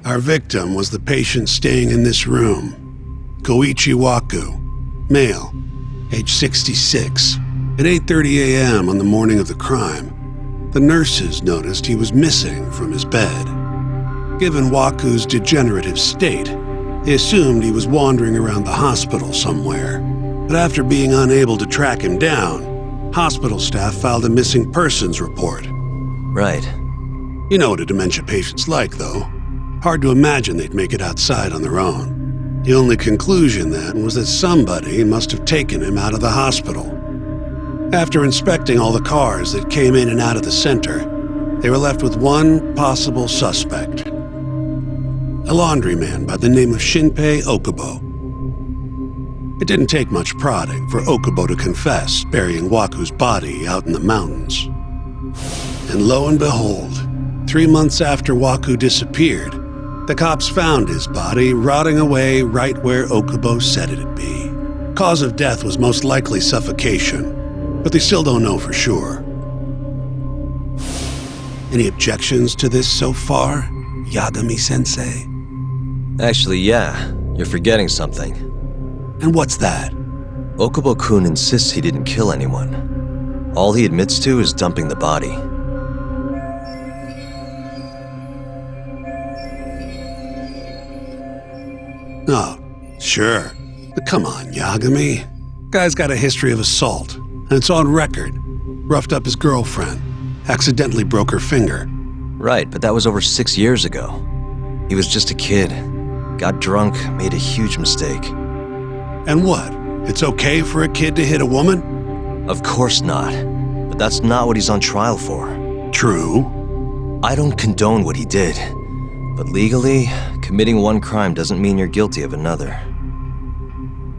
Our victim was the patient staying in this room. Koichi Waku, male, age 66. At 8:30 a.m. on the morning of the crime, the nurses noticed he was missing from his bed. Given Waku's degenerative state, they assumed he was wandering around the hospital somewhere. But after being unable to track him down, hospital staff filed a missing persons report. Right. You know what a dementia patient's like, though. Hard to imagine they'd make it outside on their own. The only conclusion then was that somebody must have taken him out of the hospital. After inspecting all the cars that came in and out of the center, they were left with one possible suspect. A laundryman by the name of Shinpei Okubo. It didn't take much prodding for Okubo to confess burying Waku's body out in the mountains. And lo and behold, 3 months after Waku disappeared, the cops found his body rotting away right where Okubo said it'd be. Cause of death was most likely suffocation, but they still don't know for sure. Any objections to this so far, Yagami-sensei? Actually, yeah. You're forgetting something. And what's that? Okubo-kun insists he didn't kill anyone. All he admits to is dumping the body. Oh, sure. But come on, Yagami. Guy's got a history of assault, and it's on record. Roughed up his girlfriend. Accidentally broke her finger. Right, but that was over 6 years ago. He was just a kid. Got drunk, made a huge mistake. And what? It's okay for a kid to hit a woman? Of course not. But that's not what he's on trial for. True. I don't condone what he did. But legally, committing one crime doesn't mean you're guilty of another.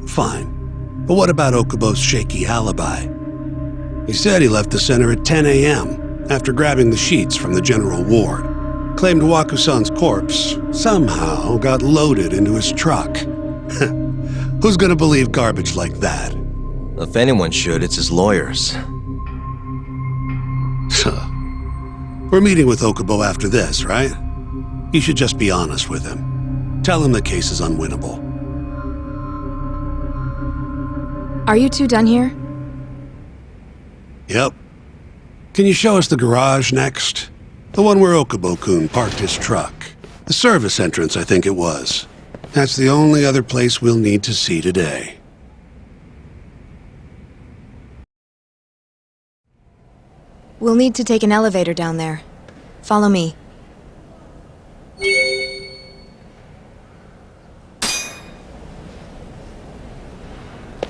Fine. But what about Okubo's shaky alibi? He said he left the center at 10 a.m. after grabbing the sheets from the general ward. Claimed Waku-san's corpse somehow got loaded into his truck. Who's gonna believe garbage like that? If anyone should, it's his lawyers. We're meeting with Okubo after this, right? You should just be honest with him. Tell him the case is unwinnable. Are you two done here? Yep. Can you show us the garage next? The one where Okubo-kun parked his truck. The service entrance, I think it was. That's the only other place we'll need to see today. We'll need to take an elevator down there. Follow me.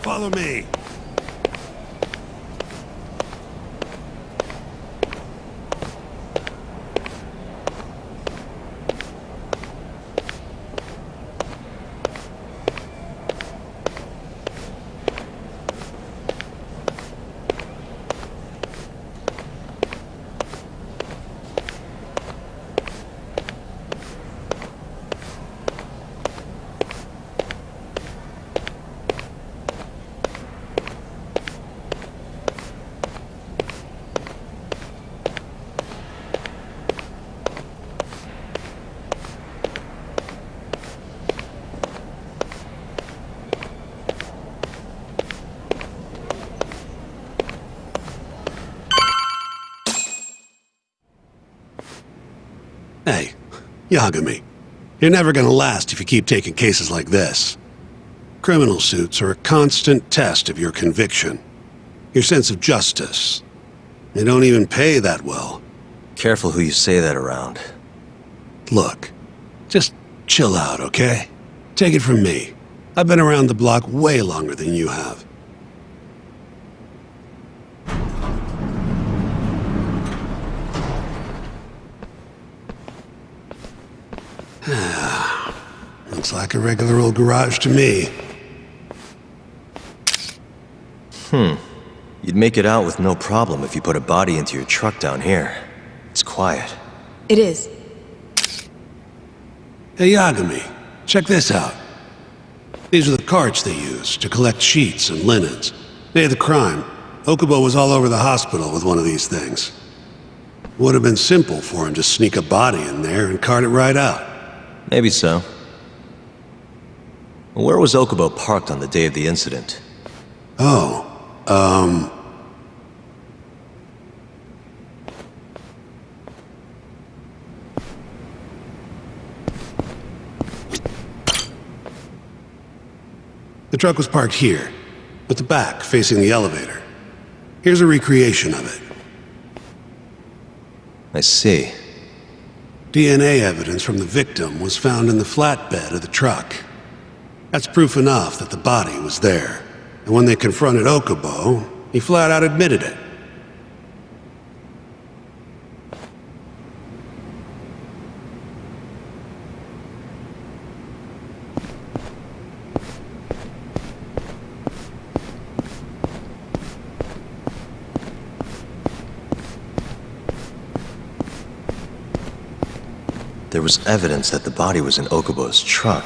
Follow me. Hey, Yagami, you're never gonna last if you keep taking cases like this. Criminal suits are a constant test of your conviction, your sense of justice. They don't even pay that well. Careful who you say that around. Look, just chill out, okay? Take it from me. I've been around the block way longer than you have. Looks like a regular old garage to me. You'd make it out with no problem if you put a body into your truck down here. It's quiet. It is. Hey, Yagami, check this out. These are the carts they use to collect sheets and linens. Day of the crime, Okubo was all over the hospital with one of these things. Would have been simple for him to sneak a body in there and cart it right out. Maybe so. Where was Okubo parked on the day of the incident? The truck was parked here, with the back facing the elevator. Here's a recreation of it. I see. DNA evidence from the victim was found in the flatbed of the truck. That's proof enough that the body was there. And when they confronted Okubo, he flat out admitted it. There was evidence that the body was in Okubo's truck.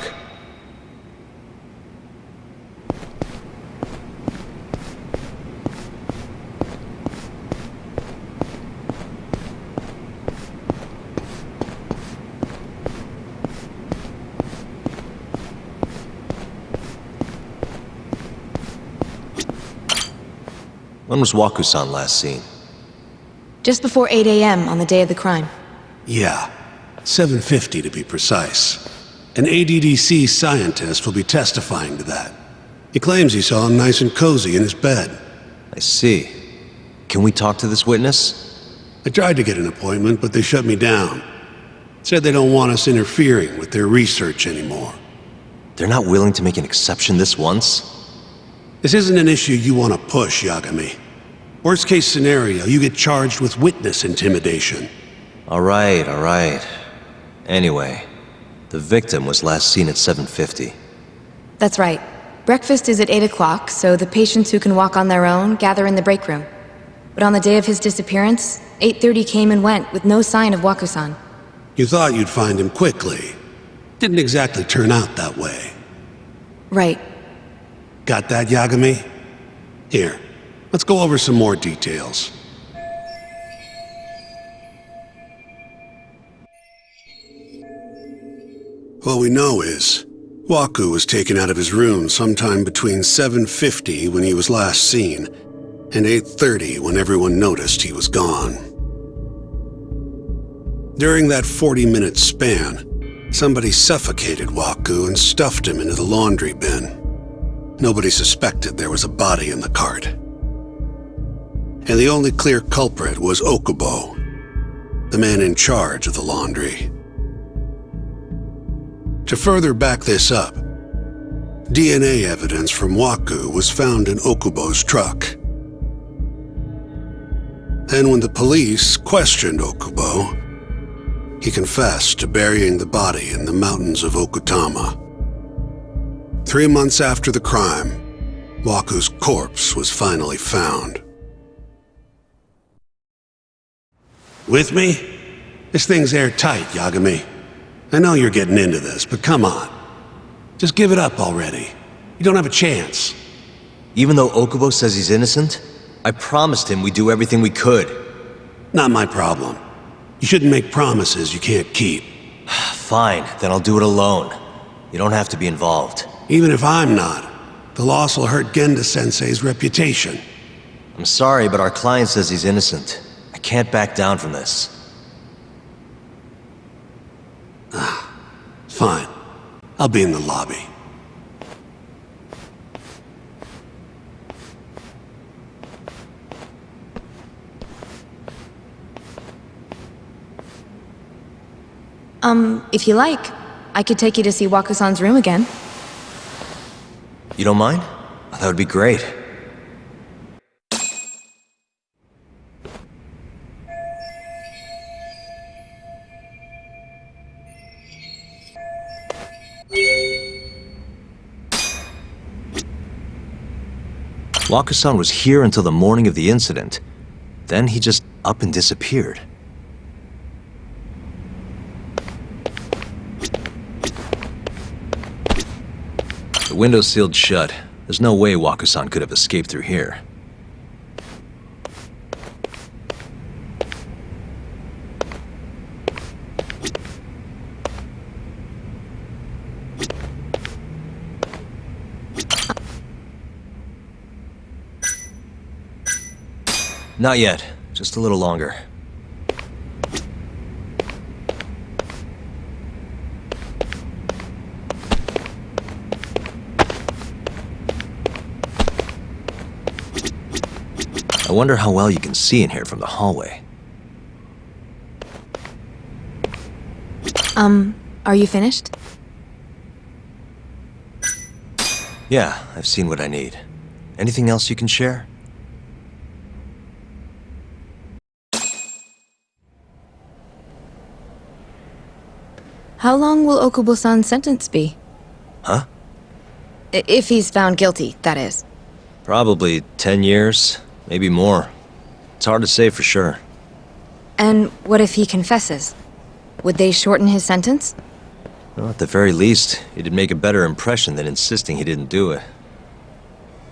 When was Waku-san last seen? Just before 8 a.m. on the day of the crime. Yeah, 7:50 to be precise. An ADDC scientist will be testifying to that. He claims he saw him nice and cozy in his bed. I see. Can we talk to this witness? I tried to get an appointment, but they shut me down. Said they don't want us interfering with their research anymore. They're not willing to make an exception this once? This isn't an issue you want to push, Yagami. Worst case scenario, you get charged with witness intimidation. All right. Anyway, the victim was last seen at 7:50. That's right. Breakfast is at 8 o'clock, so the patients who can walk on their own gather in the break room. But on the day of his disappearance, 8:30 came and went with no sign of Waku-san. You thought you'd find him quickly. Didn't exactly turn out that way. Right. Got that, Yagami? Here, let's go over some more details. What we know is, Waku was taken out of his room sometime between 7:50 when he was last seen, and 8:30 when everyone noticed he was gone. During that 40-minute span, somebody suffocated Waku and stuffed him into the laundry bin. Nobody suspected there was a body in the cart. And the only clear culprit was Okubo, the man in charge of the laundry. To further back this up, DNA evidence from Waku was found in Okubo's truck. Then when the police questioned Okubo, he confessed to burying the body in the mountains of Okutama. 3 months after the crime, Waku's corpse was finally found. With me? This thing's airtight, Yagami. I know you're getting into this, but come on. Just give it up already. You don't have a chance. Even though Okubo says he's innocent, I promised him we'd do everything we could. Not my problem. You shouldn't make promises you can't keep. Fine, then I'll do it alone. You don't have to be involved. Even if I'm not, the loss will hurt Genda-sensei's reputation. I'm sorry, but our client says he's innocent. I can't back down from this. Fine. I'll be in the lobby. If you like, I could take you to see Waku-san's room again. You don't mind? That would be great. Waku-san was here until the morning of the incident. Then he just up and disappeared. The window's sealed shut. There's no way Waku-san could have escaped through here. Not yet. Just a little longer. I wonder how well you can see in here from the hallway. Are you finished? Yeah, I've seen what I need. Anything else you can share? How long will Okubo-san's sentence be? Huh? If he's found guilty, that is. Probably 10 years, maybe more. It's hard to say for sure. And what if he confesses? Would they shorten his sentence? Well, at the very least, it'd make a better impression than insisting he didn't do it.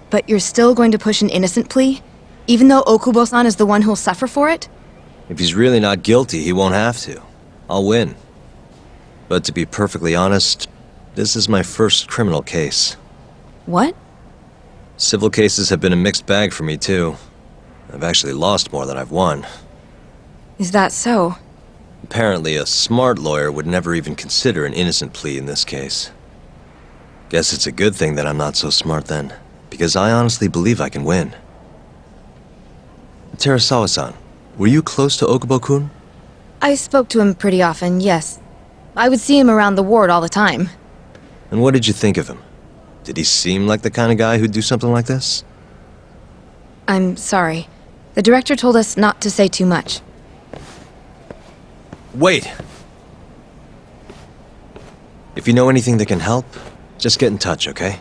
But you're still going to push an innocent plea? Even though Okubo-san is the one who'll suffer for it? If he's really not guilty, he won't have to. I'll win. But to be perfectly honest, this is my first criminal case. What? Civil cases have been a mixed bag for me, too. I've actually lost more than I've won. Is that so? Apparently, a smart lawyer would never even consider an innocent plea in this case. Guess it's a good thing that I'm not so smart then, because I honestly believe I can win. Terasawa-san, were you close to Okubo-kun? I spoke to him pretty often, yes. I would see him around the ward all the time. And what did you think of him? Did he seem like the kind of guy who'd do something like this? I'm sorry. The director told us not to say too much. Wait! If you know anything that can help, just get in touch, okay?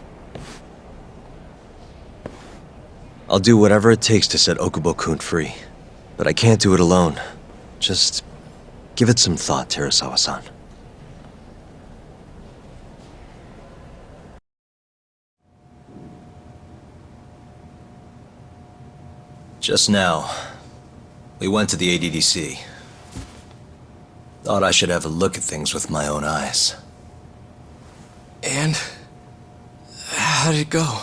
I'll do whatever it takes to set Okubo-kun free. But I can't do it alone. Just give it some thought, Terasawa-san. Just now, we went to the ADDC. Thought I should have a look at things with my own eyes. And? How did it go?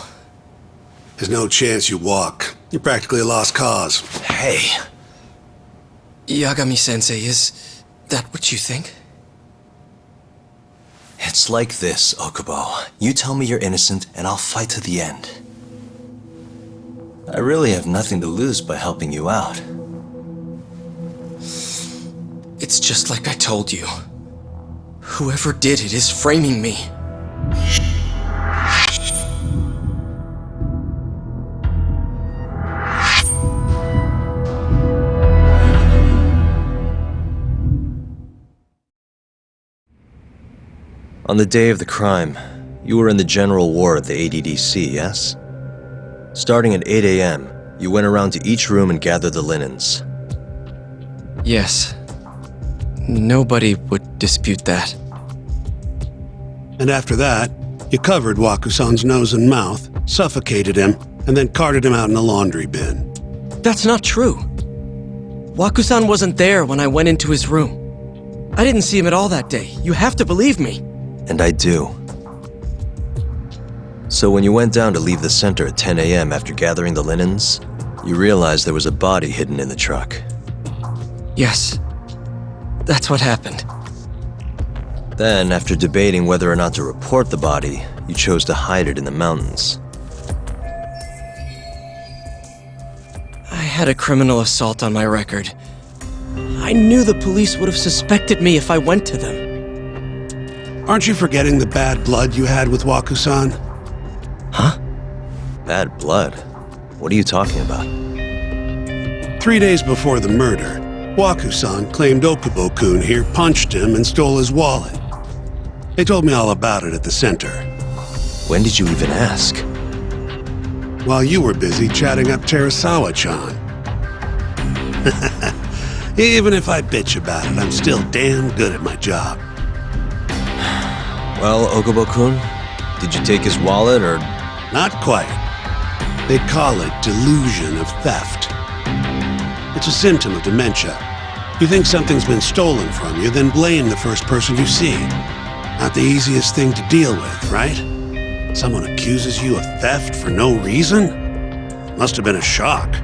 There's no chance you walk. You're practically a lost cause. Hey. Yagami-sensei, is that what you think? It's like this, Okubo. You tell me you're innocent, and I'll fight to the end. I really have nothing to lose by helping you out. It's just like I told you. Whoever did it is framing me. On the day of the crime, you were in the general ward of the ADDC, yes? Starting at 8 a.m., you went around to each room and gathered the linens. Yes. Nobody would dispute that. And after that, you covered Wakusan's nose and mouth, suffocated him, and then carted him out in a laundry bin. That's not true. Wakusan wasn't there when I went into his room. I didn't see him at all that day. You have to believe me. And I do. So when you went down to leave the center at 10 a.m. after gathering the linens, you realized there was a body hidden in the truck. Yes. That's what happened. Then, after debating whether or not to report the body, you chose to hide it in the mountains. I had a criminal assault on my record. I knew the police would have suspected me if I went to them. Aren't you forgetting the bad blood you had with Wakusan? Huh? Bad blood? What are you talking about? 3 days before the murder, Wakusan claimed Okubo-kun here punched him and stole his wallet. They told me all about it at the center. When did you even ask? While you were busy chatting up Terasawa-chan. Even if I bitch about it, I'm still damn good at my job. Well, Okubo-kun, did you take his wallet or... Not quite. They call it delusion of theft. It's a symptom of dementia. You think something's been stolen from you, then blame the first person you see. Not the easiest thing to deal with, right? Someone accuses you of theft for no reason? Must have been a shock.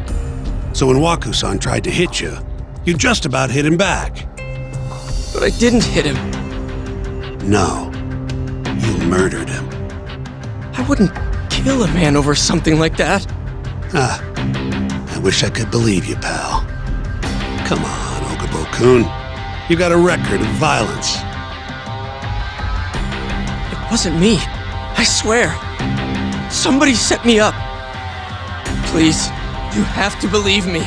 So when Wakusan tried to hit you, you just about hit him back. But I didn't hit him. No. You murdered him. I wouldn't kill a man over something like that. I wish I could believe you, pal. Come on, Okubo-kun. You got a record of violence. It wasn't me. I swear. Somebody set me up. Please, you have to believe me.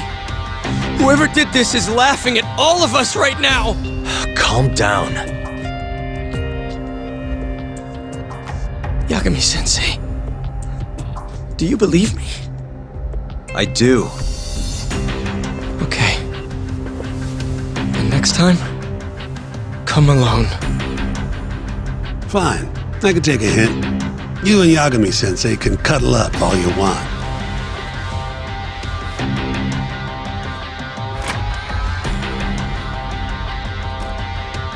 Whoever did this is laughing at all of us right now. Calm down. Yagami-sensei, do you believe me? I do. Okay. And next time, come alone. Fine. I can take a hint. You and Yagami-sensei can cuddle up all you want.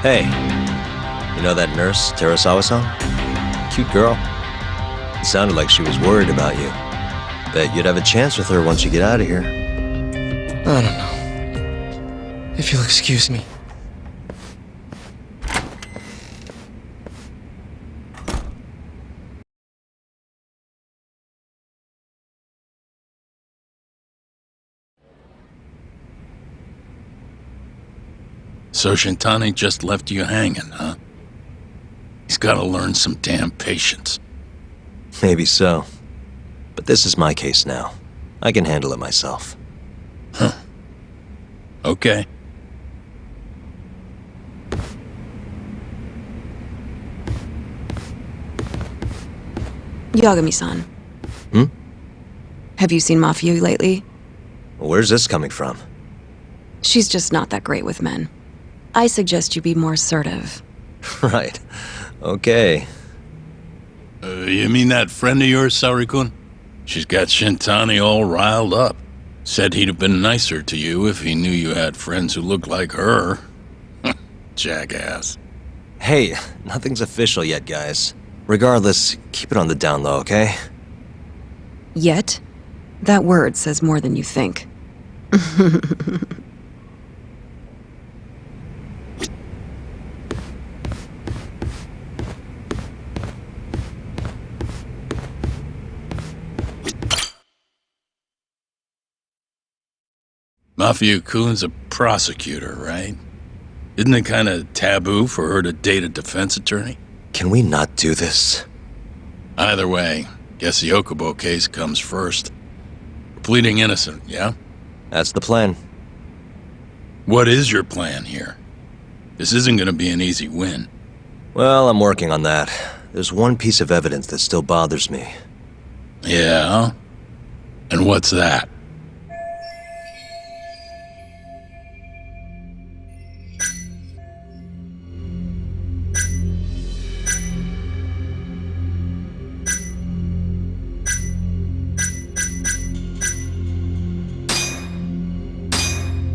Hey, you know that nurse, Terasawa-san? Cute girl. It sounded like she was worried about you. Bet you'd have a chance with her once you get out of here. I don't know. If you'll excuse me. So Shintani just left you hanging, huh? He's gotta learn some damn patience. Maybe so. But this is my case now. I can handle it myself. Huh. Okay. Yagami-san. Hmm? Have you seen Mafia lately? Where's this coming from? She's just not that great with men. I suggest you be more assertive. Right. Okay. You mean that friend of yours, Saori-kun? She's got Shintani all riled up. Said he'd have been nicer to you if he knew you had friends who looked like her. Jackass. Hey, nothing's official yet, guys. Regardless, keep it on the down low, okay? Yet? That word says more than you think. Mafia-kun's a prosecutor, right? Isn't it kind of taboo for her to date a defense attorney? Can we not do this? Either way, guess the Okubo case comes first. We're pleading innocent, yeah? That's the plan. What is your plan here? This isn't gonna be an easy win. Well, I'm working on that. There's one piece of evidence that still bothers me. Yeah? And what's that?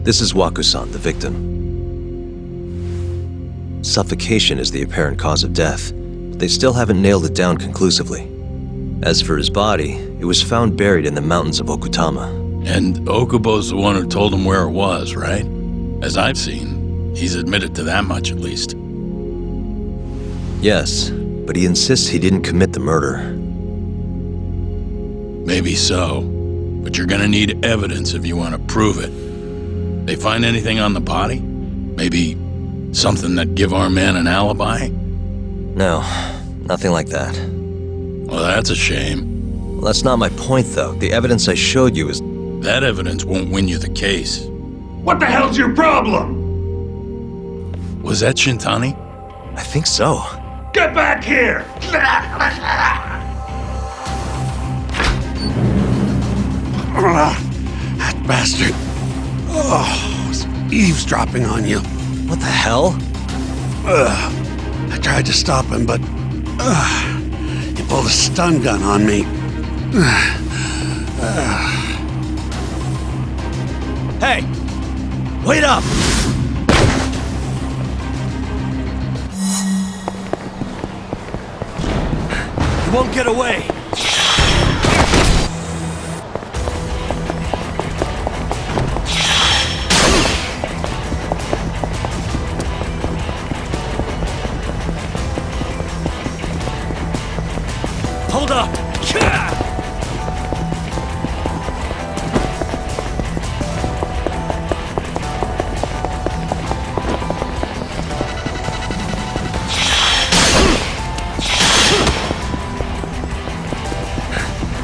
This is Wakusan, the victim. Suffocation is the apparent cause of death, but they still haven't nailed it down conclusively. As for his body, it was found buried in the mountains of Okutama. And Okubo's the one who told him where it was, right? As I've seen, he's admitted to that much at least. Yes, but he insists he didn't commit the murder. Maybe so, but you're gonna need evidence if you want to prove it. They find anything on the body? Maybe something that give our man an alibi? No, nothing like that. Well, that's a shame. Well, that's not my point, though. The evidence I showed you is... That evidence won't win you the case. What the hell's your problem? Was that Shintani? I think so. Get back here! That bastard. Oh, he's eavesdropping on you. What the hell? I tried to stop him, but he pulled a stun gun on me. Hey! Wait up! You won't get away! Hold up!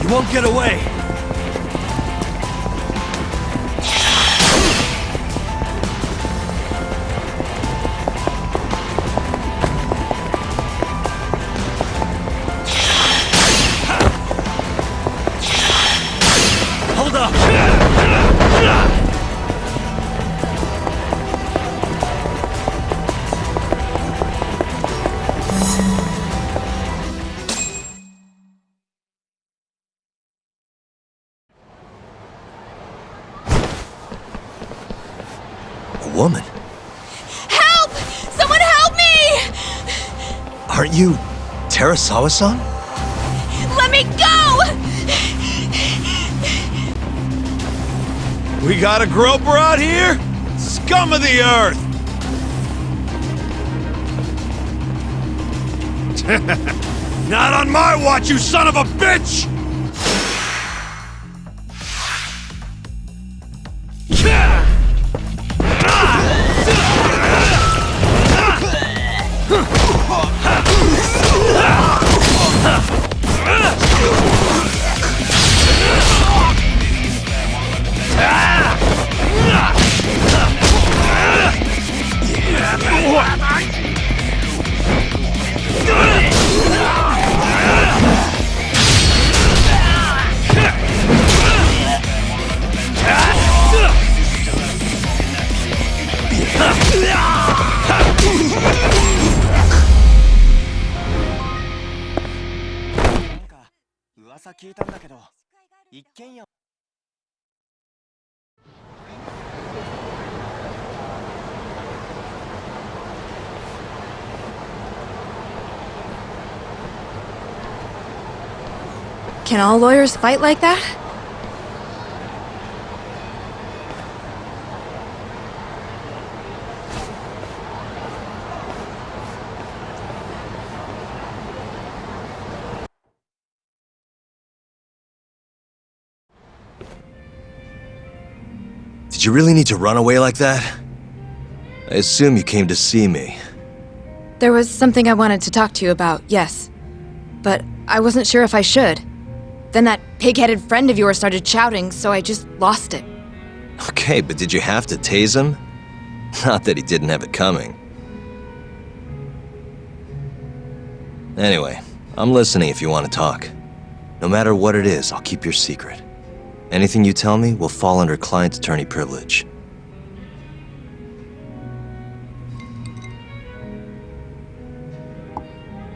You won't get away! Hold up! A woman? Help! Someone help me! Aren't you Terasawa-san? Let me go! We got a groper out here? Scum of the earth! Not on my watch, you son of a bitch! Can all lawyers fight like that? Did you really need to run away like that? I assume you came to see me. There was something I wanted to talk to you about, yes. But I wasn't sure if I should. Then that pig-headed friend of yours started shouting, so I just lost it. Okay, but did you have to tase him? Not that he didn't have it coming. Anyway, I'm listening if you want to talk. No matter what it is, I'll keep your secret. Anything you tell me will fall under client attorney privilege.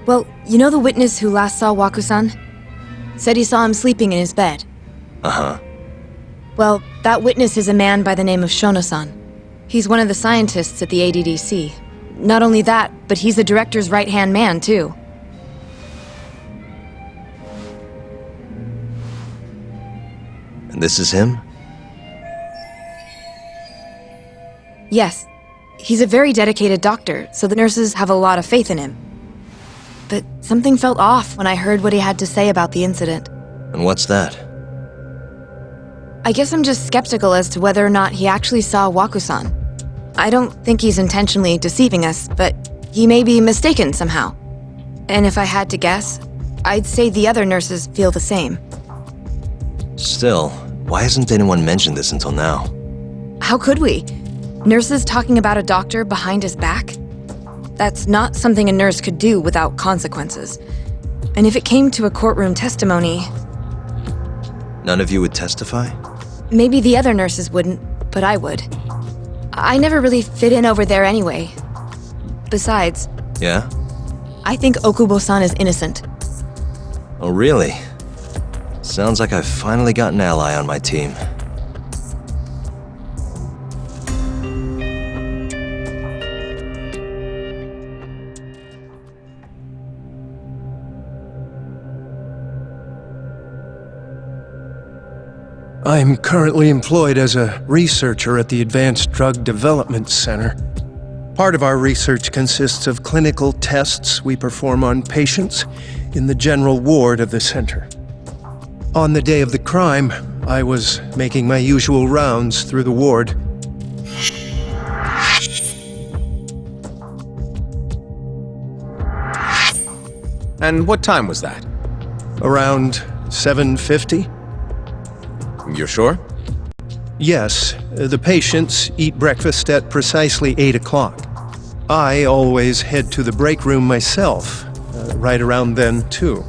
Well, you know the witness who last saw Waku-san? Said he saw him sleeping in his bed. Uh-huh. Well, that witness is a man by the name of Shono-san. He's one of the scientists at the ADDC. Not only that, but he's the director's right-hand man, too. And this is him? Yes. He's a very dedicated doctor, so the nurses have a lot of faith in him. But something felt off when I heard what he had to say about the incident. And what's that? I guess I'm just skeptical as to whether or not he actually saw Waku-san. I don't think he's intentionally deceiving us, but he may be mistaken somehow. And if I had to guess, I'd say the other nurses feel the same. Still, why hasn't anyone mentioned this until now? How could we? Nurses talking about a doctor behind his back? That's not something a nurse could do without consequences. And if it came to a courtroom testimony... None of you would testify? Maybe the other nurses wouldn't, but I would. I never really fit in over there anyway. Besides... Yeah? I think Okubo-san is innocent. Oh, really? Sounds like I've finally got an ally on my team. I'm currently employed as a researcher at the Advanced Drug Development Center. Part of our research consists of clinical tests we perform on patients in the general ward of the center. On the day of the crime, I was making my usual rounds through the ward. And what time was that? Around 7:50? You're sure? Yes, the patients eat breakfast at precisely 8 o'clock. I always head to the break room myself, right around then, too.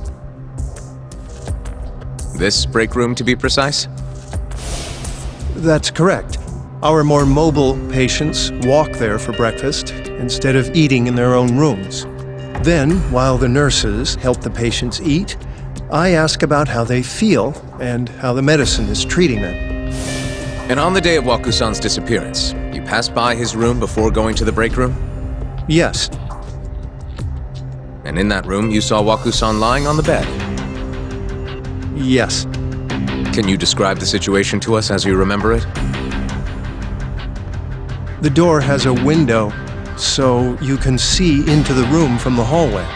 This break room, to be precise? That's correct. Our more mobile patients walk there for breakfast instead of eating in their own rooms. Then, while the nurses help the patients eat, I ask about how they feel and how the medicine is treating them. And on the day of Waku-san's disappearance, you passed by his room before going to the break room? Yes. And in that room, you saw Waku-san lying on the bed? Yes. Can you describe the situation to us as you remember it? The door has a window, so you can see into the room from the hallway.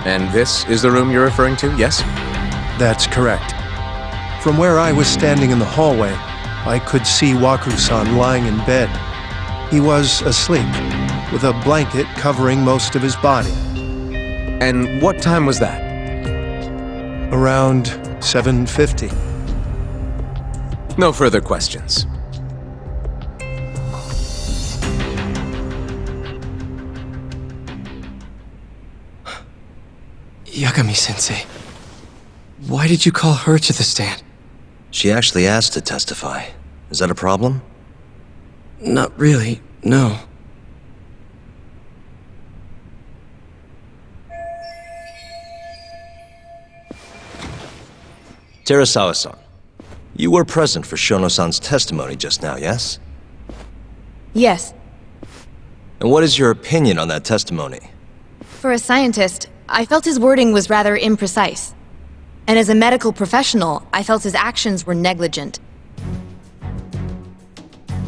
And this is the room you're referring to, yes? That's correct. From where I was standing in the hallway, I could see Waku-san lying in bed. He was asleep, with a blanket covering most of his body. And what time was that? Around 7:50. No further questions. Yagami-sensei, why did you call her to the stand? She actually asked to testify. Is that a problem? Not really, no. Terasawa-san, you were present for Shono-san's testimony just now, yes? Yes. And what is your opinion on that testimony? For a scientist, I felt his wording was rather imprecise. And as a medical professional, I felt his actions were negligent.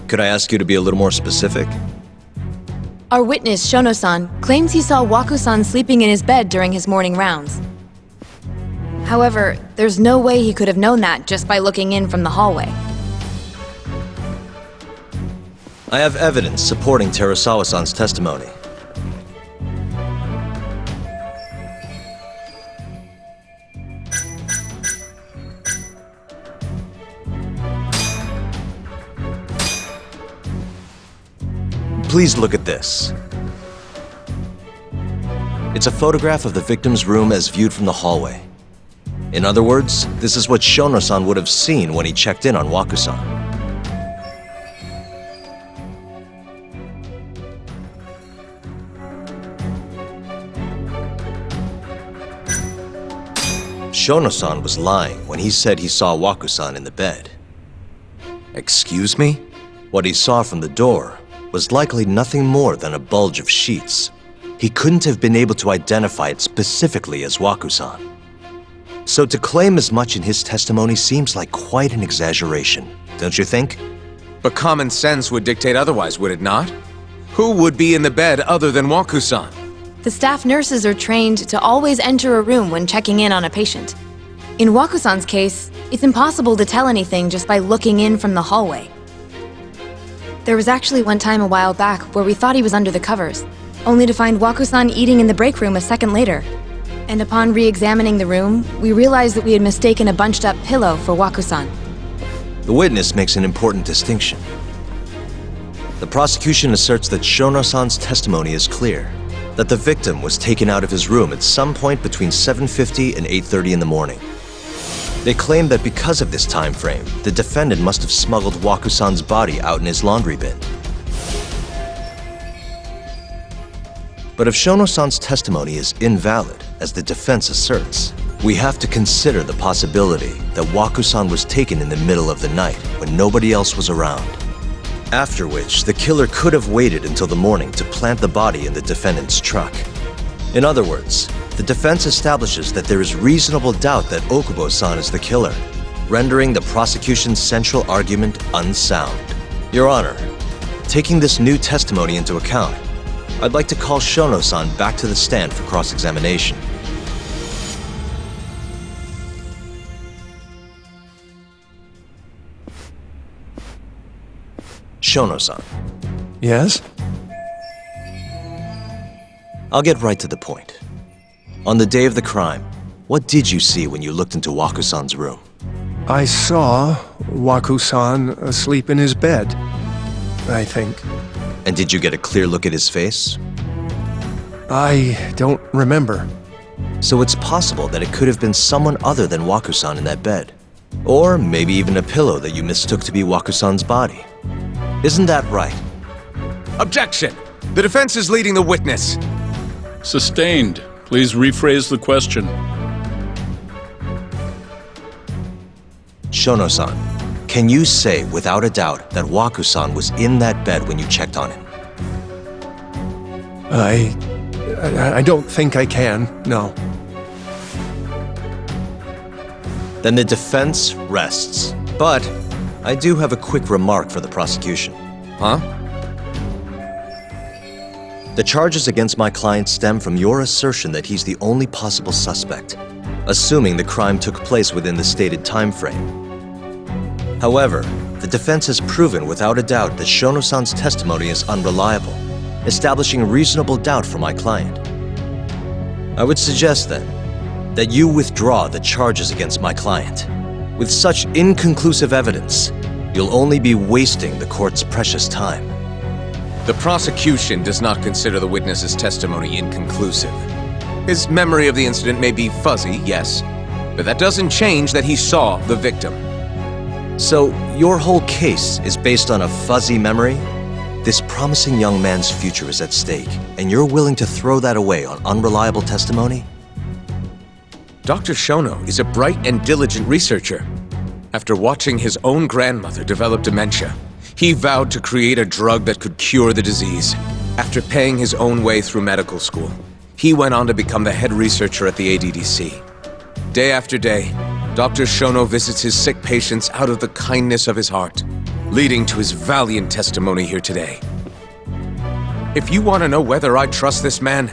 Could I ask you to be a little more specific? Our witness, Shono-san, claims he saw Waku-san sleeping in his bed during his morning rounds. However, there's no way he could have known that just by looking in from the hallway. I have evidence supporting Terasawa-san's testimony. Please look at this. It's a photograph of the victim's room as viewed from the hallway. In other words, this is what Shono-san would have seen when he checked in on Waku-san. Shono-san was lying when he said he saw Waku-san in the bed. Excuse me? What he saw from the door was likely nothing more than a bulge of sheets. He couldn't have been able to identify it specifically as Waku-san. So to claim as much in his testimony seems like quite an exaggeration, don't you think? But common sense would dictate otherwise, would it not? Who would be in the bed other than Waku-san? The staff nurses are trained to always enter a room when checking in on a patient. In Waku-san's case, it's impossible to tell anything just by looking in from the hallway. There was actually one time a while back where we thought he was under the covers, only to find Waku-san eating in the break room a second later. And upon re-examining the room, we realized that we had mistaken a bunched-up pillow for Waku-san. The witness makes an important distinction. The prosecution asserts that Shono-san's testimony is clear, that the victim was taken out of his room at some point between 7:50 and 8:30 in the morning. They claim that because of this time frame, the defendant must have smuggled Waku-san's body out in his laundry bin. But if Shono-san's testimony is invalid, as the defense asserts, we have to consider the possibility that Waku-san was taken in the middle of the night when nobody else was around. After which, the killer could have waited until the morning to plant the body in the defendant's truck. In other words, the defense establishes that there is reasonable doubt that Okubo-san is the killer, rendering the prosecution's central argument unsound. Your Honor, taking this new testimony into account, I'd like to call Shono-san back to the stand for cross-examination. Shono-san. Yes? I'll get right to the point. On the day of the crime, what did you see when you looked into Waku-san's room? I saw Waku-san asleep in his bed, I think. And did you get a clear look at his face? I don't remember. So it's possible that it could have been someone other than Waku-san in that bed. Or maybe even a pillow that you mistook to be Waku-san's body. Isn't that right? Objection! The defense is leading the witness. Sustained. Please rephrase the question. Shono-san, can you say without a doubt that Waku-san was in that bed when you checked on him? I don't think I can, no. Then the defense rests. But I do have a quick remark for the prosecution. Huh? The charges against my client stem from your assertion that he's the only possible suspect, assuming the crime took place within the stated time frame. However, the defense has proven without a doubt that Shono-san's testimony is unreliable, establishing reasonable doubt for my client. I would suggest then that you withdraw the charges against my client. With such inconclusive evidence, you'll only be wasting the court's precious time. The prosecution does not consider the witness's testimony inconclusive. His memory of the incident may be fuzzy, yes, but that doesn't change that he saw the victim. So, your whole case is based on a fuzzy memory? This promising young man's future is at stake, and you're willing to throw that away on unreliable testimony? Dr. Shono is a bright and diligent researcher. After watching his own grandmother develop dementia, he vowed to create a drug that could cure the disease. After paying his own way through medical school, he went on to become the head researcher at the ADDC. Day after day, Dr. Shono visits his sick patients out of the kindness of his heart, leading to his valiant testimony here today. If you want to know whether I trust this man,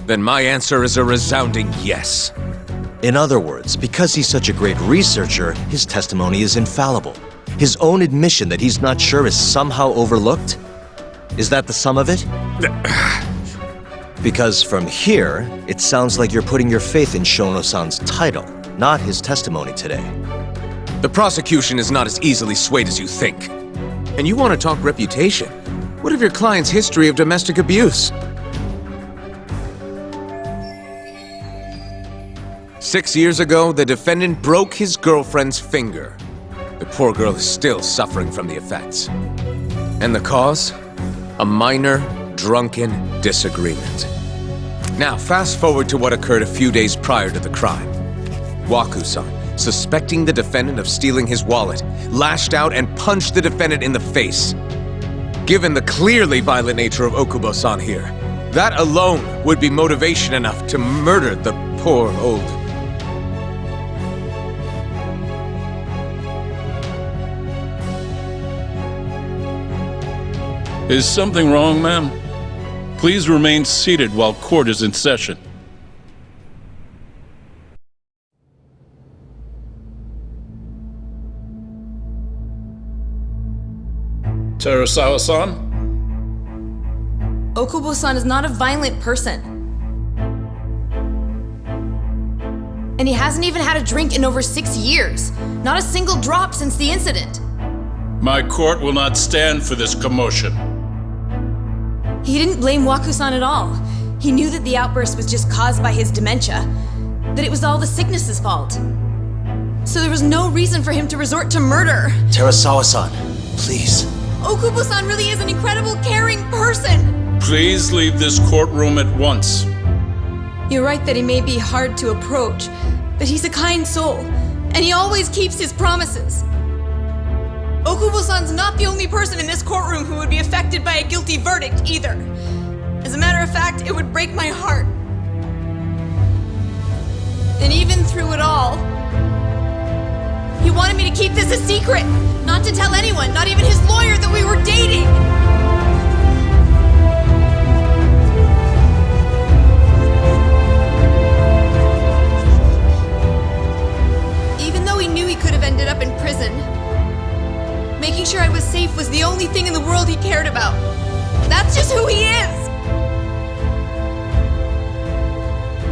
then my answer is a resounding yes. In other words, because he's such a great researcher, his testimony is infallible. His own admission that he's not sure is somehow overlooked? Is that the sum of it? Because from here, it sounds like you're putting your faith in Shono-san's title, not his testimony today. The prosecution is not as easily swayed as you think. And you want to talk reputation? What of your client's history of domestic abuse? 6 years ago, the defendant broke his girlfriend's finger. The poor girl is still suffering from the effects. And the cause? A minor, drunken disagreement. Now, fast forward to what occurred a few days prior to the crime. Waku-san, suspecting the defendant of stealing his wallet, lashed out and punched the defendant in the face. Given the clearly violent nature of Okubo-san here, that alone would be motivation enough to murder the poor old... Is something wrong, ma'am? Please remain seated while court is in session. Terasawa-san? Okubo-san is not a violent person. And he hasn't even had a drink in over 6 years. Not a single drop since the incident. My court will not stand for this commotion. He didn't blame Waku-san at all. He knew that the outburst was just caused by his dementia, that it was all the sickness's fault. So there was no reason for him to resort to murder. Terasawa-san, please. Okubo-san really is an incredible, caring person. Please leave this courtroom at once. You're right that he may be hard to approach, but he's a kind soul, and he always keeps his promises. Okubo-san's not the only person in this courtroom who would be affected by a guilty verdict, either. As a matter of fact, it would break my heart. And even through it all, he wanted me to keep this a secret, not to tell anyone, not even his lawyer, that we were dating. Even though he knew he could have ended up in prison, making sure I was safe was the only thing in the world he cared about. That's just who he is!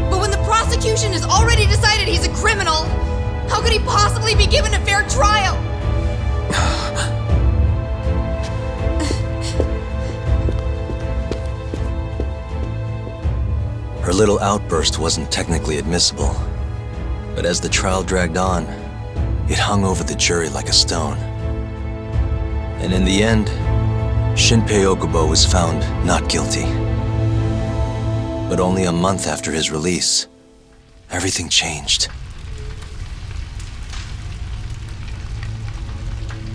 But when the prosecution has already decided he's a criminal, how could he possibly be given a fair trial? Her little outburst wasn't technically admissible, but as the trial dragged on, it hung over the jury like a stone. And in the end, Shinpei Okubo was found not guilty. But only a month after his release, everything changed.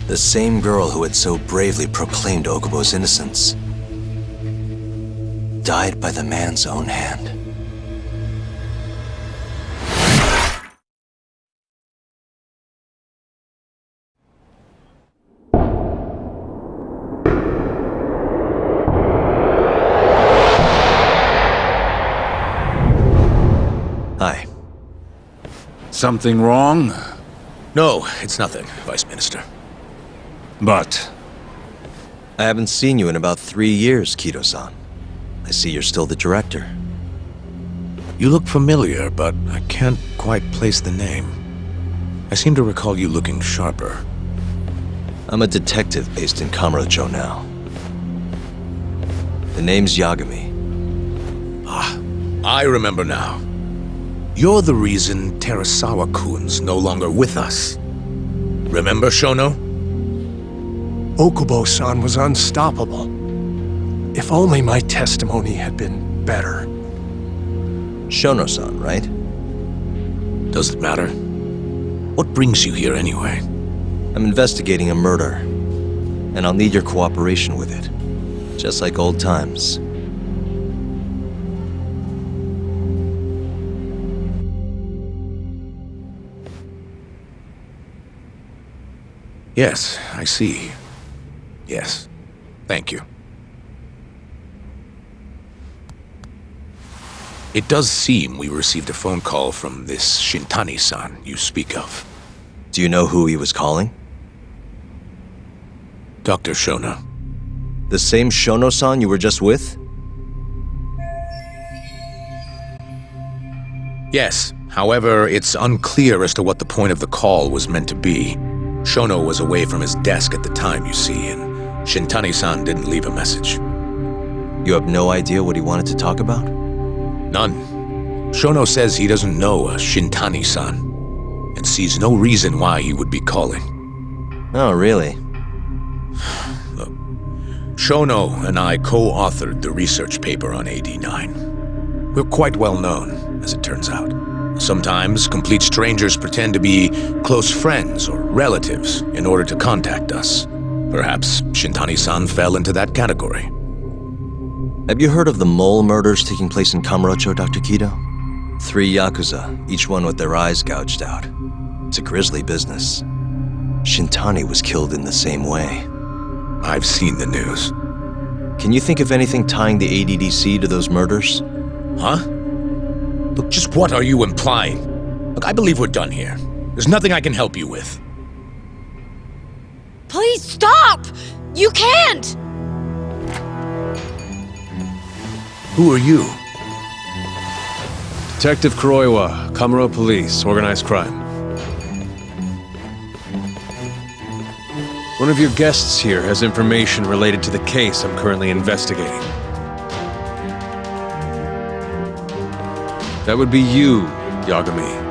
The same girl who had so bravely proclaimed Okubo's innocence died by the man's own hand. Hi. Something wrong? No, it's nothing, Vice Minister. But... I haven't seen you in about 3 years, Kido-san. I see you're still the director. You look familiar, but I can't quite place the name. I seem to recall you looking sharper. I'm a detective based in Kamurocho now. The name's Yagami. Ah, I remember now. You're the reason Terasawa-kun's no longer with us. Remember, Shono? Okubo-san was unstoppable. If only my testimony had been better. Shono-san, right? Does it matter? What brings you here anyway? I'm investigating a murder, and I'll need your cooperation with it. Just like old times. Yes, I see. Yes. Thank you. It does seem we received a phone call from this Shintani-san you speak of. Do you know who he was calling? Dr. Shona. The same Shono-san you were just with? Yes. However, it's unclear as to what the point of the call was meant to be. Shono was away from his desk at the time, you see, and Shintani-san didn't leave a message. You have no idea what he wanted to talk about? None. Shono says he doesn't know a Shintani-san, and sees no reason why he would be calling. Oh, really? Look, Shono and I co-authored the research paper on AD9. We're quite well known, as it turns out. Sometimes, complete strangers pretend to be close friends or relatives in order to contact us. Perhaps Shintani-san fell into that category. Have you heard of the mole murders taking place in Kamurocho, Dr. Kido? 3 Yakuza, each one with their eyes gouged out. It's a grisly business. Shintani was killed in the same way. I've seen the news. Can you think of anything tying the ADDC to those murders? Huh? Look, just what are you implying? Look, I believe we're done here. There's nothing I can help you with. Please stop! You can't! Who are you? Detective Kuroiwa, Kamuro Police, Organized Crime. One of your guests here has information related to the case I'm currently investigating. That would be you, Yagami.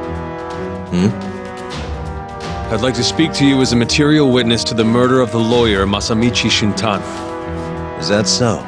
I'd like to speak to you as a material witness to the murder of the lawyer Masamichi Shintani. Is that so?